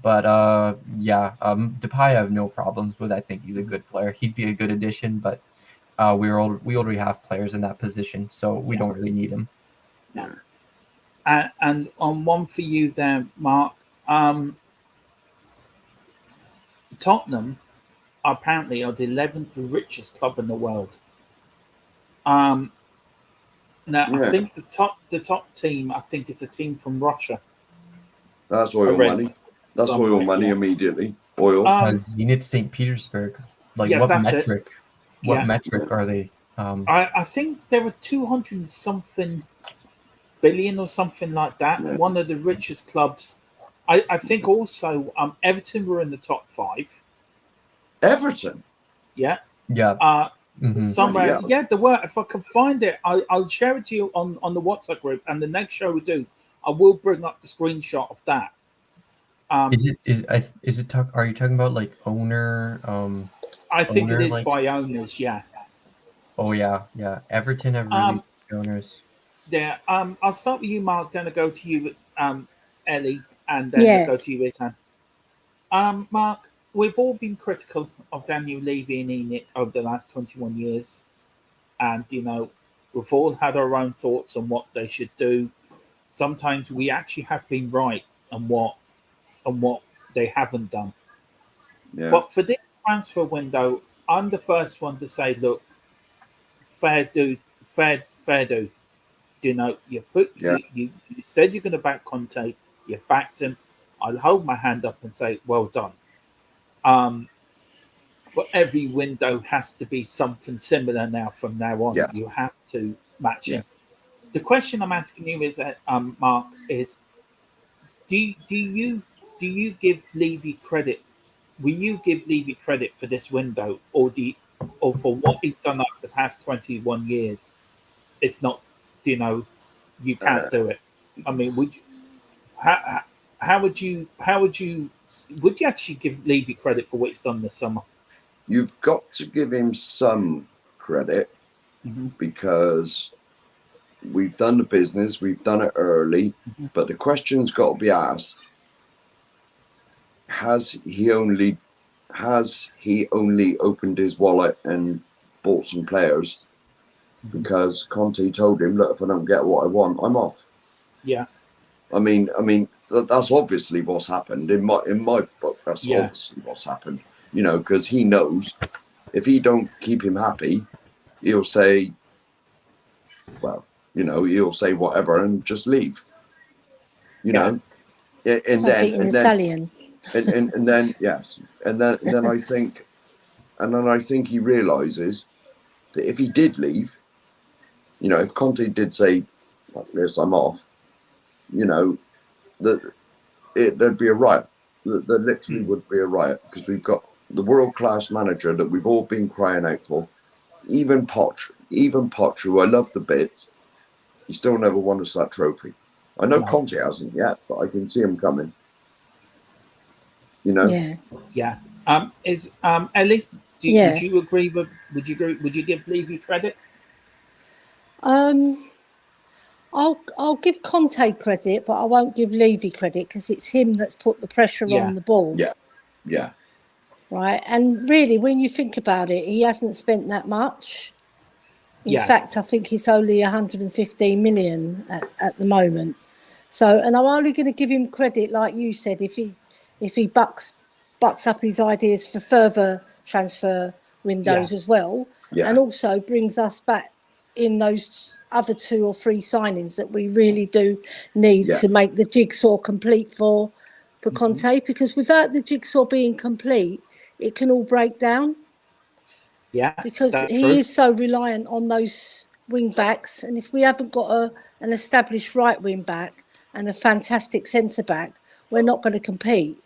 But Depay I have no problems with. I think he's a good player. He'd be a good addition, but we already have players in that position, so we don't really need him. No. And on one for you there, Mark, Tottenham apparently are the 11th richest club in the world. Now I think the top team, I think, is a team from Russia. That's oil money. That's oil money immediately. Oil. Zenit St. Petersburg. Like, what metric? What metric are they? I think there were 200 something billion or something like that. Yeah. One of the richest clubs. I think also Everton were in the top 5. Everton? Yeah. Yeah. Somewhere. Yeah, there were. If I can find it, I'll share it to you on the WhatsApp group. And the next show we do, I will bring up the screenshot of that. Are you talking about like owner? I think it is by owners. Yeah. Oh yeah. Everton have really good owners. Yeah. I'll start with you, Mark. Then I'll go to you, Elly, and then I'll go to you, Izhan. Mark, we've all been critical of Daniel Levy and Enoch over the last 21 years, and we've all had our own thoughts on what they should do. Sometimes we actually have been right on what they haven't done. Yeah. But for this transfer window, I'm the first one to say, look, fair do. You said you're going to back Conte. You've backed him. I'll hold my hand up and say, well done. But every window has to be something similar now from now on. Yeah. You have to match it. The question I'm asking you is, Mark, is do you give Levy credit? Will you give Levy credit for this window, or for what he's done over the past 21 years? It's not, you can't do it. I mean, would you? How would you actually give Levy credit for what he's done this summer? You've got to give him some credit because we've done the business, we've done it early, but the question's got to be asked: Has he only opened his wallet and bought some players because Conte told him, look, if I don't get what I want, I'm off? Yeah. I mean, that's obviously what's happened in my book. That's obviously what's happened, because he knows if he don't keep him happy, he'll say, he'll say whatever and just leave, and Italian. And then yes, and then I think he realizes that if he did leave, if Conte did say, "Yes, I'm off," that there'd be a riot. There literally would be a riot, because we've got the world-class manager that we've all been crying out for. Even Poch, who I love the bits, he still never won us that trophy. I know Conte hasn't yet, but I can see him coming. Yeah. Is Elly? Would you agree with? Would you give Levy credit? I'll give Conte credit, but I won't give Levy credit, because it's him that's put the pressure on the ball. Yeah. Right, and really, when you think about it, he hasn't spent that much. In fact, I think it's only 115 million at the moment. So, and I'm only going to give him credit, like you said, if he bucks up his ideas for further transfer windows as well, and also brings us back in those other 2 or 3 signings that we really do need to make the jigsaw complete for Conte, because without the jigsaw being complete, it can all break down. Yeah, because he is so reliant on those wing backs, and if we haven't got an established right wing back and a fantastic centre back, we're not going to compete.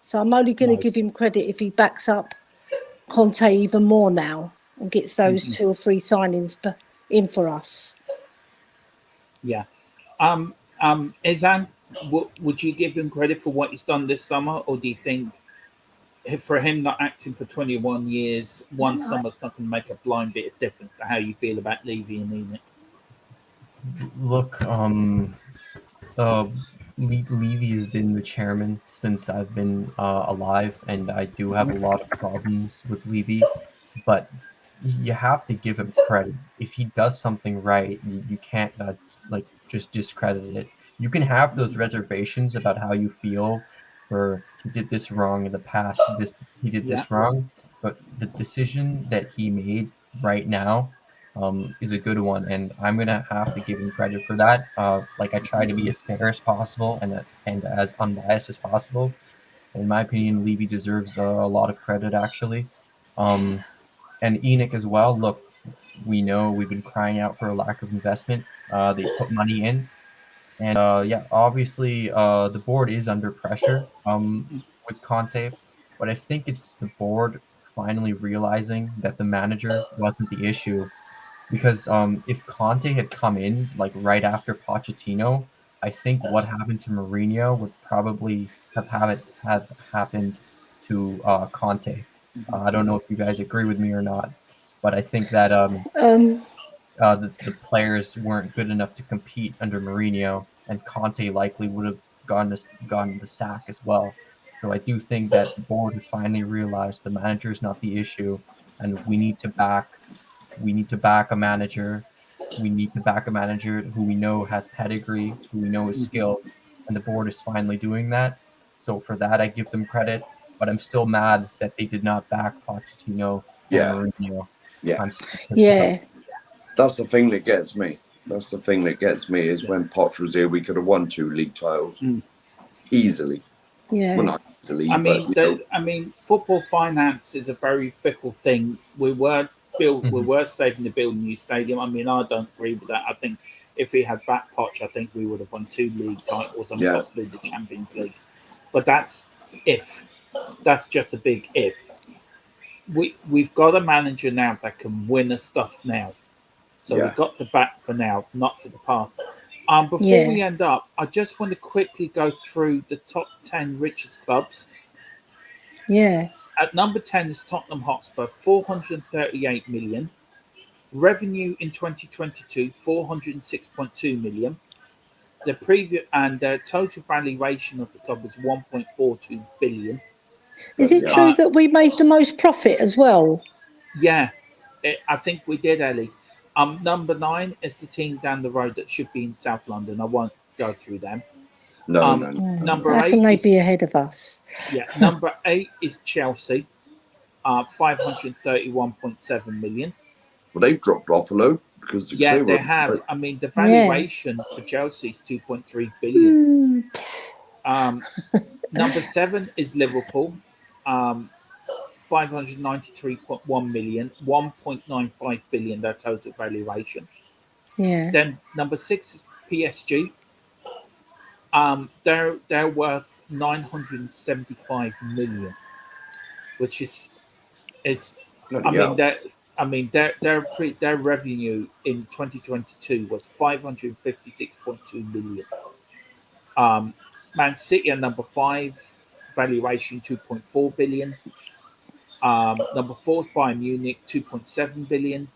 So I'm only going to give him credit if he backs up Conte even more now and gets those 2 or 3 signings in for us. Yeah. Izhan, would you give him credit for what he's done this summer, or do you think for him not acting for 21 years, one summer's not going to make a blind bit of difference to how you feel about Levy and Enoch? Look, Levy has been the chairman since I've been alive, and I do have a lot of problems with Levy, but you have to give him credit. If he does something right, you can't like just discredit it. You can have those reservations about how you feel, or he did this wrong in the past, he did this wrong, but the decision that he made right now is a good one, and I'm gonna have to give him credit for that. Like I try to be as fair as possible and as unbiased as possible. In my opinion, Levy deserves a lot of credit actually, and Enoch as well. Look, we know we've been crying out for a lack of investment. They put money in, and obviously the board is under pressure with Conte, but I think it's the board finally realizing that the manager wasn't the issue. Because if Conte had come in like right after Pochettino, I think what happened to Mourinho would probably have happened to Conte. I don't know if you guys agree with me or not, but I think that the players weren't good enough to compete under Mourinho, and Conte likely would have gotten the sack as well. So I do think that the board has finally realized the manager is not the issue, and we need to back a manager. We need to back a manager who we know has pedigree, who we know is skilled, and the board is finally doing that. So for that, I give them credit. But I'm still mad that they did not back Pochettino and Mourinho. Yeah. Yeah. That's the thing that gets me. Is when Poch was here, we could have won 2 league titles easily. Yeah. Well, not easily. I mean, football finance is a very fickle thing. We were saving to build a new stadium. I mean, I don't agree with that. I think if we had back Poch, I think we would have won 2 league titles and possibly the Champions League. But that's if. That's just a big if. We've got a manager now that can win us stuff now. So we've got the back for now, not for the past. Before we end up, I just want to quickly go through the top 10 richest clubs. Yeah. At number 10 is Tottenham Hotspur, 438 million. Revenue in 2022, 406.2 million. The total valuation of the club is 1.42 billion. Is it true that we made the most profit as well? Yeah, I think we did, Elly. Number 9 is the team down the road that should be in South London. I won't go through them. No. Number How 8 can they be ahead of us? Yeah, number 8 is Chelsea, 531.7 million. Well, they've dropped off a load because they have. I mean, the valuation for Chelsea is 2.3 billion. Number 7 is Liverpool, 593.1 million, 1.95 billion, their total valuation. Yeah. Then number 6 is PSG. They're worth 975 million, which is their revenue in 2022 was 556.2 million. Man City are number 5, valuation 2.4 billion. Number 4 is Bayern Munich, 2.7 billion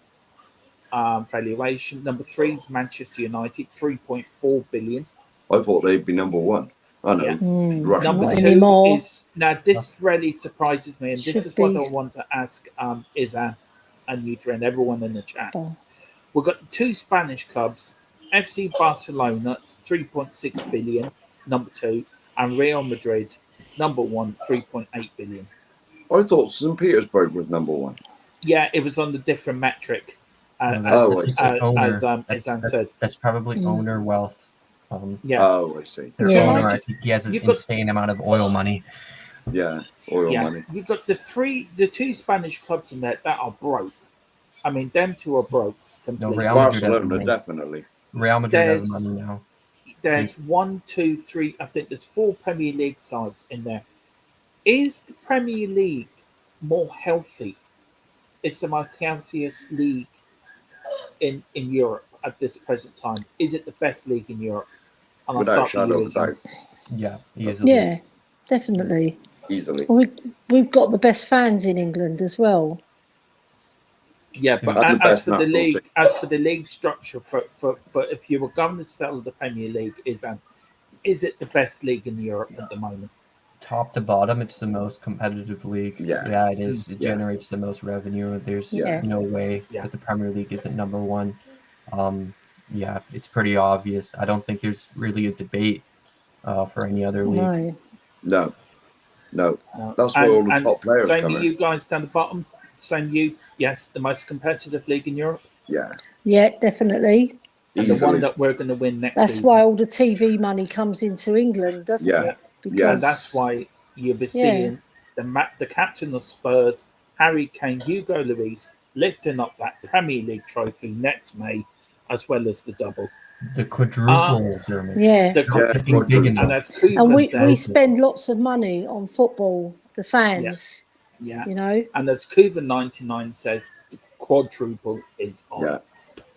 valuation. Number 3 is Manchester United, 3.4 billion. I thought they'd be number 1. I know. Yeah. Russian Number 2 anymore. is this really surprises me, and this is what I want to ask Izhan and you three and everyone in the chat. We've got 2 Spanish clubs, FC Barcelona, 3.6 billion, number 2, and Real Madrid, number 1, 3.8 billion. I thought St. Petersburg was number 1. Yeah, it was on the different metric. As Izhan said. That's probably owner wealth. I see. Their owner, I think he has an insane amount of oil money. Yeah, money. You've got the 2 Spanish clubs in there that are broke. I mean, them 2 are broke. completely. Real Madrid has Barcelona money. definitely. Real Madrid has There's- money now. There's 1, 2, 3. I think there's 4 Premier League sides in there. Is the Premier League more healthy? It's the most healthiest league in Europe at this present time. Is it the best league in Europe? And I'll Without a start shadow with of you, a doubt. Yeah, easily. Yeah, definitely. Easily. We've got the best fans in England as well. Yeah, but And the as best for the national league, team. as for the league structure, for if you were going to sell the Premier League, is it the best league in Europe at the moment? Top to bottom, it's the most competitive league. Yeah. It is. It Yeah. generates the most revenue. There's Yeah. no way Yeah. that the Premier League isn't number one. Yeah, it's pretty obvious. I don't think there's really a debate for any other league. No. No. No. That's where all the And top players same come with in. you guys down the bottom. Same you, yes, the most competitive league in Europe, Yeah. Yeah, definitely. and the one Easily. that we're going to win next That's season. why all the TV money comes into England, doesn't Yeah. it? Yeah. Because And that's why you'll be Yeah. seeing the captain of Spurs, Harry Kane, Hugo Lloris, lifting up that Premier League trophy next May, as well as the double. The quadruple, Dermot. Yeah. The Yeah, Something big quadruple. enough. and as And Kuva we says, spend lots of money on football, the fans, yeah, you know. and as Kuva99 says, the quadruple is on. Yeah.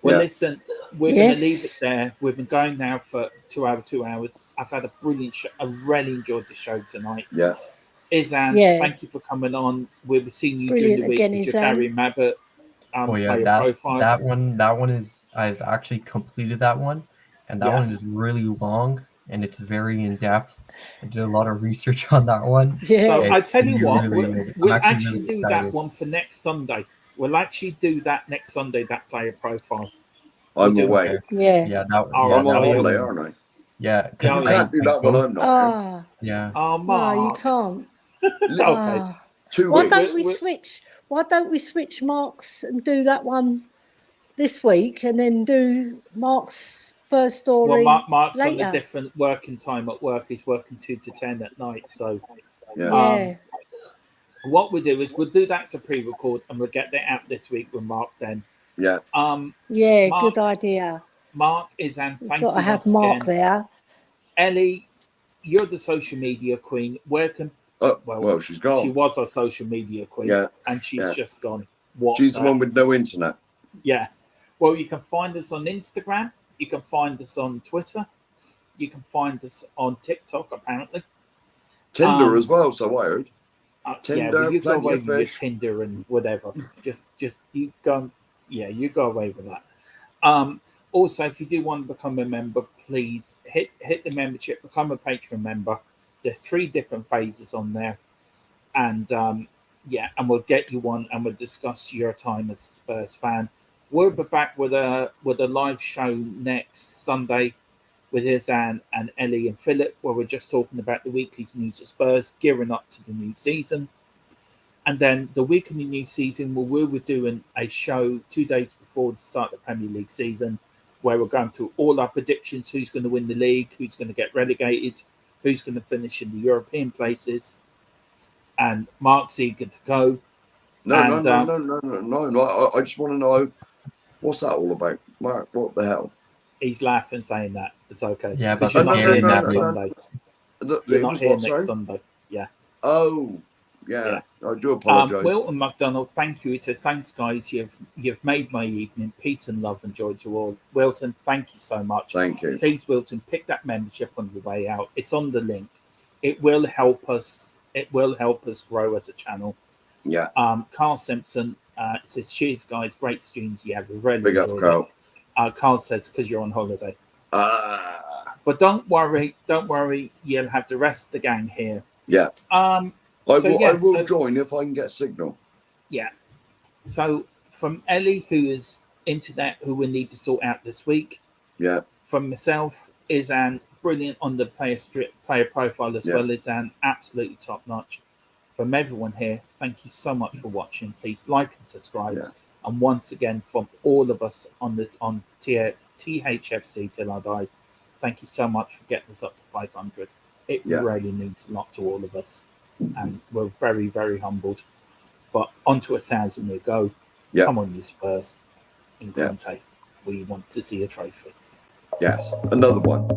Well, Yeah. listen, we're going to Yes. leave it there. We've been going now for 2 hours. I've had a brilliant show. I really enjoyed the show tonight. Yeah. Izhan, Yeah. thank you for coming on. We'll be seeing you Brilliant during the week again, with your Izhan. Gary Mabbott Oh yeah, player that profile. that one is. I've actually completed that one, and that Yeah. one is really long and it's very in depth. I did a lot of research on that one. Yeah. So It's I tell you what, really good. I'm we'll actually actually really do excited. that one for next Sunday. We'll actually do that next Sunday, that player profile. We'll I'm do away. Okay. Yeah. Yeah, that Oh, yeah, I'm on that holiday, one. aren't I? Yeah, because Yeah, You yeah. can't do that when I'm not Ah, Yeah, Oh, no, Mark. you can't. here. Okay. Ah. 2 Why weeks. don't we We're- switch? Why don't we switch Mark's and do that one this week, and then do Mark's first story Well, Mark's on later? a different working time at work. He's working 2 to 10 at night. So Yeah. Yeah. what we'll do is we'll do that as a pre-record, and we'll get that out this week with Mark then. Yeah. Yeah, Mark, good idea. Mark, Izhan, We've thank got you to have once Mark again. there. Elly, you're the social media queen. Where can Well, she's gone. she was our social media queen, Yeah, and she's yeah. just gone. What? She's the one with no internet. Yeah. Well, you can find us on Instagram. You can find us on Twitter. You can find us on TikTok, apparently. Tinder as well, so I heard. Yeah, Tinder, but you go plenty away of with your fish. Tinder and whatever. just you go. Yeah, you go away with that. Also, if you do want to become a member, please hit the membership, become a Patreon member. There's 3 different phases on there, and and we'll get you one, and we'll discuss your time as a Spurs fan. We'll be back with a live show next Sunday with Izhan and Elly and Philip, where we're just talking about the weekly news of Spurs, gearing up to the new season. And then the week of the new season, we'll be doing a show 2 days before the start of the Premier League season, where we're going through all our predictions: who's going to win the league, who's going to get relegated, who's going to finish in the European places. And Mark's eager to go. No. I just want to know, what's that all about? Mark, what the hell? He's laughing, saying that it's okay. Yeah, because but you're not Gary here next Neville. Sunday. You're It not was here what, next sorry? Sunday. Yeah. Oh, yeah. I do apologise. Wilton McDonald, thank you. He says, thanks, guys. You've made my evening. Peace and love and joy to all. Wilton, thank you so much. Thank you. Please, Wilton, pick that membership on the way out. It's on the link. It will help us. It will help us grow as a channel. Yeah. Carl Simpson says, cheers, guys. Great streams. Yeah, we've really Big up, enjoyed Carl. it. Carl says, because you're on holiday. Ah. But don't worry. You'll have the rest of the gang here. Yeah. I I will join if I can get signal. Yeah. So from Elly, who is internet, who we need to sort out this week. Yeah. From myself, Izhan, brilliant on the player profile as well. Izhan, absolutely top notch. From everyone here, thank you so much for watching. Please like and subscribe. Yeah. And once again, from all of us on THFC Till I Die, thank you so much for getting us up to 500. It really means a lot to all of us. And we're very, very humbled. But on to 1,000 we go. Yeah. Come on, you Spurs. in Conte. We want to see a trophy. Yes, another one.